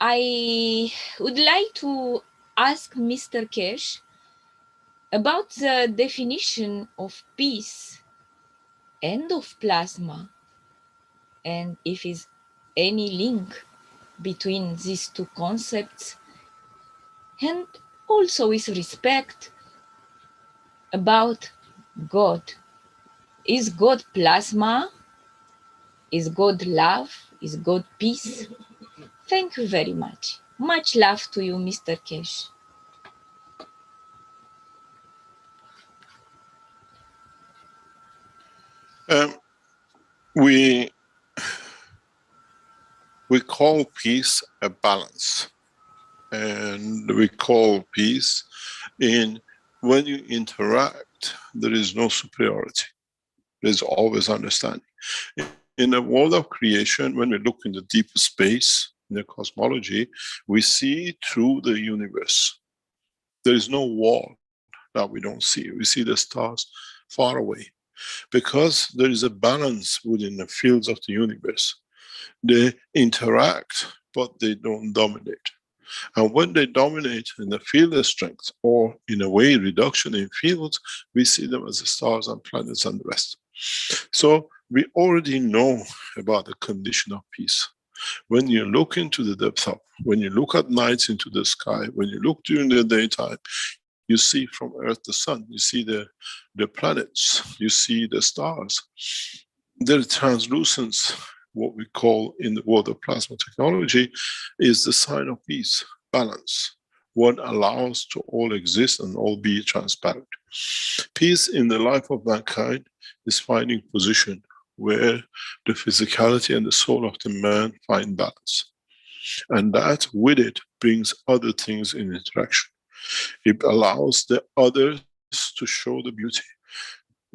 I would like to ask Mr. Keshe about the definition of peace and of plasma, and if is any link between these two concepts, and also with respect about God. Is God plasma? Is God love? Is God peace? Thank you very much. Much love to you, Mr. Keshe.
We call peace a balance, and we call peace in when you interact, there is no superiority. There's always understanding. In the world of creation, when we look in the deep space, in the cosmology, we see through the universe. There is no wall that we don't see. We see the stars far away. Because there is a balance within the fields of the universe. They interact, but they don't dominate. And when they dominate in the field of strength, or in a way reduction in fields, we see them as the stars and planets and the rest. So we already know about the condition of peace. When you look into the depth of, when you look at nights into the sky, when you look during the daytime, you see from Earth the sun, you see the planets, you see the stars. The translucence, what we call in the world of plasma technology, is the sign of peace, balance. One allows to all exist and all be transparent. Peace in the life of mankind is finding position where the physicality and the soul of the man find balance. And that with it brings other things in interaction. It allows the others to show the beauty.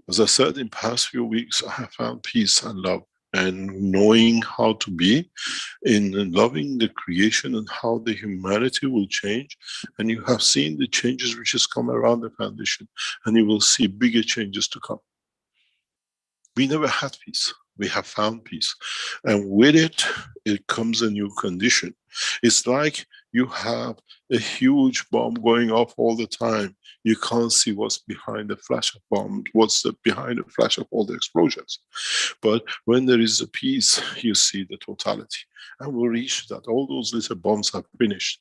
As I said, in past few weeks, I have found peace and love, and knowing how to be in loving the creation and how the humanity will change. And you have seen the changes which has come around the foundation, and you will see bigger changes to come. We never had peace. We have found peace. And with it, it comes a new condition. It's like you have a huge bomb going off all the time. You can't see what's behind the flash of bomb, behind the flash of all the explosions. But when there is a peace, you see the totality. And we reach that. All those little bombs are finished.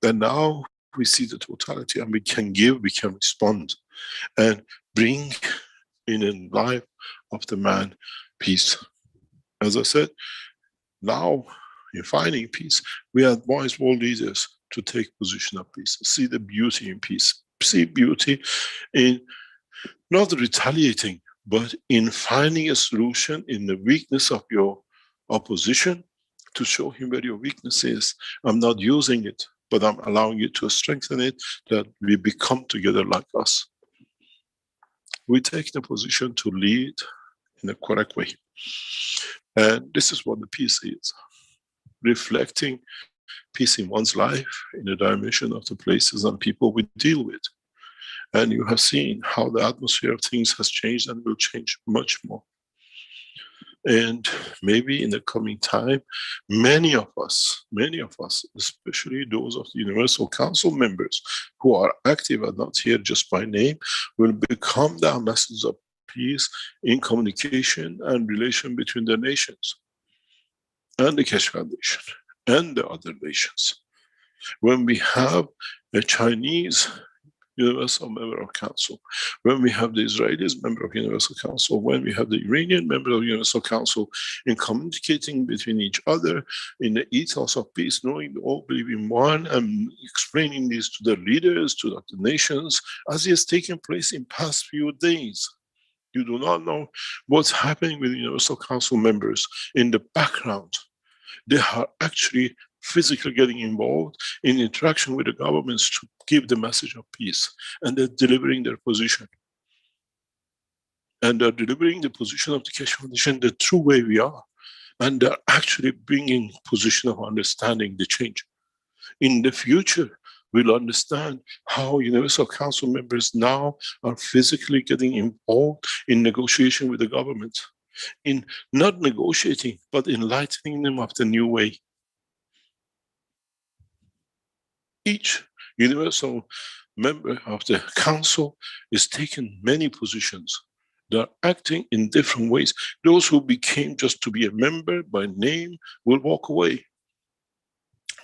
And now we see the totality, and we can give, we can respond, and bring in the life of the man peace. As I said, now in finding peace, we advise world leaders to take position of peace, see the beauty in peace, see beauty in not retaliating, but in finding a solution in the weakness of your opposition, to show him where your weakness is. I'm not using it, but I'm allowing you to strengthen it, that we become together like us. We take the position to lead in a correct way. And this is what the peace is. Reflecting peace in one's life, in the dimension of the places and people we deal with. And you have seen how the atmosphere of things has changed and will change much more. And maybe in the coming time, many of us, especially those of the Universal Council members who are active and not here just by name, will become the ambassadors of peace in communication and relation between the nations and the Keshe Foundation and the other nations. When we have a Chinese Universal Member of Council, when we have the Israelis Member of Universal Council, when we have the Iranian Member of Universal Council, in communicating between each other in the ethos of peace, knowing they all believe in one, and explaining this to the leaders, to the nations, as it has taken place in past few days. You do not know what's happening with Universal Council members in the background. They are actually physically getting involved in interaction with the governments to give the message of peace, and they're delivering their position. And they're delivering the position of the Keshe Foundation the true way we are. And they're actually bringing position of understanding the change. In the future, we'll understand how Universal Council members now are physically getting involved in negotiation with the government, in not negotiating, but enlightening them of the new way. Each Universal member of the Council is taking many positions. They're acting in different ways. Those who became just to be a member by name will walk away.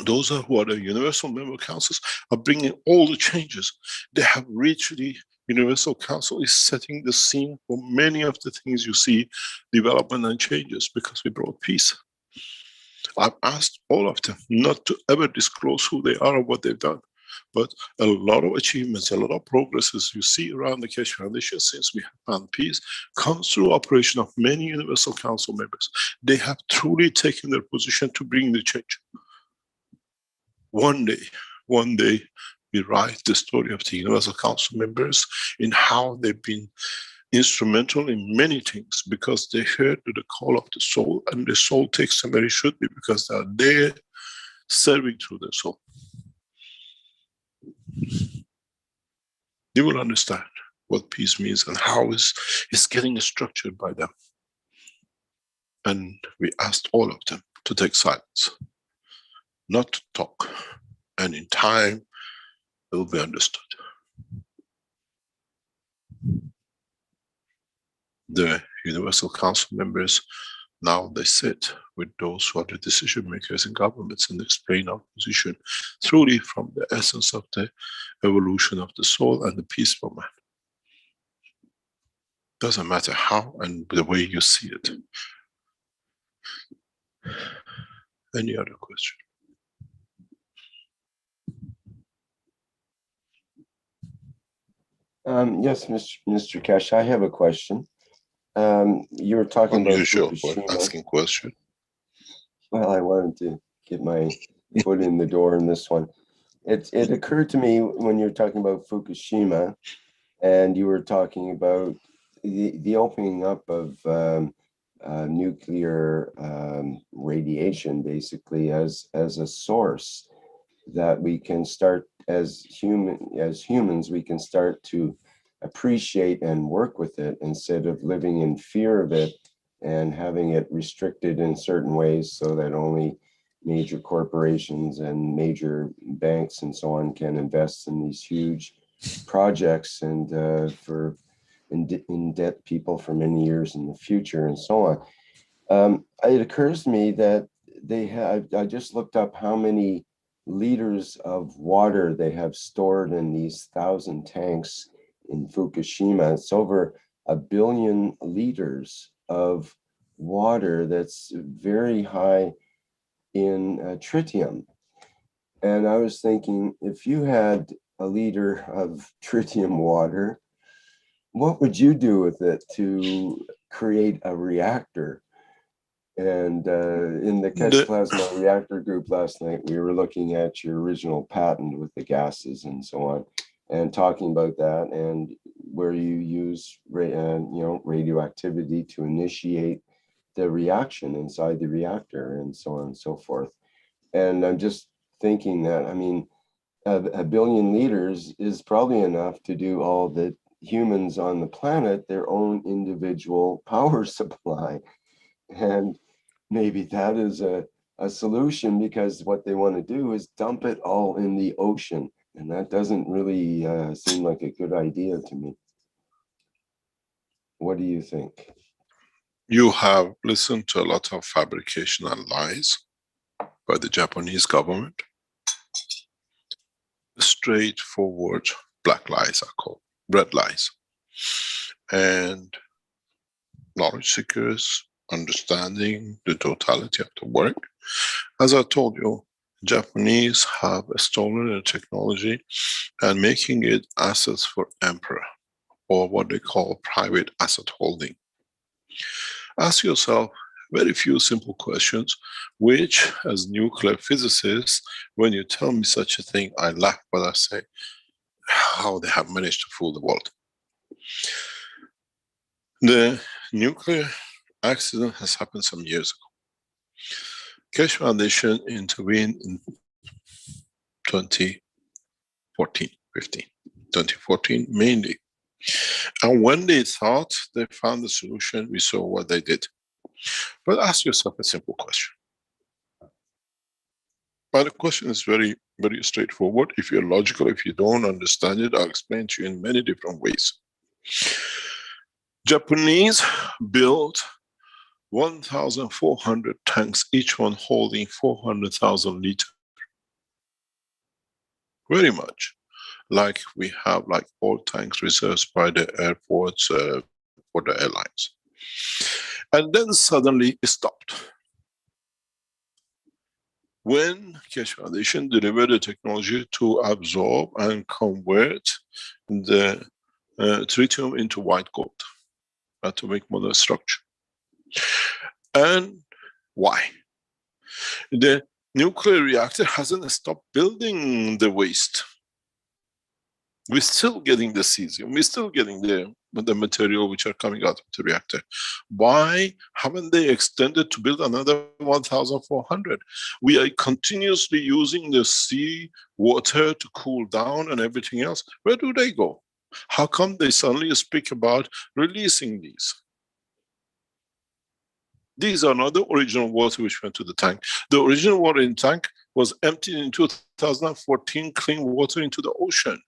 Those who are the Universal Member Councils are bringing all the changes. They have reached the Universal Council is setting the scene for many of the things you see, development and changes, because we brought peace. I've asked all of them not to ever disclose who they are or what they've done. But a lot of achievements, a lot of progresses you see around the Keshe Foundation since we have found peace comes through operation of many Universal Council members. They have truly taken their position to bring the change. One day, we write the story of the Universal Council members in how they've been instrumental in many things because they heard the call of the soul, and the soul takes them where it should be because they are there serving through the soul. You will understand what peace means and how it's getting structured by them. And we asked all of them to take silence, not to talk. And in time, it will be understood. The Universal Council members, now they sit with those who are the decision makers in governments and explain our position truly from the essence of the evolution of the soul and the peaceful man. Doesn't matter how and the way you see it. Any other question?
Yes, Mr. Keshe, I have a question. You were talking
Unusual
about
for asking question.
Well, I wanted to get my foot in the door in this one. It occurred to me when you were talking about Fukushima, and you were talking about the opening up of nuclear radiation, basically as a source that we can start as humans, we can start to appreciate and work with it instead of living in fear of it and having it restricted in certain ways so that only major corporations and major banks and so on can invest in these huge projects and in-debt people for many years in the future and so on. It occurs to me that they have, I just looked up how many liters of water they have stored in these 1,000 tanks in Fukushima. It's over 1 billion liters of water that's very high in tritium. And I was thinking, if you had a liter of tritium water, what would you do with it to create a reactor? And in the Keshe Plasma Reactor group last night, we were looking at your original patent with the gases and so on, and talking about that, and where you use radioactivity to initiate the reaction inside the reactor and so on and so forth. And I'm just thinking that, I mean, 1 billion liters is probably enough to do all the humans on the planet their own individual power supply. And maybe that is a solution, because what they want to do is dump it all in the ocean. And that doesn't really seem like a good idea to me. What do you think?
You have listened to a lot of fabrication and lies by the Japanese government. Straightforward black lies are called, red lies. And knowledge seekers understanding the totality of the work. As I told you, Japanese have stolen the technology and making it assets for emperor, or what they call private asset holding. Ask yourself, Very few simple questions, which as nuclear physicists, when you tell me such a thing, I laugh, but I say, how they have managed to fool the world. The nuclear accident has happened some years ago. Keshe Foundation intervened in 2014, 15, 2014 mainly. And when they thought they found the solution, we saw what they did. But ask yourself a simple question. But the question is very, very straightforward. If you're logical, if you don't understand it, I'll explain to you in many different ways. Japanese built 1,400 tanks, each one holding 400,000 liters. Very much like we have like all tanks reserved by the airports for the airlines. And then suddenly it stopped. When Keshe Foundation delivered the technology to absorb and convert the tritium into white gold, atomic model structure. And why? The nuclear reactor hasn't stopped building the waste. We're still getting the cesium, we're still getting the material which are coming out of the reactor. Why haven't they extended to build another 1,400? We are continuously using the sea water to cool down and everything else. Where do they go? How come they suddenly speak about releasing these? These are not the original water which went to the tank. The original water in tank was emptied in 2014, clean water into the ocean.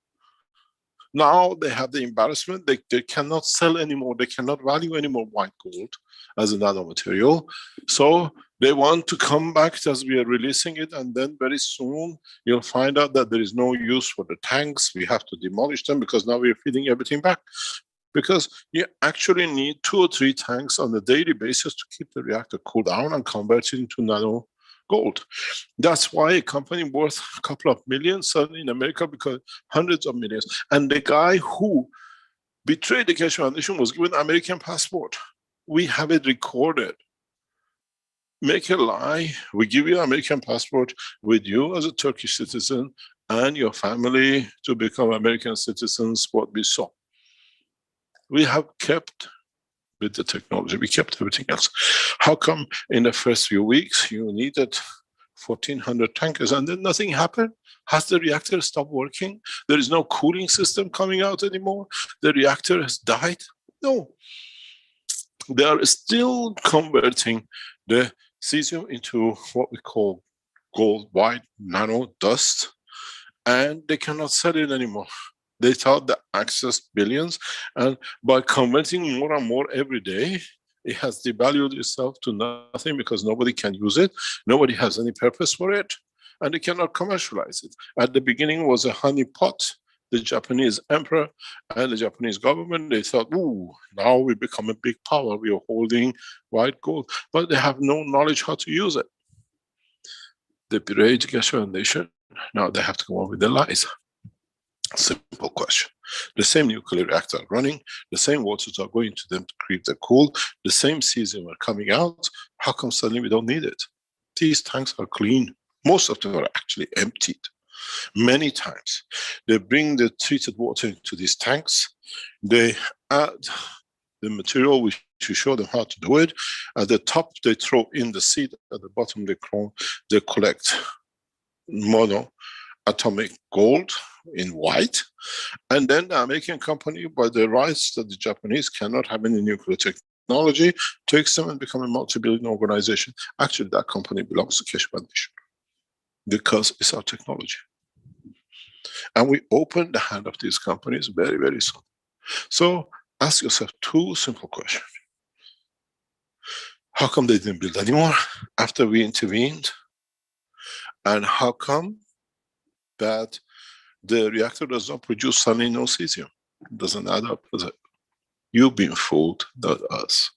Now they have the embarrassment, they cannot sell anymore, they cannot value anymore white gold as a nanomaterial. So they want to come back as we are releasing it, and then very soon you'll find out that there is no use for the tanks. We have to demolish them because now we are feeding everything back. Because you actually need 2 or 3 tanks on a daily basis to keep the reactor cool down and convert it into nano gold. That's why a company worth a couple of millions suddenly in America because hundreds of millions. And the guy who betrayed the Keshe Foundation was given an American passport. We have it recorded. Make a lie, we give you an American passport with you as a Turkish citizen and your family to become American citizens, what we saw. We have kept with the technology, we kept everything else. How come in the first few weeks you needed 1,400 tankers and then nothing happened? Has the reactor stopped working? There is no cooling system coming out anymore? The reactor has died? No. They are still converting the cesium into what we call gold, white nano dust, and they cannot sell it anymore. They thought they accessed billions, and by converting more and more every day, it has devalued itself to nothing because nobody can use it, nobody has any purpose for it, and they cannot commercialize it. At the beginning it was a honey pot. The Japanese emperor and the Japanese government, they thought, ooh, now we become a big power, we are holding white gold, but they have no knowledge how to use it. They betrayed the Keshe Foundation, now they have to come up with the lies. Simple question. The same nuclear reactor are running, the same waters are going to them to keep them cool, the same cesium are coming out. How come suddenly we don't need it? These tanks are clean. Most of them are actually emptied. Many times. They bring the treated water into these tanks. They add the material which you show them how to do it. At the top, they throw in the seed. At the bottom, they collect mono atomic gold in white. And then the American company, by the rights that the Japanese cannot have any nuclear technology, takes them and become a multi-billion organization. Actually, that company belongs to Keshe Foundation because it's our technology. And we open the hand of these companies very, very soon. So ask yourself 2 simple questions. How come they didn't build anymore after we intervened? And how come that the reactor does not produce suddenly no cesium? It doesn't add up, does it? You've been fooled, not us.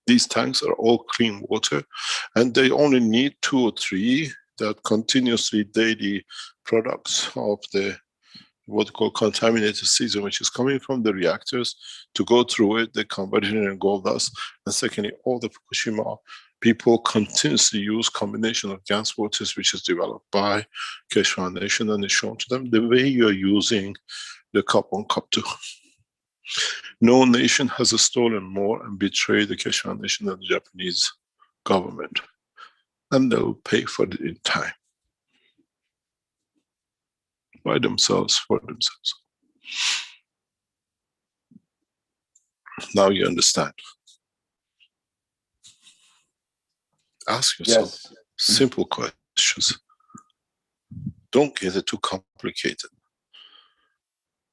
These tanks are all clean water, and they only need 2 or 3 that continuously daily products of the what we call contaminated cesium, which is coming from the reactors to go through it. They convert it into gold dust. And secondly, all the Fukushima people continuously use combination of GANS waters, which is developed by Keshe Foundation, and it's shown to them the way you're using the cup 1, cup 2. No nation has stolen more and betrayed the Keshe Foundation than the Japanese government. And they'll pay for it in time. By themselves, for themselves. Now you understand. Ask yourself simple questions. Don't get it too complicated.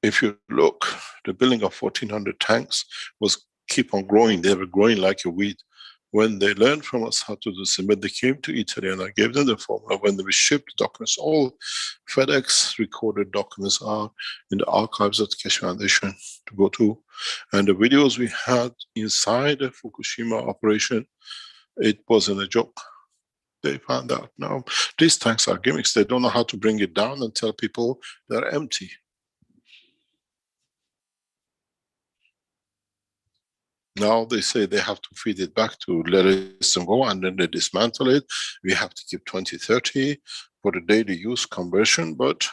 If you look, the building of 1,400 tanks was keep on growing. They were growing like a weed. When they learned from us how to do this, but they came to Italy and I gave them the formula. When they shipped documents, all FedEx recorded documents are in the archives of the Keshe Foundation to go to. And the videos we had inside the Fukushima operation, it wasn't a joke. They found out. Now, these tanks are gimmicks. They don't know how to bring it down and tell people they're empty. Now they say they have to feed it back to let it go, and then they dismantle it. We have to keep 2030 for the daily use conversion, but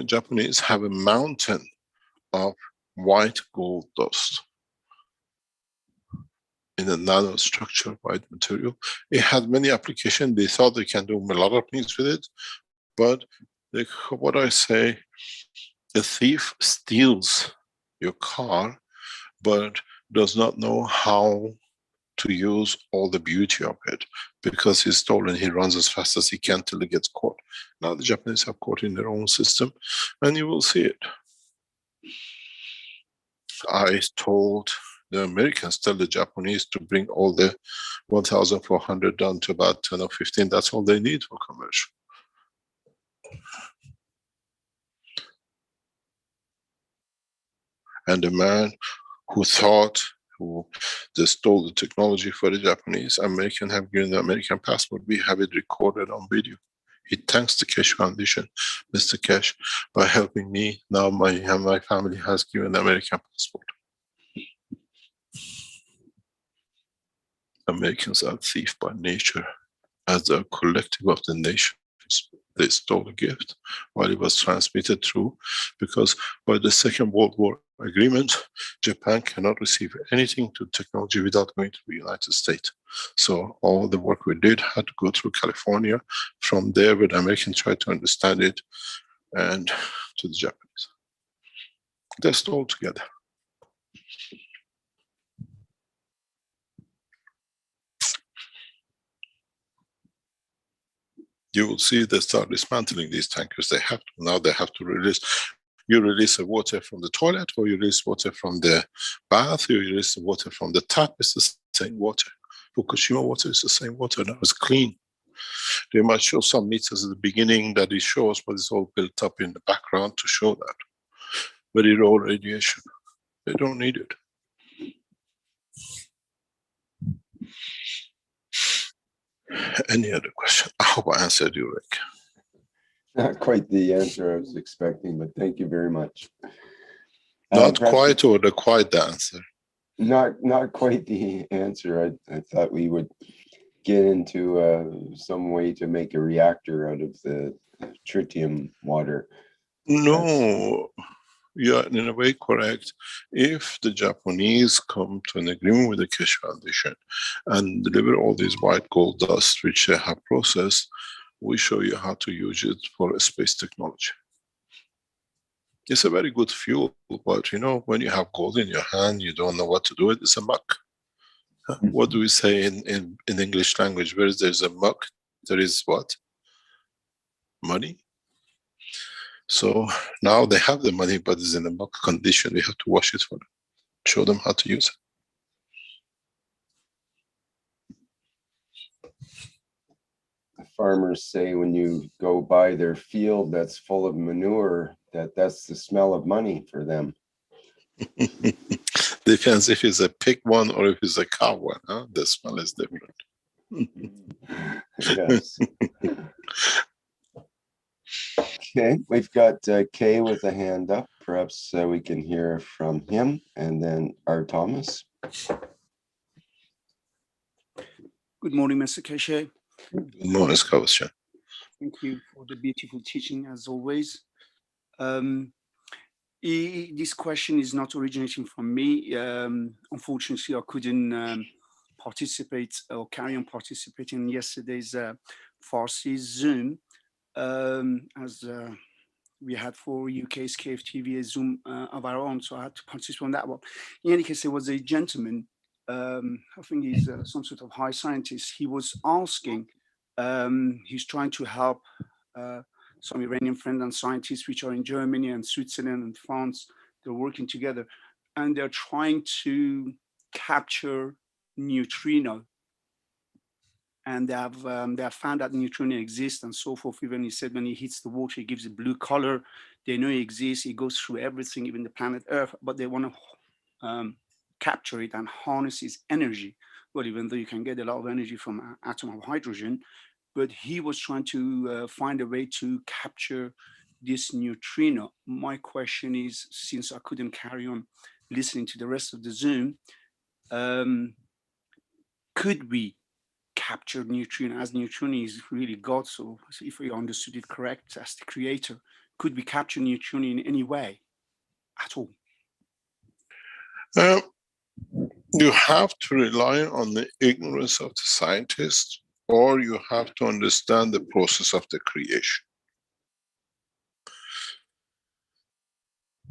Japanese have a mountain of white gold dust in a nanostructure white material. It had many applications. They thought they can do a lot of things with it, but what I say, a thief steals your car, but does not know how to use all the beauty of it, because he's stolen, he runs as fast as he can till he gets caught. Now the Japanese have caught in their own system, and you will see it. I told the Americans, tell the Japanese to bring all the 1,400 down to about 10 or 15. That's all they need for commercial. And the man who thought, who they stole the technology for the Japanese, American have given the American passport. We have it recorded on video. He thanks the Keshe Foundation, Mr. Keshe, by helping me. Now my family has given the American passport. Americans are thieves by nature, as a collective of the nations. They stole a gift while it was transmitted through, because by the Second World War agreement, Japan cannot receive anything to technology without going to the United States. So all the work we did had to go through California. From there, where the Americans tried to understand it, and to the Japanese. They stole together. You will see they start dismantling these tankers. They have to, now they have to release. You release the water from the toilet, or you release water from the bath, or you release the water from the tap. It's the same water. Fukushima water is the same water. Now it's clean. They might show some meters at the beginning that it shows, but it's all built up in the background to show that. Very low radiation. They don't need it. Any other question? I hope I answered you, Rick.
Not quite the answer I was expecting, but thank you very much.
Not quite, or the quite answer?
Not quite the answer. I thought we would get into some way to make a reactor out of the tritium water.
No, you're in a way correct. If the Japanese come to an agreement with the Keshe Foundation and deliver all these white gold dust which they have processed, we show you how to use it for space technology. It's a very good fuel, but you know, when you have gold in your hand, you don't know what to do with it. It's a muck. What do we say in English language? Where there's a muck, there is what? Money. So now they have the money, but it's in a muck condition. We have to wash it for them, show them how to use it.
Farmers say when you go by their field that's full of manure, that's the smell of money for them.
Depends if it's a pig one or if it's a cow one. Huh? The smell is different.
Yes. Okay, we've got Kay with a hand up. Perhaps we can hear from him, and then R. Thomas.
Good morning, Mr. Keshe.
Good morning, Skavasya.
Thank you for the beautiful teaching, as always. This question is not originating from me. Unfortunately, I couldn't participate or carry on participating in yesterday's Farsi Zoom, as we had for UK's KFTV a Zoom of our own, so I had to participate on that one. In any case, there was a gentleman, I think he's some sort of high scientist. He was asking, he's trying to help some Iranian friends and scientists which are in Germany and Switzerland and France. They're working together, and they're trying to capture neutrino. And they have found that neutrino exists and so forth. Even he said when he hits the water, it gives a blue color. They know it exists. It goes through everything, even the planet Earth. But they want to capture it and harness its energy. Well, even though you can get a lot of energy from an atom of hydrogen, but he was trying to find a way to capture this neutrino. My question is, since I couldn't carry on listening to the rest of the Zoom, could we capture neutrino, as neutrino is really God? So if we understood it correct, as the creator, could we capture neutrino in any way at all?
You have to rely on the ignorance of the scientists, or you have to understand the process of the creation.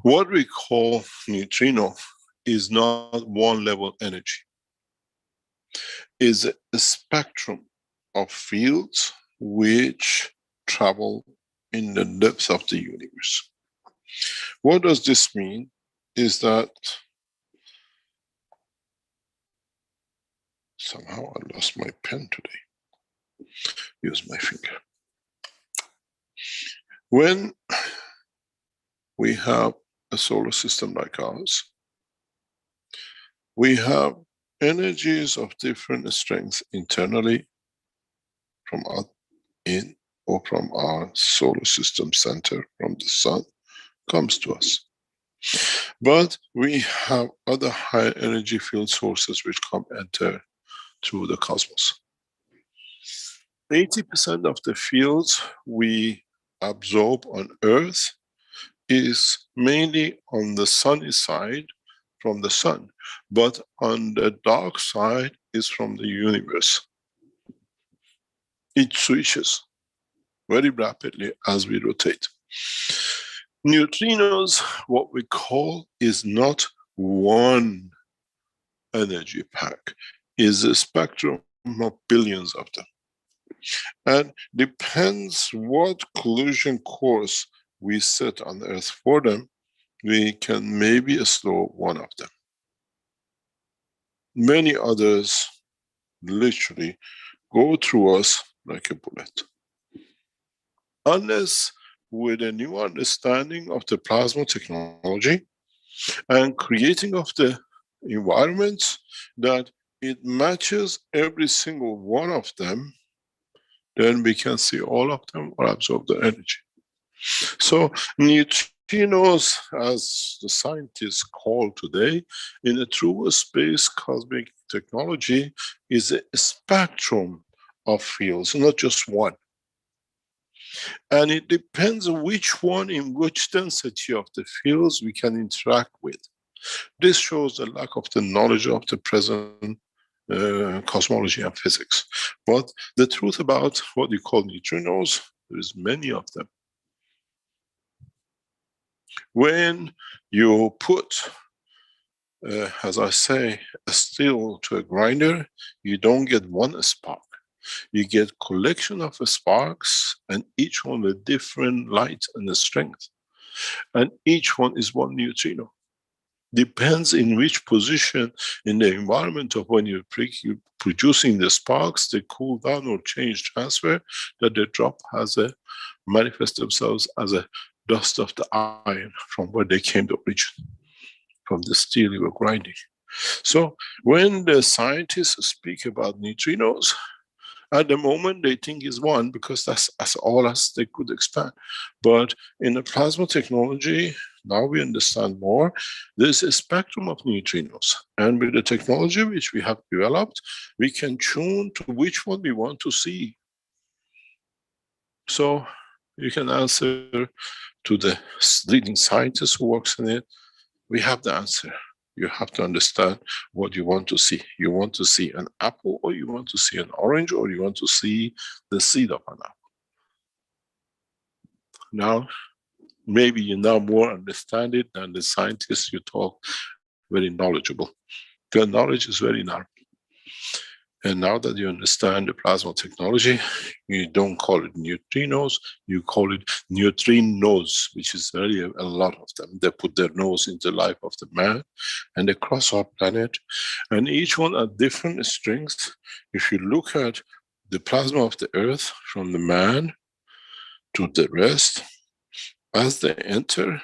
What we call neutrino is not one level energy. It's a spectrum of fields which travel in the depths of the universe. What does this mean? Is that somehow I lost my pen today. Use my finger. When we have a solar system like ours, we have energies of different strengths internally from in or from our solar system center, from the sun, comes to us. But we have other high energy field sources which enter through the cosmos. 80% of the fields we absorb on Earth is mainly on the sunny side from the sun, but on the dark side is from the universe. It switches very rapidly as we rotate. Neutrinos, what we call, is not one energy pack, is a spectrum of billions of them. And depends what collision course we set on Earth for them, we can maybe slow one of them. Many others literally go through us like a bullet. Unless with a new understanding of the plasma technology and creating of the environments that it matches every single one of them, then we can see all of them or absorb the energy. So neutrinos, as the scientists call today, in a true space cosmic technology, is a spectrum of fields, not just one. And it depends on which one in which density of the fields we can interact with. This shows the lack of the knowledge of the present cosmology and physics. But the truth about what you call neutrinos, there is many of them. When you put, as I say, a steel to a grinder, you don't get one spark. You get collection of sparks, and each one with different light and strength. And each one is one neutrino. Depends in which position in the environment of when you're producing the sparks, they cool down or change transfer, that the drop has a manifest themselves as a dust of the iron from where they came to origin, from the steel you were grinding. So when the scientists speak about neutrinos, At the moment, they think is one because that's all as they could expand. But in the plasma technology, now we understand more. There's a spectrum of neutrinos. And with the technology which we have developed, we can tune to which one we want to see. So you can answer to the leading scientist who works in it. We have the answer. You have to understand what you want to see. You want to see an apple, or you want to see an orange, or you want to see the seed of an apple. Now, maybe you now more understand it than the scientists you talk, very knowledgeable. Their knowledge is very narrow. And now that you understand the plasma technology, you don't call it neutrinos, you call it neutrinos, which is really a lot of them. They put their nose in the life of the man, and they cross our planet, and each one at different strengths. If you look at the plasma of the earth from the man to the rest, as they enter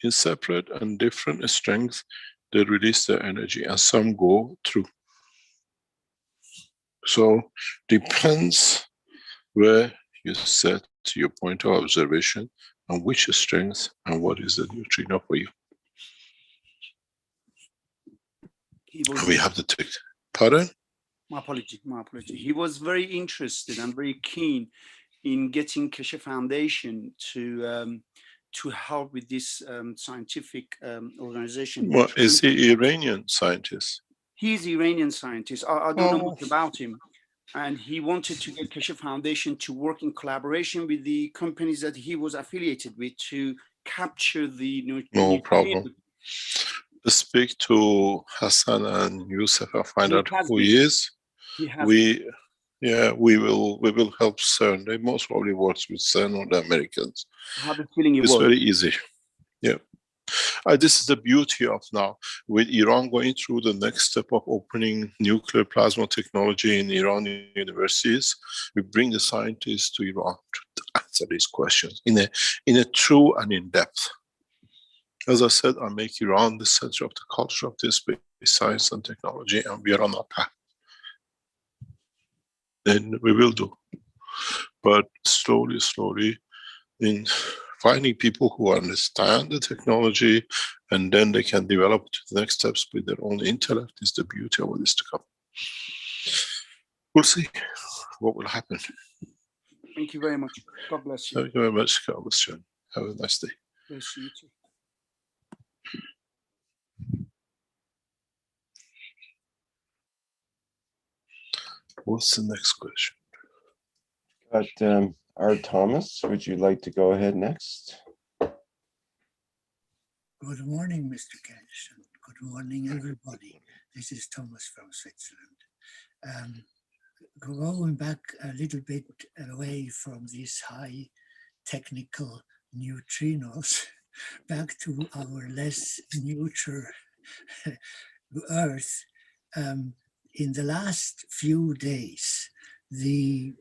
in separate and different strengths, they release their energy, and some go through. So depends where you set your point of observation and which strength and what is the neutrino for you. We have the tick. Pardon?
My apology. He was very interested and very keen in getting Keshe Foundation to help with this scientific organization.
Well, is he Iranian scientist?
He's an Iranian scientist. I don't know much about him. And he wanted to get Keshe Foundation to work in collaboration with the companies that he was affiliated with to capture the
no problem. Speak to Hassan and Yusuf and find out who he is. We will help CERN. They most probably works with CERN or the Americans.
I have a feeling
it's very easy. Yeah. This is the beauty of now, with Iran going through the next step of opening nuclear plasma technology in Iranian universities. We bring the scientists to Iran to answer these questions in a true and in depth. As I said, I make Iran the center of the culture of this space science and technology, and we are on our path. Then we will do, but slowly, in finding people who understand the technology, and then they can develop the next steps with their own intellect, is the beauty of what is to come. We'll see what will happen.
Thank you very much. God bless you.
Thank you very much. God bless you. Have a nice day.
Bless you too.
What's the next question?
Got R. Thomas, would you like to go ahead next?
Good morning, Mr. Keshe. Good morning, everybody. This is Thomas from Switzerland. Going back a little bit away from these high technical neutrinos, back to our less neutral Earth. In the last few days, the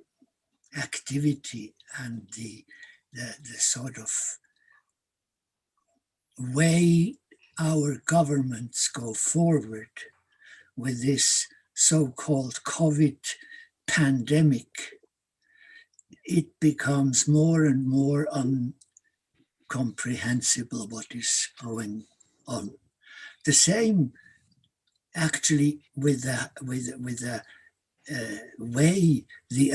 activity and the sort of way our governments go forward with this so-called COVID pandemic, it becomes more and more incomprehensible what is going on. The same actually with the way the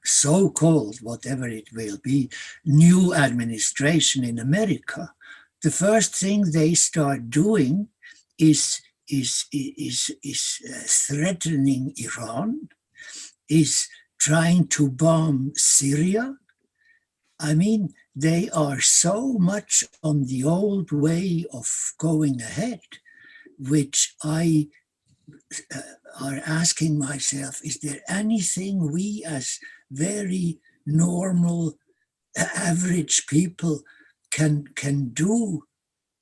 so-called, whatever it will be, new administration in America, the first thing they start doing is threatening Iran, is trying to bomb Syria. I mean, they are so much on the old way of going ahead, which I are asking myself, is there anything we as very normal, average people can do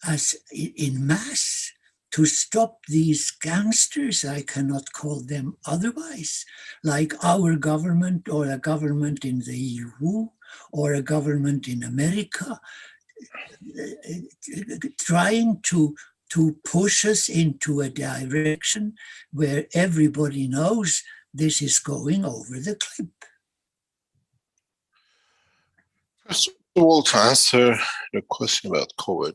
as in mass to stop these gangsters? I cannot call them otherwise, like our government or a government in the EU or a government in America, trying to push us into a direction where everybody knows this is going over the clip?
First of all, to answer the question about COVID,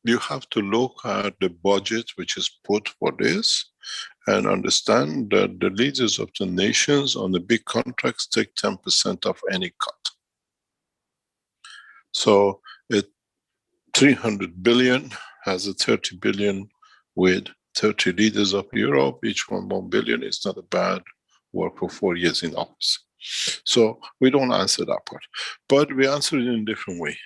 you have to look at the budget which is put for this and understand that the leaders of the nations on the big contracts take 10% of any cut. So 300 billion has a 30 billion with 30 leaders of Europe, each 1 billion is not a bad work for 4 years in office. So we don't answer that part, but we answer it in a different way.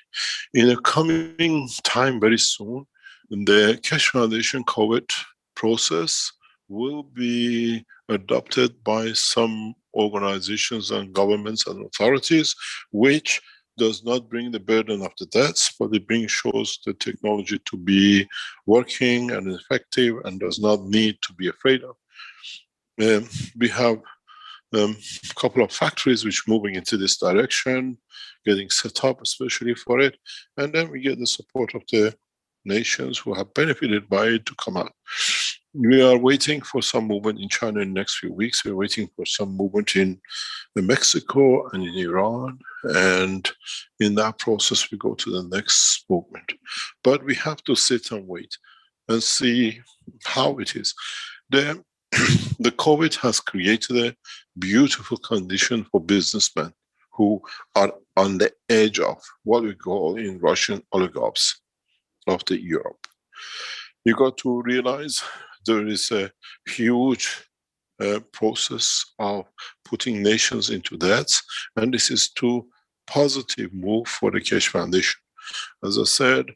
In the coming time, very soon, the Keshe Foundation COVID process will be adopted by some organizations and governments and authorities, which does not bring the burden of the debts, but it shows the technology to be working and effective and does not need to be afraid of. We have a couple of factories which moving into this direction, getting set up especially for it, and then we get the support of the nations who have benefited by it to come out. We are waiting for some movement in China in the next few weeks. We're waiting for some movement in Mexico and in Iran, and in that process we go to the next movement. But we have to sit and wait and see how it is. The COVID has created a beautiful condition for businessmen who are on the edge of what we call in Russian oligarchs of the Europe. You got to realize there is a huge process of putting nations into debts, and this is too positive move for the Keshe Foundation. As I said,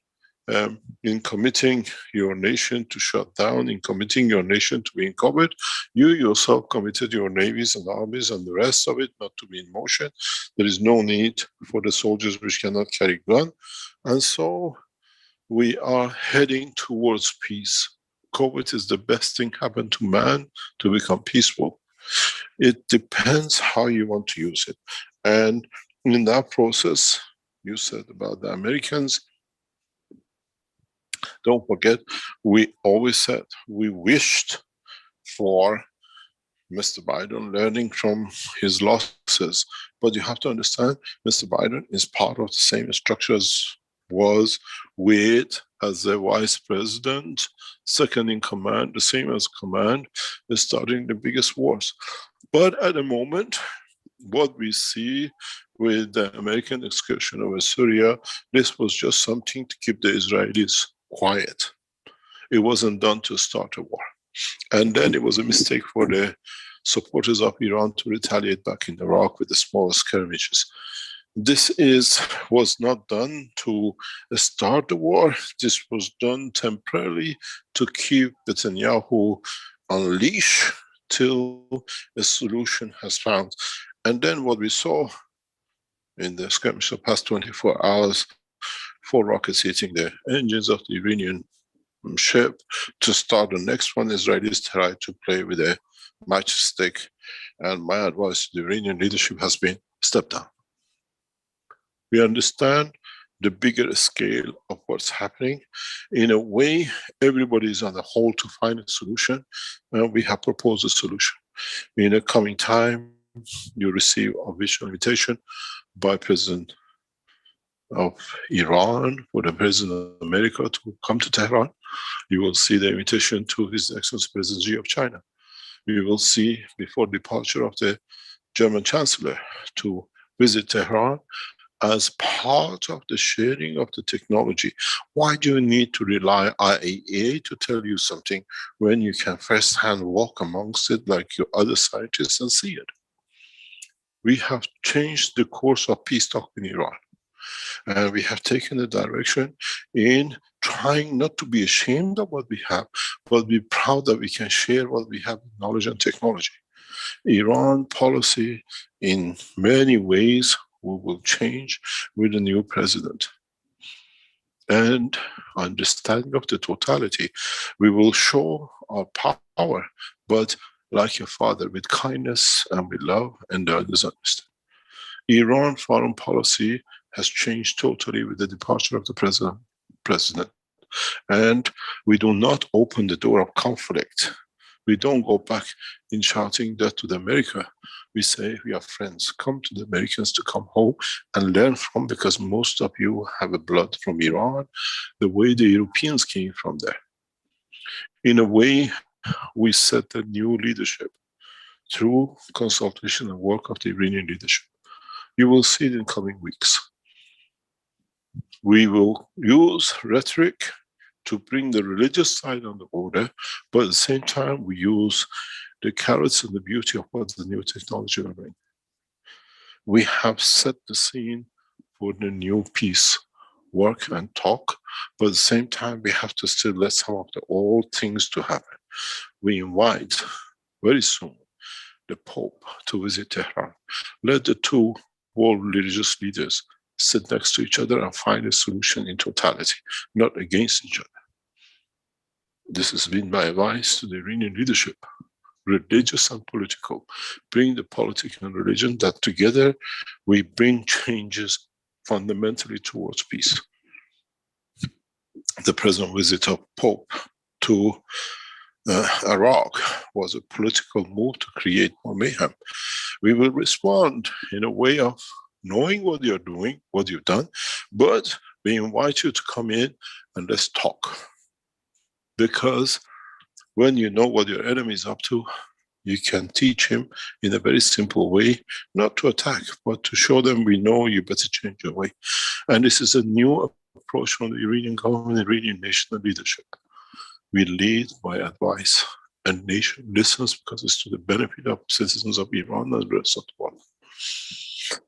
in committing your nation to shut down, in committing your nation to be in COVID, you yourself committed your navies and armies and the rest of it not to be in motion. There is no need for the soldiers which cannot carry gun. And so we are heading towards peace. COVID is the best thing happened to man to become peaceful. It depends how you want to use it. And in that process, you said about the Americans, don't forget, we always said we wished for Mr. Biden learning from his losses. But you have to understand, Mr. Biden is part of the same structure as was with as the vice president, second in command, the same as command, is starting the biggest wars. But at the moment, what we see with the American excursion over Syria, this was just something to keep the Israelis quiet. It wasn't done to start a war. And then it was a mistake for the supporters of Iran to retaliate back in Iraq with the small skirmishes. This was not done to start the war. This was done temporarily to keep Netanyahu on leash till a solution has found. And then what we saw in the skirmish of the past 24 hours, 4 rockets hitting the engines of the Iranian ship. To start the next one, Israelis tried to play with a matchstick. And my advice to the Iranian leadership has been, step down. We understand the bigger scale of what's happening. In a way, everybody is on the hold to find a solution, and we have proposed a solution. In the coming time, you receive a official invitation by President of Iran, for the President of America to come to Tehran. You will see the invitation to His Excellency President Xi of China. We will see before departure of the German Chancellor to visit Tehran as part of the sharing of the technology. Why do you need to rely on IAEA to tell you something when you can firsthand walk amongst it like your other scientists and see it? We have changed the course of peace talk in Iran. And we have taken the direction in trying not to be ashamed of what we have, but be proud that we can share what we have, knowledge and technology. Iran policy in many ways will change with the new president. And understanding of the totality, we will show our power, but like a father, with kindness and with love, and the others understand. Iran foreign policy has changed totally with the departure of the president. And we do not open the door of conflict. We don't go back in shouting that to the America. We say we are friends. Come to the Americans to come home and learn from, because most of you have a blood from Iran, the way the Europeans came from there. In a way, we set a new leadership through consultation and work of the Iranian leadership. You will see it in coming weeks. We will use rhetoric to bring the religious side on the border, but at the same time we use the carrots and the beauty of what the new technology will bring. We have set the scene for the new peace work and talk, but at the same time we have to still let some of the old things to happen. We invite very soon the Pope to visit Tehran. Let the two world religious leaders sit next to each other and find a solution in totality, not against each other. This has been my advice to the Iranian leadership, religious and political. Bring the politics and religion, that together we bring changes fundamentally towards peace. The present visit of Pope to Iraq was a political move to create more mayhem. We will respond in a way of knowing what you're doing, what you've done, but we invite you to come in and let's talk. Because when you know what your enemy is up to, you can teach him in a very simple way, not to attack, but to show them we know you better change your way. And this is a new approach from the Iranian government, Iranian national leadership. We lead by advice, and nation listens because it's to the benefit of citizens of Iran and the rest of the world.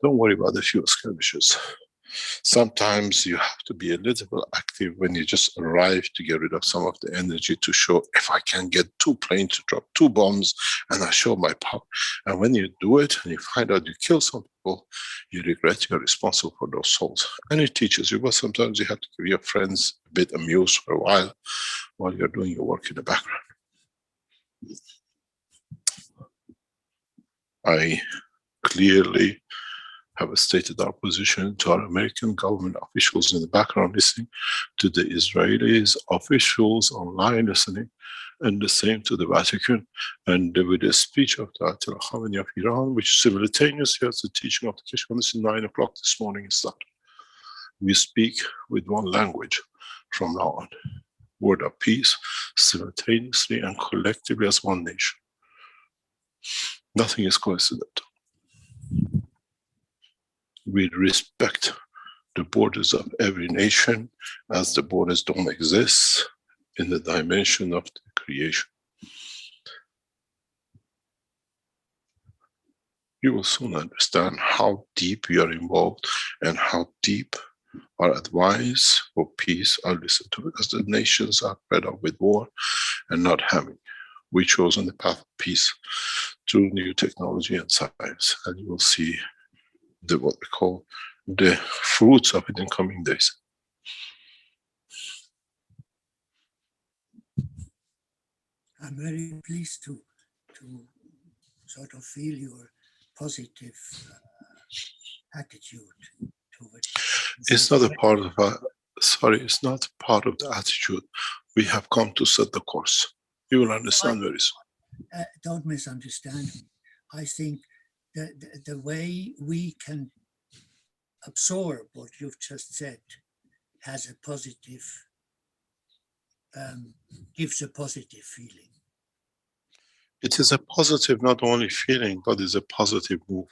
Don't worry about a few skirmishes. Sometimes you have to be a little bit active when you just arrive to get rid of some of the energy, to show if I can get 2 planes to drop 2 bombs and I show my power. And when you do it and you find out you kill some people, you regret you're responsible for those souls. And it teaches you, but sometimes you have to give your friends a bit amused for a while you're doing your work in the background. I clearly have stated our position to our American government officials in the background listening, to the Israelis officials online listening, and the same to the Vatican. And with the speech of the Ayatollah Khamenei of Iran, which simultaneously has the teaching of the Keshvanis at 9 o'clock this morning started. We speak with one language from now on. Word of peace, simultaneously and collectively as one nation. Nothing is coincidental. We respect the borders of every nation as the borders don't exist in the dimension of the creation. You will soon understand how deep we are involved and how deep our advice for peace are listened to, because the nations are fed up with war and not having. We chosen the path of peace through new technology and science, and you will see what we call the fruits of it in coming days.
I'm very pleased to sort of feel your positive attitude towards.
It's not a part of it's not part of the attitude. We have come to set the course. You will understand very soon.
Don't misunderstand me. I think the way we can absorb what you've just said has a positive, gives a positive feeling.
It is a positive, not only feeling, but it's a positive move.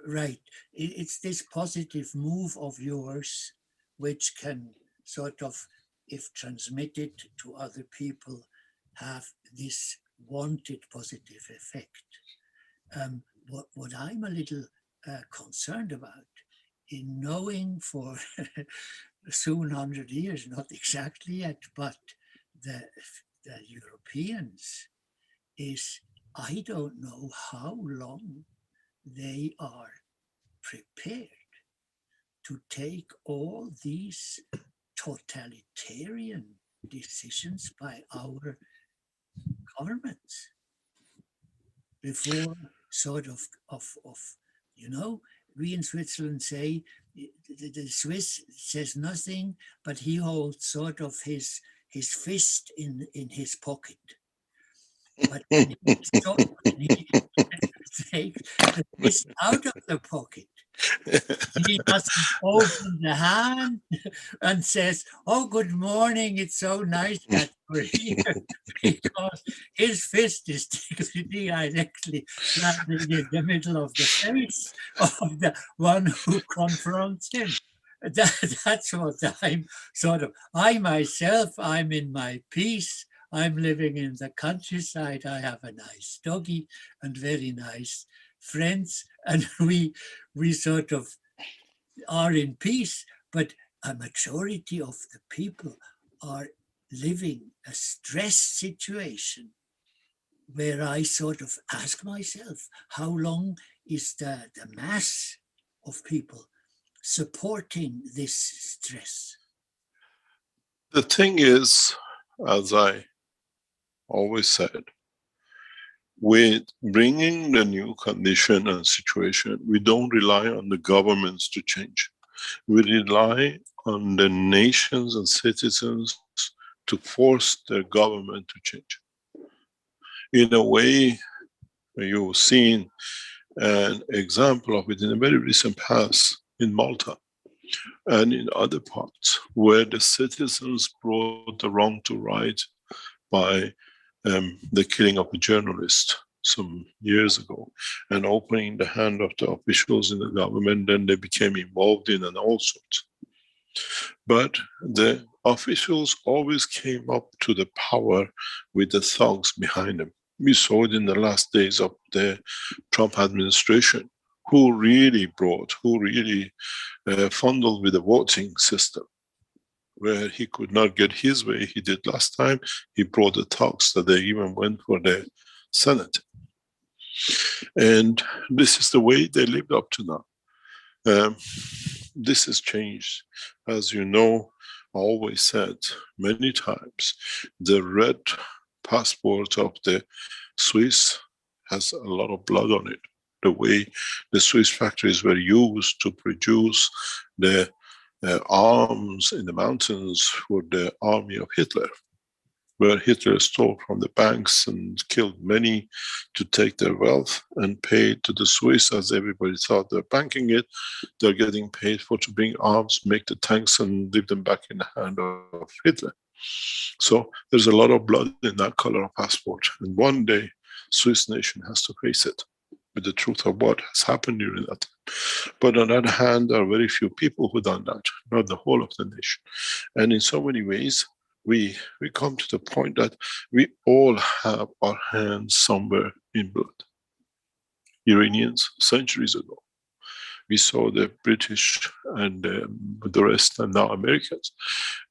Right. It's this positive move of yours which can sort of, if transmitted to other people, have this wanted positive effect. What I'm a little concerned about, in knowing for soon 100 years, not exactly yet, but the Europeans, is I don't know how long they are prepared to take all these totalitarian decisions by our governments before sort of you know, we in Switzerland say the Swiss says nothing, but he holds sort of his fist in his pocket. But when he takes this out of the pocket, he doesn't open the hand and says, "Oh, good morning, it's so nice that you're here," because his fist is directly landing in the middle of the face of the one who confronts him. That's what I myself, I'm in my peace. I'm living in the countryside. I have a nice doggy and very nice friends, and we sort of are in peace, but a majority of the people are living a stress situation where I sort of ask myself, how long is the mass of people supporting this stress?
The thing is, as I always said, with bringing the new condition and situation, we don't rely on the governments to change. We rely on the nations and citizens to force their government to change. In a way, you've seen an example of it in a very recent past in Malta and in other parts where the citizens brought the wrong to right by the killing of a journalist some years ago and opening the hand of the officials in the government. Then they became involved in and all sorts. But the officials always came up to the power with the thugs behind them. We saw it in the last days of the Trump administration, who really fondled with the voting system. Where he could not get his way, he did last time, he brought the thugs that they even went for the Senate. And this is the way they lived up to now. This has changed. As you know, I always said many times, the red passport of the Swiss has a lot of blood on it. The way the Swiss factories were used to produce the arms in the mountains for the army of Hitler, where Hitler stole from the banks and killed many to take their wealth and paid to the Swiss, as everybody thought they're banking it. They're getting paid for to bring arms, make the tanks and leave them back in the hand of Hitler. So there's a lot of blood in that color of passport. And one day, Swiss nation has to face it with the truth of what has happened during that time. But on the other hand, there are very few people who done that, not the whole of the nation. And in so many ways, we come to the point that we all have our hands somewhere in blood. Iranians, centuries ago, we saw the British and the rest, and now Americans.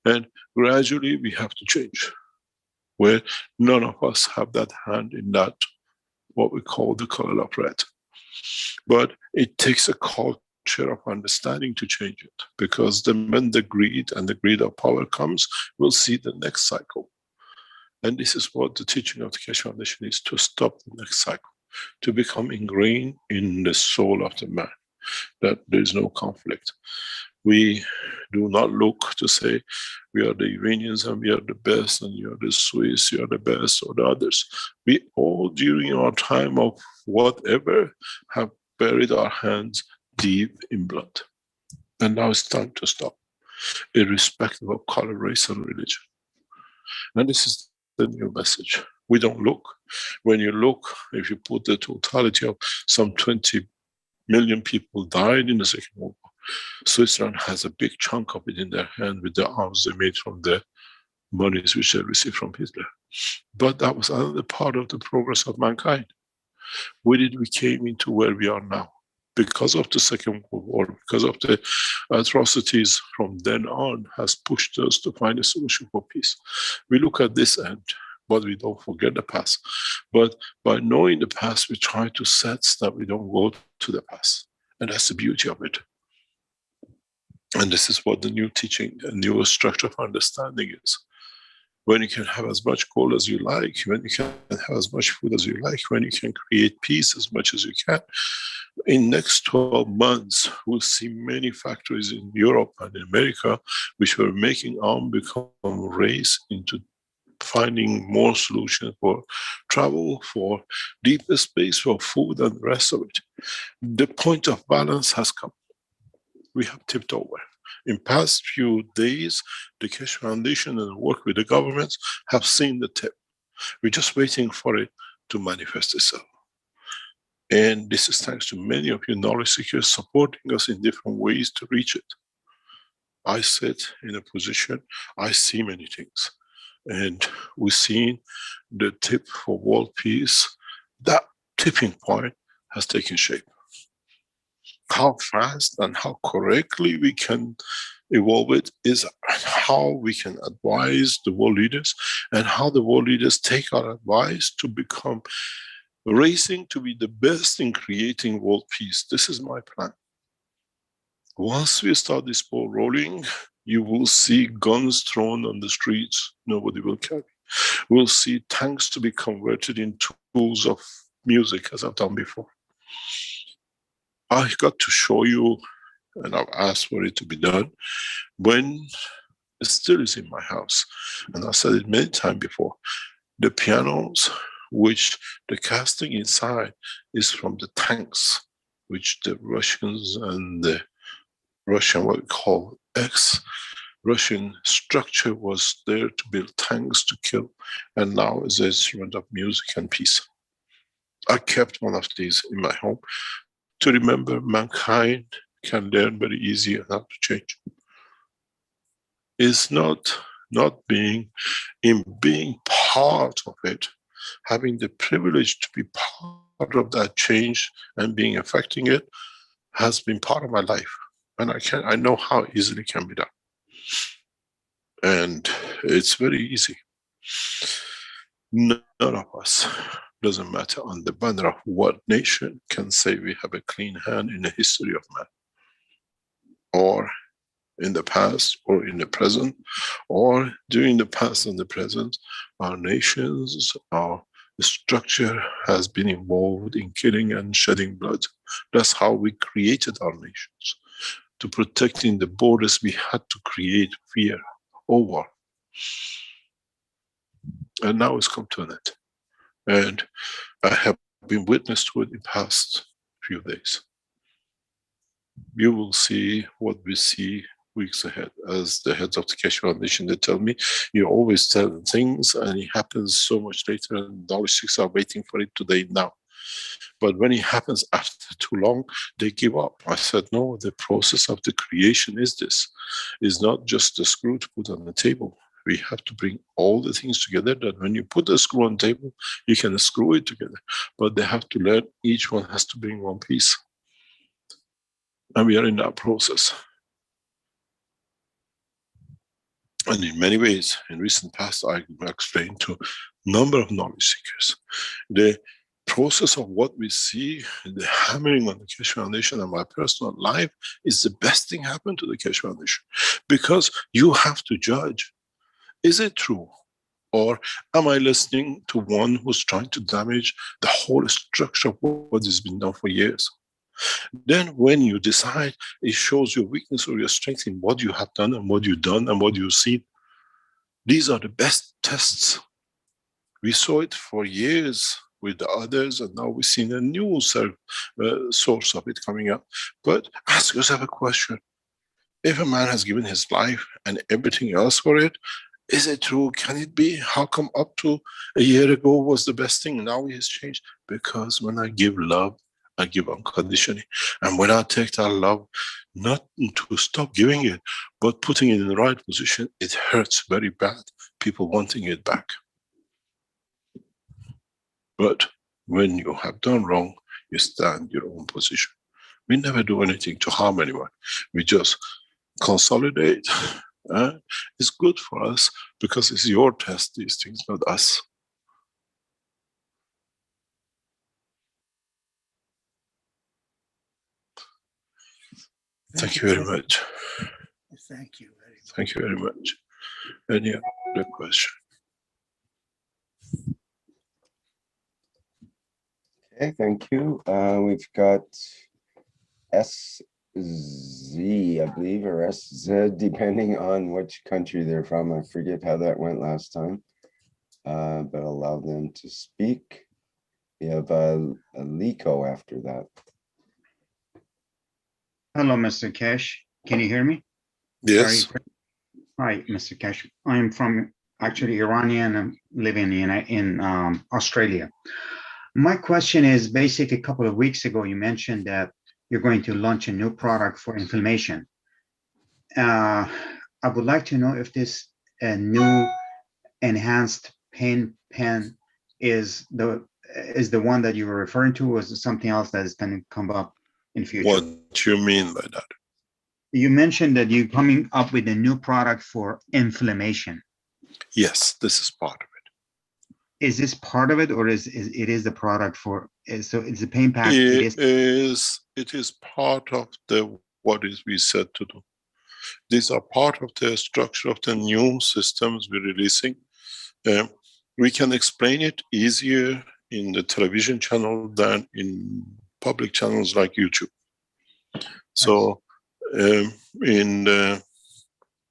And gradually we have to change, where none of us have that hand in that, what we call the color of red. But it takes a culture of understanding to change it, because when the greed and the greed of power comes, we'll see the next cycle. And this is what the teaching of the Keshe Foundation is, to stop the next cycle, to become ingrained in the soul of the man, that there is no conflict. We do not look to say we are the Iranians and we are the best, and you are the Swiss, you are the best, or the others. We all, during our time of whatever, have buried our hands deep in blood. And now it's time to stop, irrespective of color, race, and religion. And this is the new message. We don't look. When you look, if you put the totality of some 20 million people died in the Second World War, Switzerland has a big chunk of it in their hand with the arms they made from the monies which they received from Hitler. But that was another part of the progress of mankind. With it, we came into where we are now. Because of the Second World War, because of the atrocities from then on, has pushed us to find a solution for peace. We look at this end, but we don't forget the past. But by knowing the past, we try to set that we don't go to the past. And that's the beauty of it. And this is what the new teaching, a new structure of understanding is. When you can have as much gold as you like, when you can have as much food as you like, when you can create peace as much as you can. In next 12 months, we'll see many factories in Europe and in America which were making arms become race into finding more solutions for travel, for deeper space, for food and the rest of it. The point of balance has come. We have tipped over. In past few days, the Keshe Foundation and work with the governments have seen the tip. We're just waiting for it to manifest itself. And this is thanks to many of you knowledge seekers supporting us in different ways to reach it. I sit in a position, I see many things. And we've seen the tip for world peace. That tipping point has taken shape. How fast and how correctly we can evolve it is how we can advise the world leaders, and how the world leaders take our advice to become racing to be the best in creating world peace. This is my plan. Once we start this ball rolling, you will see guns thrown on the streets nobody will carry. We'll see tanks to be converted into tools of music, as I've done before. I got to show you, and I've asked for it to be done, when it still is in my house, and I said it many times before, the pianos, which the casting inside is from the tanks, which the Russians and the Russian, what we call ex-Russian structure was there to build tanks to kill, and now is an instrument of music and peace. I kept one of these in my home to remember mankind can learn very easy how to change. It's not being part of it, having the privilege to be part of that change and being affecting it has been part of my life. And I know how easily it can be done. And it's very easy. None of us, doesn't matter on the banner of what nation, can say we have a clean hand in the history of man, or in the past, or in the present, or during the past and the present. Our nations, our structure has been involved in killing and shedding blood. That's how we created our nations. To protecting the borders, we had to create fear over. And now it's come to an end. And I have been witness to it in the past few days. You will see what we see weeks ahead. As the heads of the Keshe Foundation, they tell me, you always tell them things and it happens so much later, and knowledge seekers are waiting for it today, now. But when it happens after too long, they give up. I said, no, the process of the creation is this. It's not just the screw to put on the table. We have to bring all the things together, that when you put the screw on the table, you can screw it together. But they have to learn, each one has to bring one piece. And we are in that process. And in many ways, in recent past, I explained to a number of knowledge seekers, the process of what we see, the hammering on the Keshe Foundation and my personal life is the best thing happened to the Keshe Foundation. Because you have to judge, is it true? Or am I listening to one who's trying to damage the whole structure of what has been done for years? Then when you decide, it shows your weakness or your strength in what you have done and what you've done and what you've seen. These are the best tests. We saw it for years with the others, and now we've seen a new source of it coming up. But ask yourself a question. If a man has given his life and everything else for it, is it true? Can it be? How come up to a year ago was the best thing? Now he has changed. Because when I give love, I give unconditionally. And when I take that love, not to stop giving it, but putting it in the right position, it hurts very bad. People wanting it back. But when you have done wrong, you stand your own position. We never do anything to harm anyone. We just consolidate. It's good for us because it's your test, these things, not us. Thank you very much.
Thank you very much.
Thank you very much. Any other question?
Okay, thank you. We've got SZ, I believe, or SZ, depending on which country they're from. I forget how that went last time. but allow them to speak. We have Liko after that.
Hello, Mr. Kesh. Can you hear me?
Yes.
Hi, Mr. Kesh. I'm from actually Iranian. I'm living in Australia. My question is basically a couple of weeks ago, you mentioned that you're going to launch a new product for inflammation. I would like to know if this new enhanced pain pen is the one that you were referring to, or is it something else that is going to come up in future?
What do you mean by that?
You mentioned that you're coming up with a new product for inflammation.
Yes, this is part of it.
Is this part of it, or is the product for? So it's a pain pack.
It is part of what is we said to do. These are part of the structure of the new systems we're releasing. We can explain it easier in the television channel than in public channels like YouTube. So in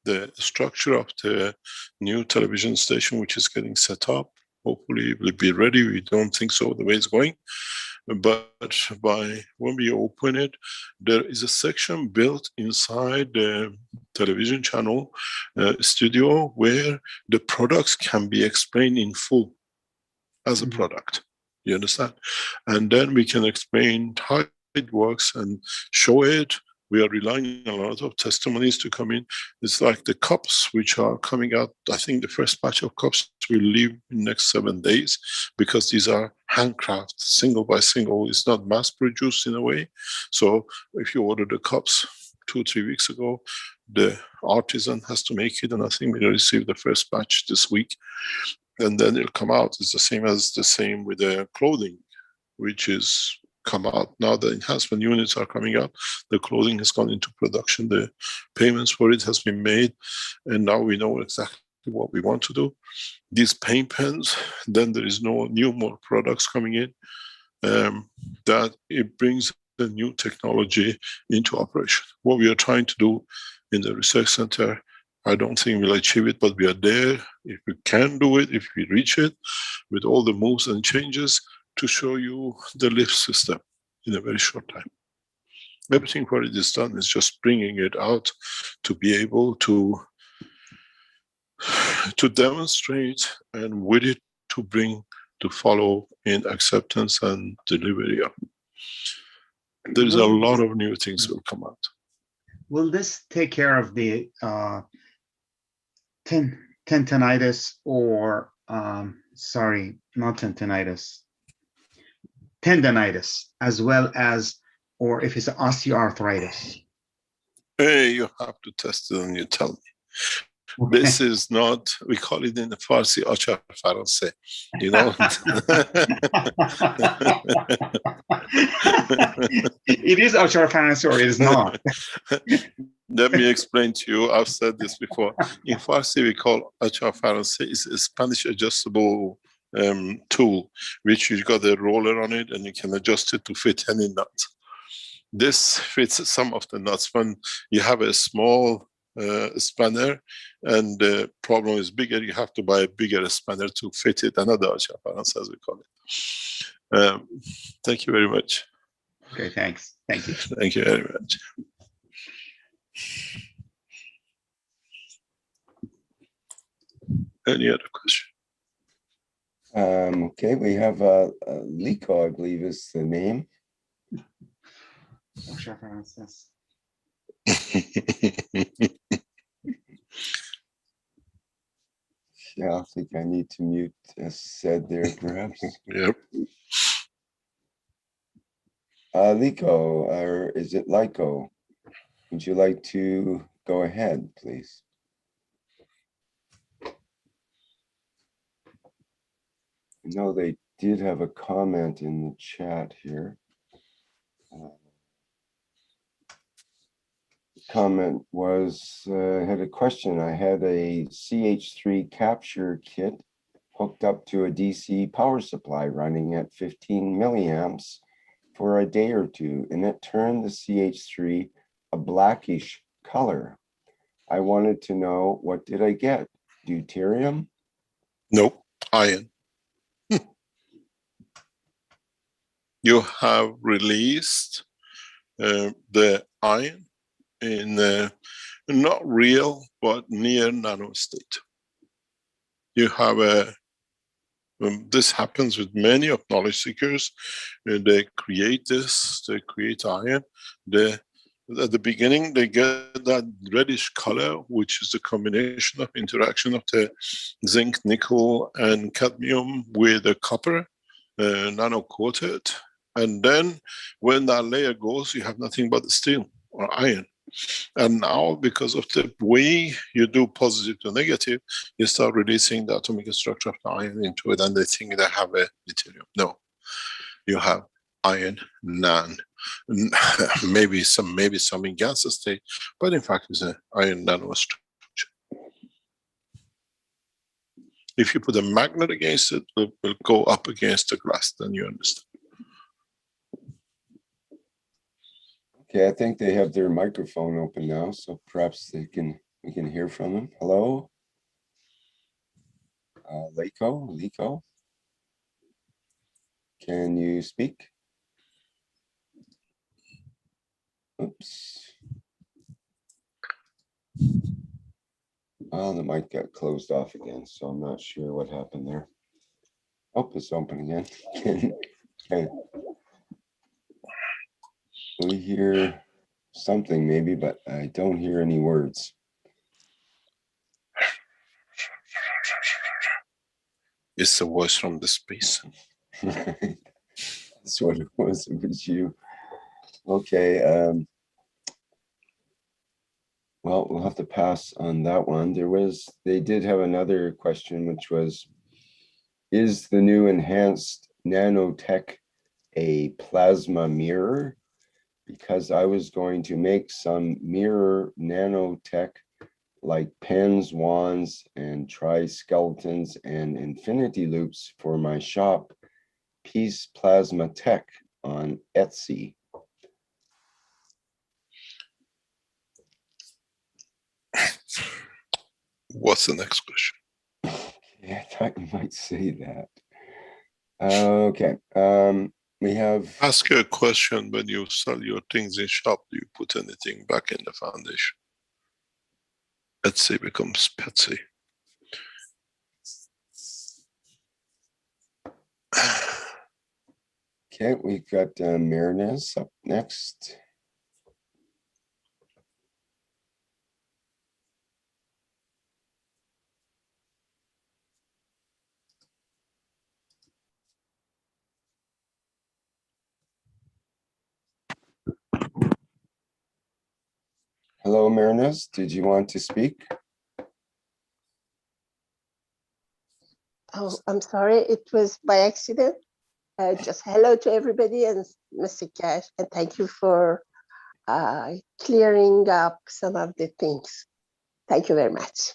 the structure of the new television station, which is getting set up, hopefully it will be ready. We don't think so the way it's going. But when we open it, there is a section built inside the television channel studio where the products can be explained in full as a product. You understand? And then we can explain how it works and show it. We are relying on a lot of testimonies to come in. It's like the cups which are coming out. I think the first batch of cups will leave in the next 7 days because these are handcrafted, single by single. It's not mass produced in a way. So if you order the cups 2 or 3 weeks ago, the artisan has to make it. And I think we'll receive the first batch this week. And then it'll come out. It's the same with the clothing, which is come out. Now the enhancement units are coming out. The clothing has gone into production. The payments for it has been made. And now we know exactly what we want to do. These pain pens, then there is no more products coming in. That it brings the new technology into operation. What we are trying to do in the research center, I don't think we'll achieve it, but we are there. If we can do it, if we reach it, with all the moves and changes, to show you the lift system in a very short time. Everything for it is done. It's just bringing it out to be able to demonstrate, and with it to follow in acceptance and delivery. There's a lot of new things will come out.
Will this take care of the tendinitis, or sorry, not tendinitis, tendinitis, as well as, or if it's osteoarthritis?
Hey, you have to test it and you tell me. Okay. This is not, we call it in the Farsi, achar Faransé, you know?
It is achar Faransé, or it is not?
Let me explain to you. I've said this before. In Farsi, we call achar Faransé is a Spanish adjustable tool, which you got a roller on it and you can adjust it to fit any nut. This fits some of the nuts. When you have a small spanner and the problem is bigger, you have to buy a bigger spanner to fit it. Another achar Faransé, as we call it. Thank you very much.
Okay, thanks. Thank you.
Thank you very much. Any other question?
Okay, we have Liko, I believe is the name. Yeah, I think I need to mute, as said there, perhaps.
Yep.
Liko, or is it Liko? Would you like to go ahead, please? I know they did have a comment in the chat here. The comment was, had a question. I had a CH3 capture kit hooked up to a DC power supply running at 15 milliamps for a day or two, and it turned the CH3 a blackish color. I wanted to know, what did I get? Deuterium?
Nope. iron. You have released the iron in not real, but near nano state. You have this happens with many of knowledge seekers. They create this, they create iron. At the beginning, they get that reddish color, which is the combination of interaction of the zinc, nickel, and cadmium with the copper, nano-coated. And then when that layer goes, you have nothing but steel or iron. And now, because of the way you do positive to negative, you start releasing the atomic structure of the iron into it, and they think they have a deuterium. No, you have iron, none. maybe some in gas state, but in fact it's an iron nanostructure. If you put a magnet against it, it will go up against the glass, then you understand.
Okay, I think they have their microphone open now, so perhaps we can hear from them. Hello? Liko? Can you speak? Oops. Well, the mic got closed off again, so I'm not sure what happened there. Oh, it's open again. Okay. We hear something maybe, but I don't hear any words.
It's the voice from the space.
That's what it was. It was you. Okay. Well, we'll have to pass on that one. They did have another question, which was, is the new enhanced nanotech a plasma mirror? Because I was going to make some mirror nanotech like pens, wands, and tri-skeletons and infinity loops for my shop, Peace Plasma Tech, on Etsy.
What's the next question?
Yeah, I thought you might say that. Okay. We have...
Ask a question. When you sell your things in shop, do you put anything back in the foundation? Etsy becomes Petsy.
Okay, we've got Marinez up next. Hello, Marinez. Did you want to speak?
Oh, I'm sorry. It was by accident. Just hello to everybody and Mr. Keshe, and thank you for clearing up some of the things. Thank you very much.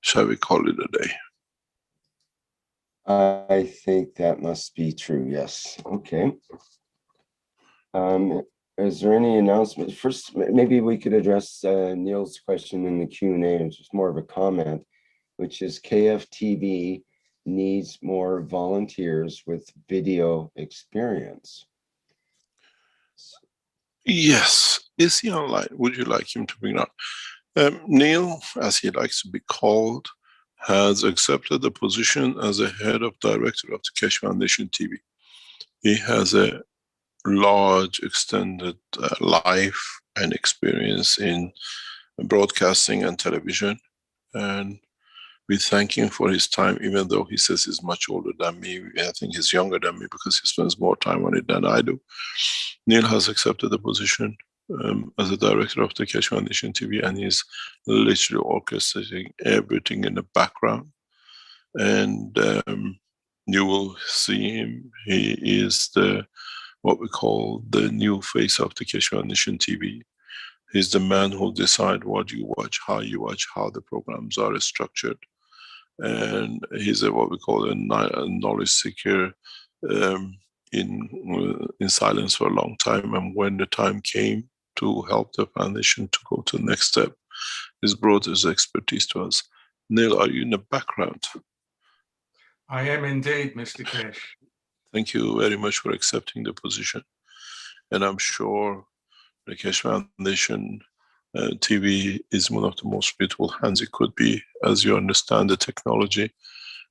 Shall we call it a day?
I think that must be true. Yes. Okay. Is there any announcement? First, maybe we could address Neil's question in the Q&A. It's just more of a comment, which is KFTV needs more volunteers with video experience.
Yes. Is he online? Would you like him to bring it up? Neil, as he likes to be called, has accepted the position as a head of director of the Keshe Foundation TV. He has a large extended life and experience in broadcasting and television, and we thank him for his time, even though he says he's much older than me. I think he's younger than me because he spends more time on it than I do. Neil has accepted the position as a director of the Keshe Foundation TV, and he's literally orchestrating everything in the background. And you will see him. He is what we call the new face of the Keshe Foundation TV. He's the man who decides what you watch, how the programs are structured. And he's what we call a knowledge seeker in silence for a long time. And when the time came to help the foundation to go to the next step, he's brought his expertise to us. Neil, are you in the background?
I am indeed, Mr. Cash.
Thank you very much for accepting the position. And I'm sure the Keshe Foundation TV is one of the most beautiful hands it could be, as you understand the technology.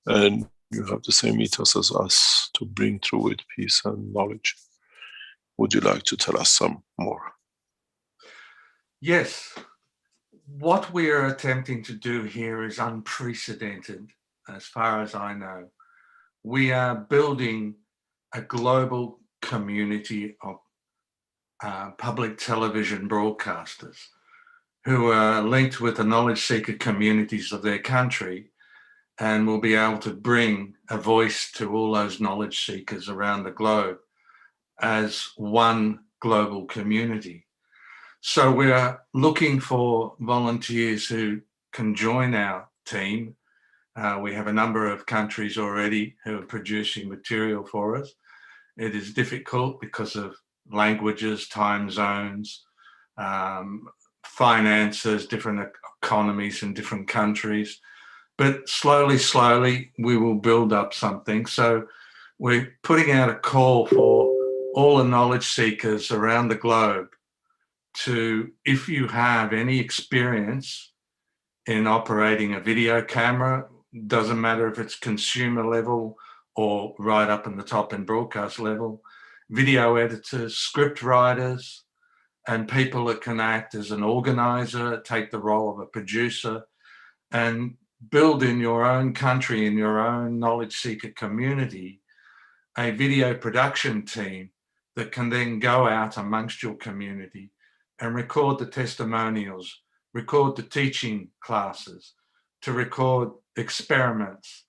And you have the same ethos as us to bring through it peace and knowledge. Would you like to tell us some more?
Yes. What we are attempting to do here is unprecedented, as far as I know. We are building a global community of public television broadcasters who are linked with the knowledge seeker communities of their country and will be able to bring a voice to all those knowledge seekers around the globe as one global community. So we're looking for volunteers who can join our team. We have a number of countries already who are producing material for us. It is difficult because of languages, time zones, finances, different economies in different countries. But slowly, we will build up something. So we're putting out a call for all the knowledge seekers around the globe to, if you have any experience in operating a video camera, doesn't matter if it's consumer level or right up in the top in broadcast level, video editors, script writers, and people that can act as an organizer, take the role of a producer, and build in your own country, in your own knowledge seeker community, a video production team that can then go out amongst your community and record the testimonials, record the teaching classes, to record experiments.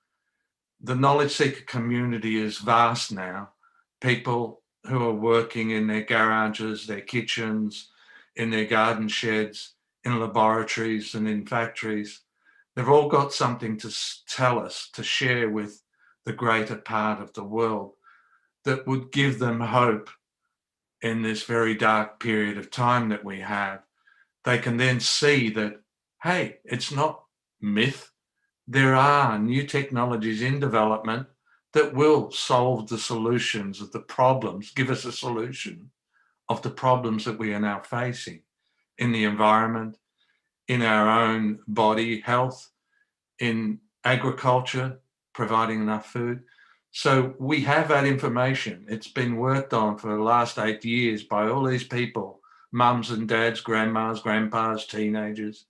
The knowledge seeker community is vast now. People who are working in their garages, their kitchens, in their garden sheds, in laboratories and in factories, they've all got something to tell us, to share with the greater part of the world that would give them hope in this very dark period of time that we have. They can then see that, hey, it's not myth. There are new technologies in development that will solve the solutions of the problems, give us a solution of the problems that we are now facing in the environment, in our own body health, in agriculture, providing enough food. So we have that information. It's been worked on for the last 8 years by all these people, mums and dads, grandmas, grandpas, teenagers,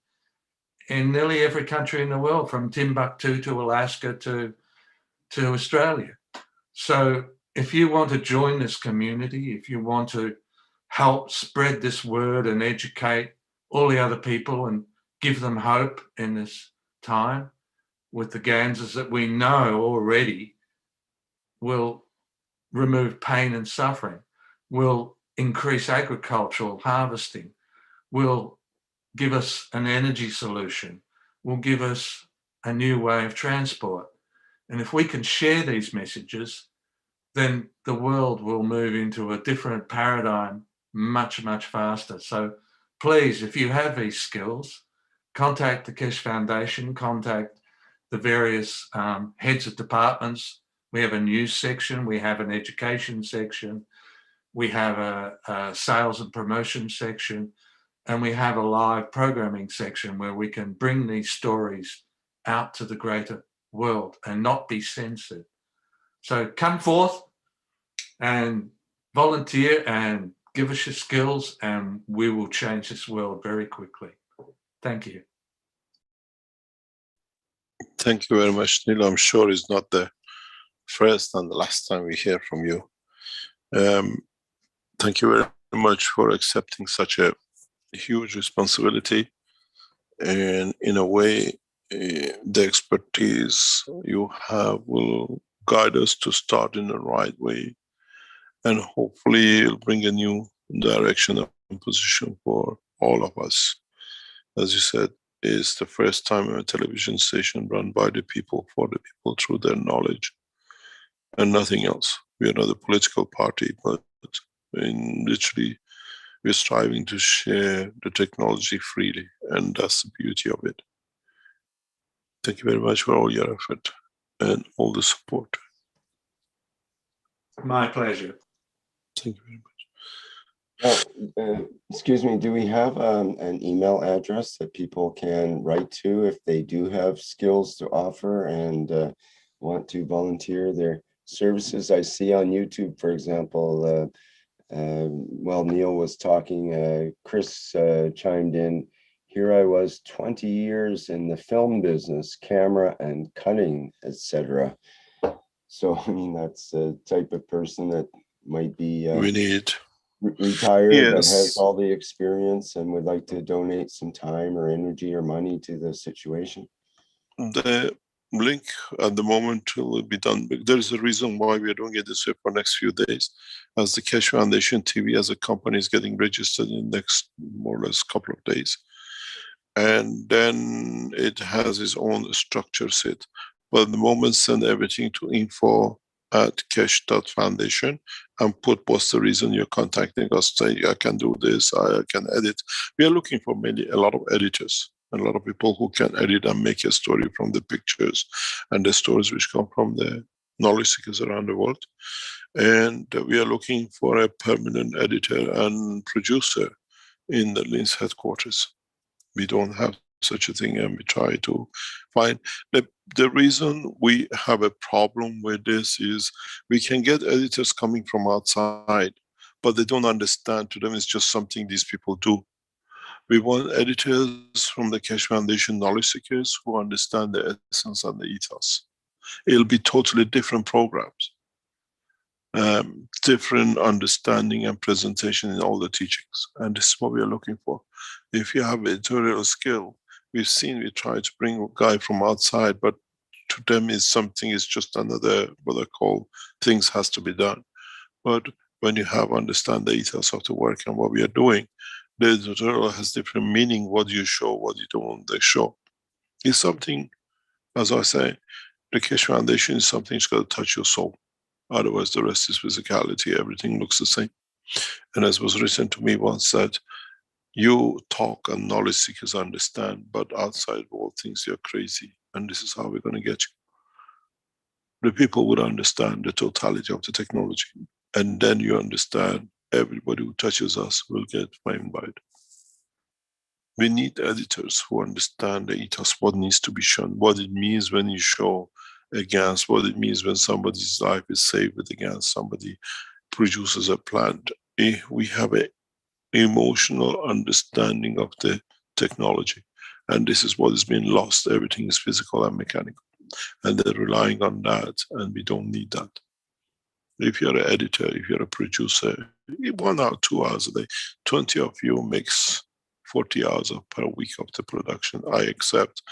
in nearly every country in the world, from Timbuktu to Alaska to Australia. So if you want to join this community, if you want to help spread this word and educate all the other people and give them hope in this time with the ganses that we know already will remove pain and suffering, will increase agricultural harvesting, will give us an energy solution, will give us a new way of transport. And if we can share these messages, then the world will move into a different paradigm much, much faster. So please, if you have these skills, contact the Keshe Foundation, contact the various heads of departments. We have a news section, we have an education section, we have a sales and promotion section, and we have a live programming section where we can bring these stories out to the greater world and not be censored. So come forth and volunteer and give us your skills, and we will change this world very quickly. Thank you.
Thank you very much, Neil. I'm sure it's not the first and the last time we hear from you. Thank you very much for accepting such a huge responsibility, and in a way the expertise you have will guide us to start in the right way, and hopefully it'll bring a new direction and position for all of us. As you said, it's the first time a television station run by the people, for the people, through their knowledge and nothing else. We are not a political party, but literally we're striving to share the technology freely, and that's the beauty of it. Thank you very much for all your effort and all the support.
My pleasure.
Thank you very much.
Excuse me, do we have an email address that people can write to if they do have skills to offer and want to volunteer their services? I see on YouTube, for example, while Neil was talking, Chris chimed in, here I was 20 years in the film business, camera and cutting, etc. So, I mean, that's the type of person that might be
we need
retired,
yes,
but has all the experience and would like to donate some time or energy or money to the situation.
The link at the moment will be done. There is a reason why we are doing it this way for next few days, as the Keshe Foundation TV as a company is getting registered in the next more or less couple of days. And then it has its own structure set. But at the moment, send everything to info@keshe.foundation and put what's the reason you're contacting us, say I can do this, I can edit. We are looking for a lot of editors, and a lot of people who can edit and make a story from the pictures and the stories which come from the knowledge seekers around the world. And we are looking for a permanent editor and producer in the LINS headquarters. We don't have such a thing, and we try to find the reason we have a problem with this is we can get editors coming from outside, but they don't understand. To them, it's just something these people do. We want editors from the Keshe Foundation knowledge seekers who understand the essence and the ethos. It'll be totally different programs, different understanding and presentation in all the teachings, and this is what we are looking for. If you have editorial skill, we try to bring a guy from outside, but to them is something is just another, what they call, things has to be done. But when you have understand the ethos of the work and what we are doing, the editorial has different meaning, what you show, what you don't want to show. It's something, as I say, the Keshe Foundation is something that's got to touch your soul. Otherwise the rest is physicality, everything looks the same. And as was written to me once, that you talk and knowledge seekers understand, but outside world thinks you're crazy, and this is how we're going to get you. The people would understand the totality of the technology, and then you understand everybody who touches us will get framed by it. We need editors who understand the ethos, what needs to be shown, what it means when you show a GANs, what it means when somebody's life is saved with a GANs, somebody produces a plant. We have an emotional understanding of the technology, and this is what has been lost. Everything is physical and mechanical, and they're relying on that, and we don't need that. If you're an editor, if you're a producer, 1 hour, 2 hours a day, 20 of you makes 40 hours per week of the production. I accept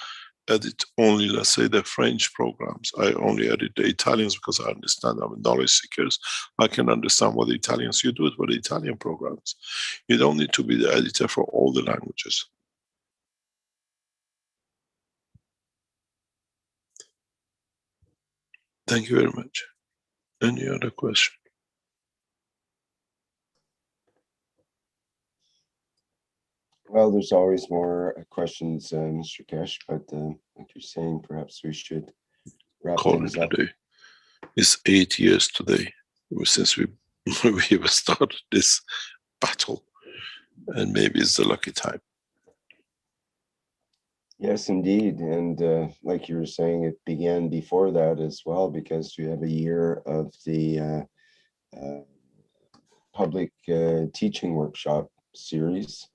edit only, let's say, the French programs. I only edit the Italians because I understand I'm knowledge seekers. I can understand what the Italians, you do it for the Italian programs. You don't need to be the editor for all the languages. Thank you very much. Any other question?
Well, there's always more questions, Mr. Keshe, but like you're saying, perhaps we should wrap things up.
Today. It's 8 years today since we started this battle, and maybe it's the lucky time.
Yes, indeed. And like you were saying, it began before that as well, because you have a year of the public teaching workshop series.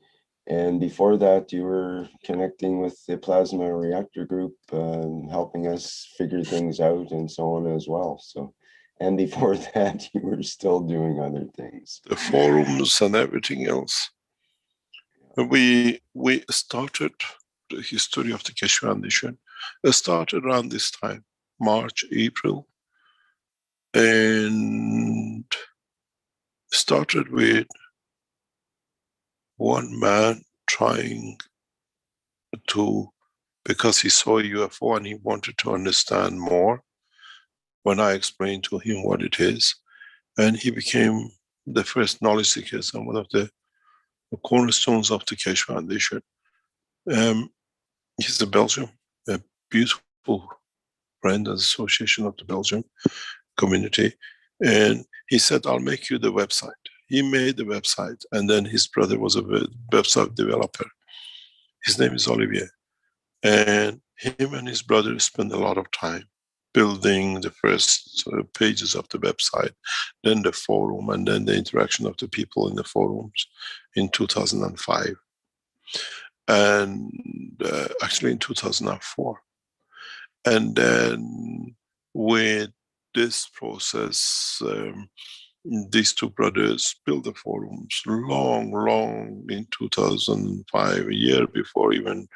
And before that, you were connecting with the Plasma Reactor Group, helping us figure things out and so on as well. So, and before that, you were still doing other things.
The forums and everything else. We started the history of the Keshe Foundation. It started around this time, March, April, and started with one man trying to, because he saw a UFO and he wanted to understand more, when I explained to him what it is, and he became the first knowledge seeker and one of the cornerstones of the Keshe Foundation. He's a Belgian, a beautiful friend and association of the Belgium community. And he said, I'll make you the website. He made the website, and then his brother was a website developer. His name is Olivier. And him and his brother spent a lot of time building the first pages of the website, then the forum, and then the interaction of the people in the forums in 2005. And actually in 2004. And then with this process, these two brothers built the forums long in 2005, a year before even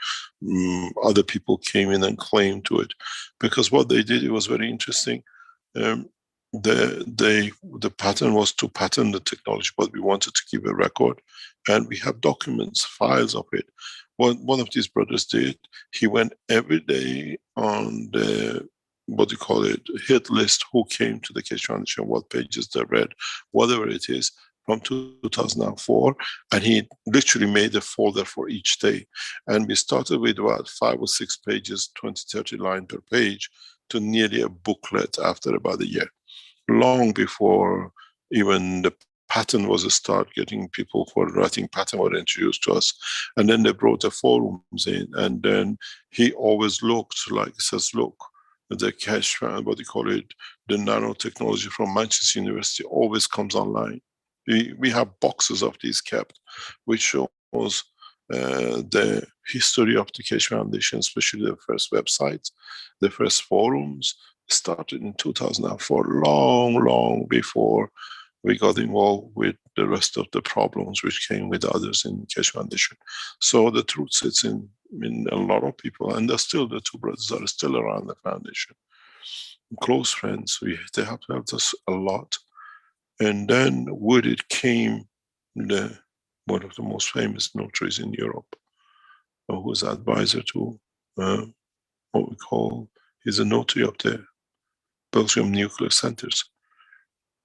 other people came in and claimed to it. Because what they did, it was very interesting. The pattern was to patent the technology, but we wanted to keep a record, and we have documents, files of it. What one of these brothers did, he went every day on the, what do you call it, hit list, who came to the Keshe Foundation, what pages they read, whatever it is, from 2004, and he literally made a folder for each day. And we started with about 5 or 6 pages, 20, 30 lines per page, to nearly a booklet after about a year. Long before even the pattern was a start, getting people for writing pattern were introduced to us. And then they brought the forums in, and then he always looked like, says, look, the Keshe, what do you call it, the nanotechnology from Manchester University always comes online. We have boxes of these kept, which shows the history of the Keshe Foundation, especially the first websites, the first forums, started in 2004, long before we got involved with the rest of the problems which came with others in Keshe Foundation. So the truth sits in a lot of people, and there's still the two brothers that are still around the foundation. Close friends, they have helped us a lot. And then with it came one of the most famous notaries in Europe, who was advisor to what we call, he's a notary of the Belgium nuclear centers.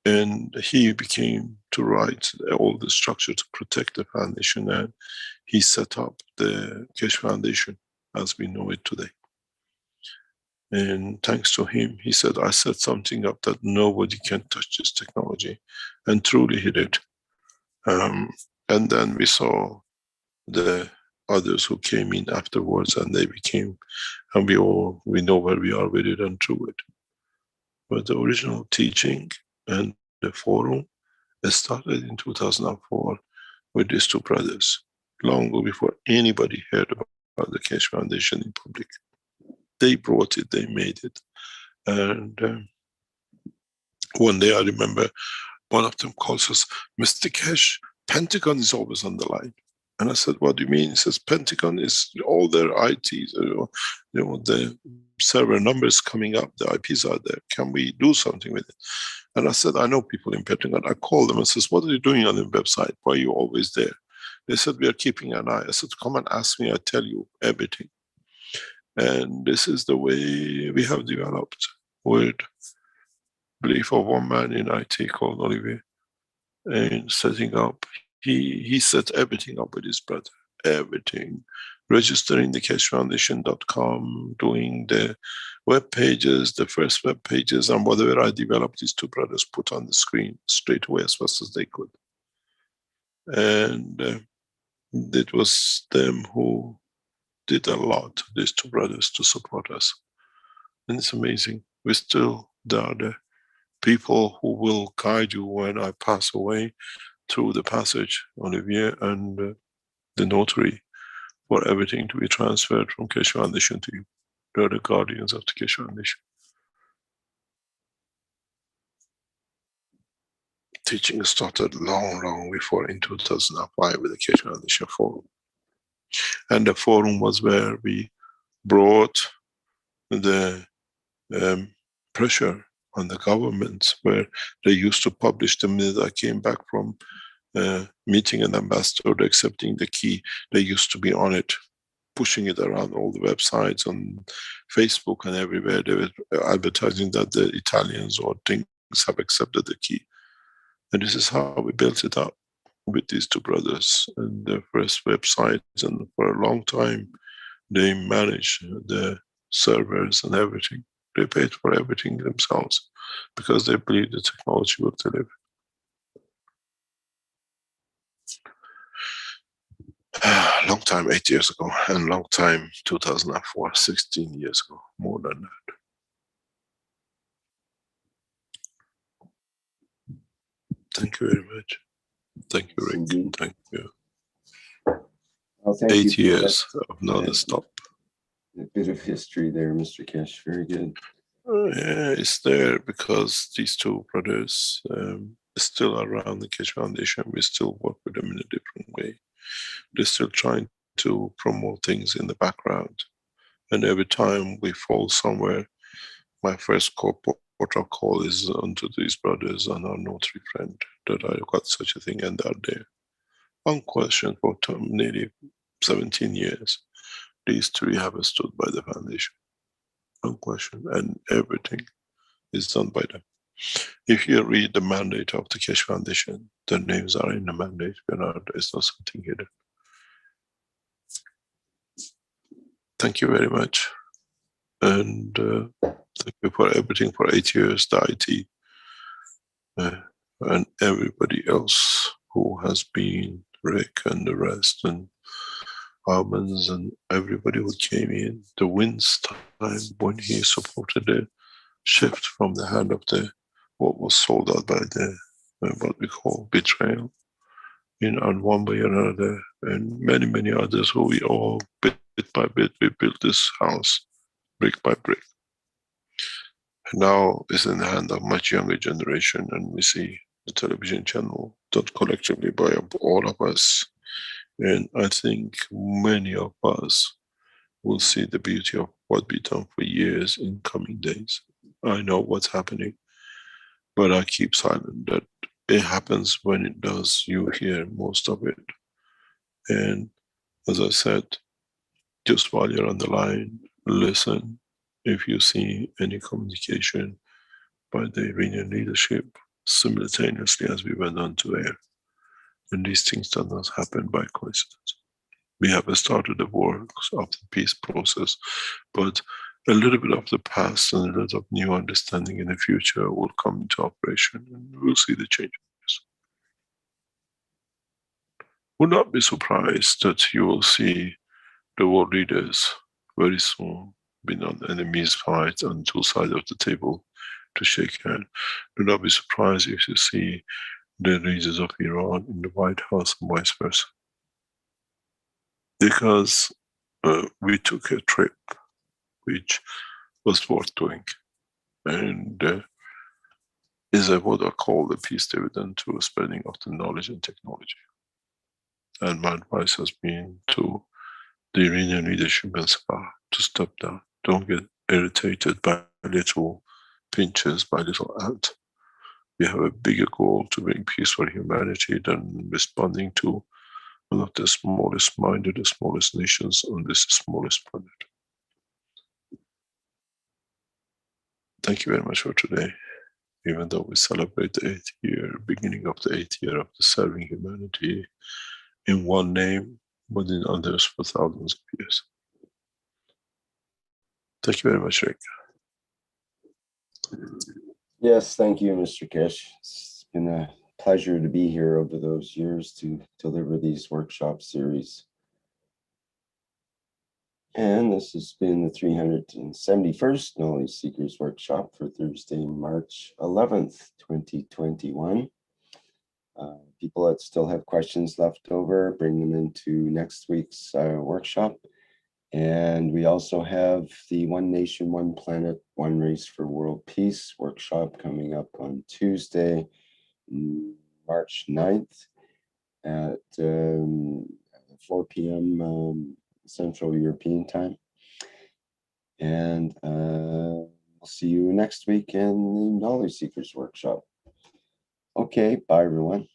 And he became to write all the structure to protect the foundation, and he set up the Keshe Foundation as we know it today. And thanks to him, he said, I set something up that nobody can touch this technology. And truly he did. And then we saw the others who came in afterwards, and they became, and we know where we are with it and through it. But the original teaching and the forum, it started in 2004 with these two brothers, long before anybody heard about the Keshe Foundation in public. They brought it, they made it. And one day I remember one of them calls us, Mr. Keshe, Pentagon is always on the line. And I said, what do you mean? He says, Pentagon is all their ITs, the server numbers coming up, the IPs are there. Can we do something with it? And I said, I know people in Pentagon. I called them and says, what are you doing on the website? Why are you always there? They said, we are keeping an eye. I said, come and ask me, I tell you everything. And this is the way we have developed with belief of one man in IT called Olivier, and setting up. He set everything up with his brother, everything. Registering the keshefoundation.com, doing the web pages, the first web pages, and whatever I developed, these two brothers put on the screen straight away as fast as they could. And it was them who did a lot, these two brothers, to support us. And it's amazing. There are the people who will guide you when I pass away through the passage, Olivier and the notary, for everything to be transferred from Keshe Foundation to you. They are the guardians of the Keshe Foundation. Teaching started long before, in 2005, with the Keshe Foundation Forum. And the forum was where we brought the pressure on the governments, where they used to publish the minute I came back from meeting an ambassador, accepting the key. They used to be on it, pushing it around all the websites, on Facebook and everywhere. They were advertising that the Italians or things have accepted the key. And this is how we built it up with these two brothers and the first website. And for a long time, they managed the servers and everything. They paid for everything themselves because they believe the technology will deliver. Long time, 8 years ago, and long time, 2004, 16 years ago, more than that. Thank you very much. Thank you, Rick.
Indeed.
Thank you.
Well, thank
8
you for
years of non-stop.
a bit of history there, Mr. Keshe. Very good.
Yeah, it's there because these two brothers still around the Keshe Foundation. We still work with them in a different way. They're still trying to promote things in the background. And every time we fall somewhere, my first port of call is onto these brothers and our notary friend that I got such a thing and they're there. Unquestioned for nearly 17 years. These three have stood by the foundation. Unquestioned, and everything is done by them. If you read the mandate of the Keshe Foundation, their names are in the mandate. There's not something hidden. Thank you very much. And thank you for everything for 8 years, the IT, and everybody else who has been, Rick and the rest, and Armans and everybody who came in. The Wind's time when he supported the shift from the hand of the what was sold out by the what we call betrayal, on one way or another, and many others who we all bit by bit we built this house brick by brick. And now it's in the hand of much younger generation, and we see the television channel done collectively by all of us. And I think many of us will see the beauty of what we've done for years in coming days. I know what's happening, but I keep silent. That it happens when it does, you hear most of it. And as I said, just while you're on the line, listen. If you see any communication by the Iranian leadership simultaneously as we went on to air, and these things do not happen by coincidence. We have started the works of the peace process, but a little bit of the past and a little of new understanding in the future will come into operation, and we'll see the changes. Would not be surprised that you will see the world leaders very soon being on enemies fight on two sides of the table to shake hands. Do not be surprised if you see the leaders of Iran in the White House and vice versa. Because we took a trip which was worth doing, and is what I call the peace dividend to spreading of the knowledge and technology. And my advice has been to the Iranian leadership and Sabah to step down. Don't get irritated by little pinches, by little ant. We have a bigger goal to bring peace for humanity than responding to one of the smallest minded, the smallest nations on this smallest planet. Thank you very much for today. Even though we celebrate the 8th year, beginning of the 8th year of the serving humanity in one name, but in others for thousands of years. Thank you very much, Rick.
Yes, thank you, Mr. Keshe. It's been a pleasure to be here over those years to deliver these workshop series. And this has been the 371st Knowledge Seekers Workshop for Thursday, March 11th, 2021. People that still have questions left over, bring them into next week's workshop. And we also have the One Nation, One Planet, One Race for World Peace workshop coming up on Tuesday, March 9th at 4 p.m. Central European time. And we'll see you next week in the Knowledge Seekers Workshop. Okay, bye everyone.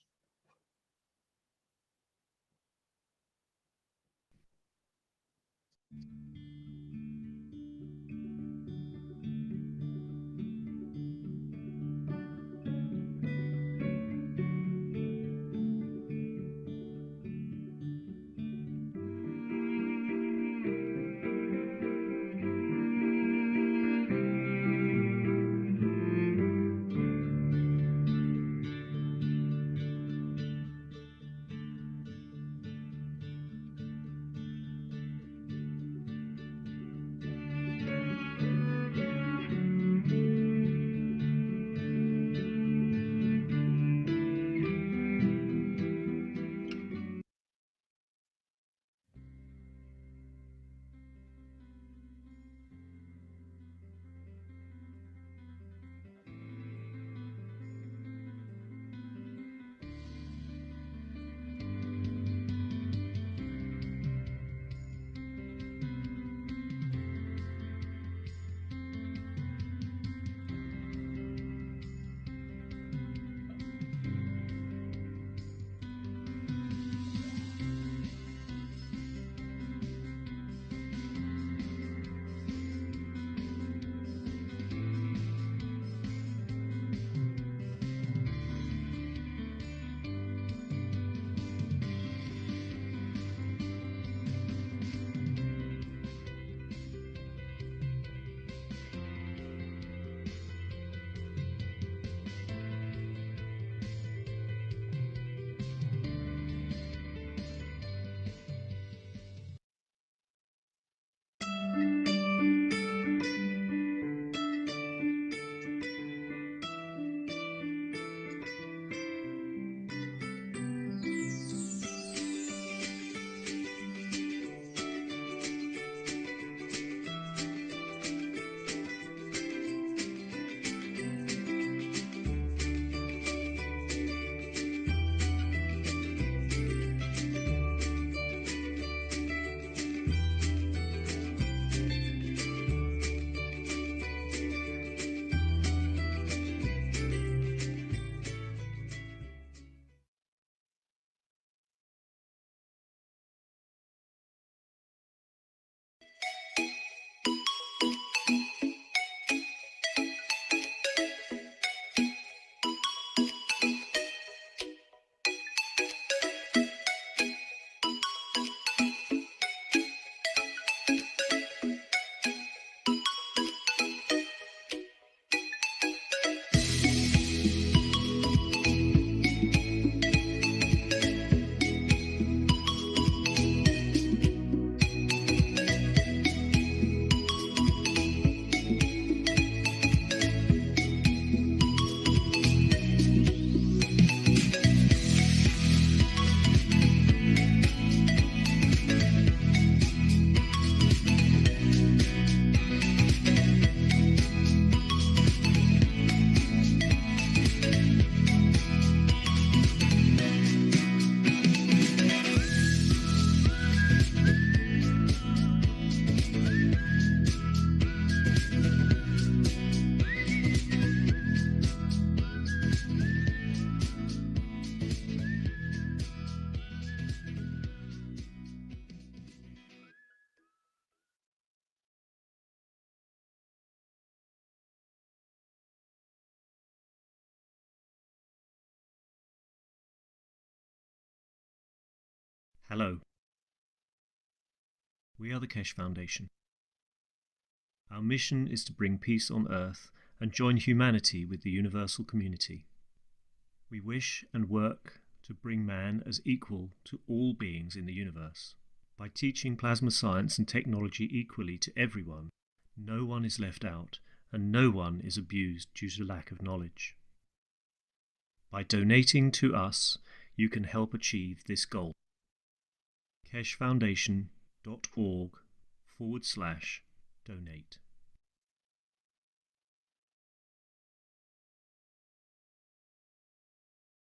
Hello. We are the Keshe Foundation. Our mission is to bring peace on earth and join humanity with the universal community. We wish and work to bring man as equal to all beings in the universe. By teaching plasma science and technology equally to everyone, no one is left out and no one is abused due to lack of knowledge. By donating to us, you can help achieve this goal. KesheFoundation.org/donate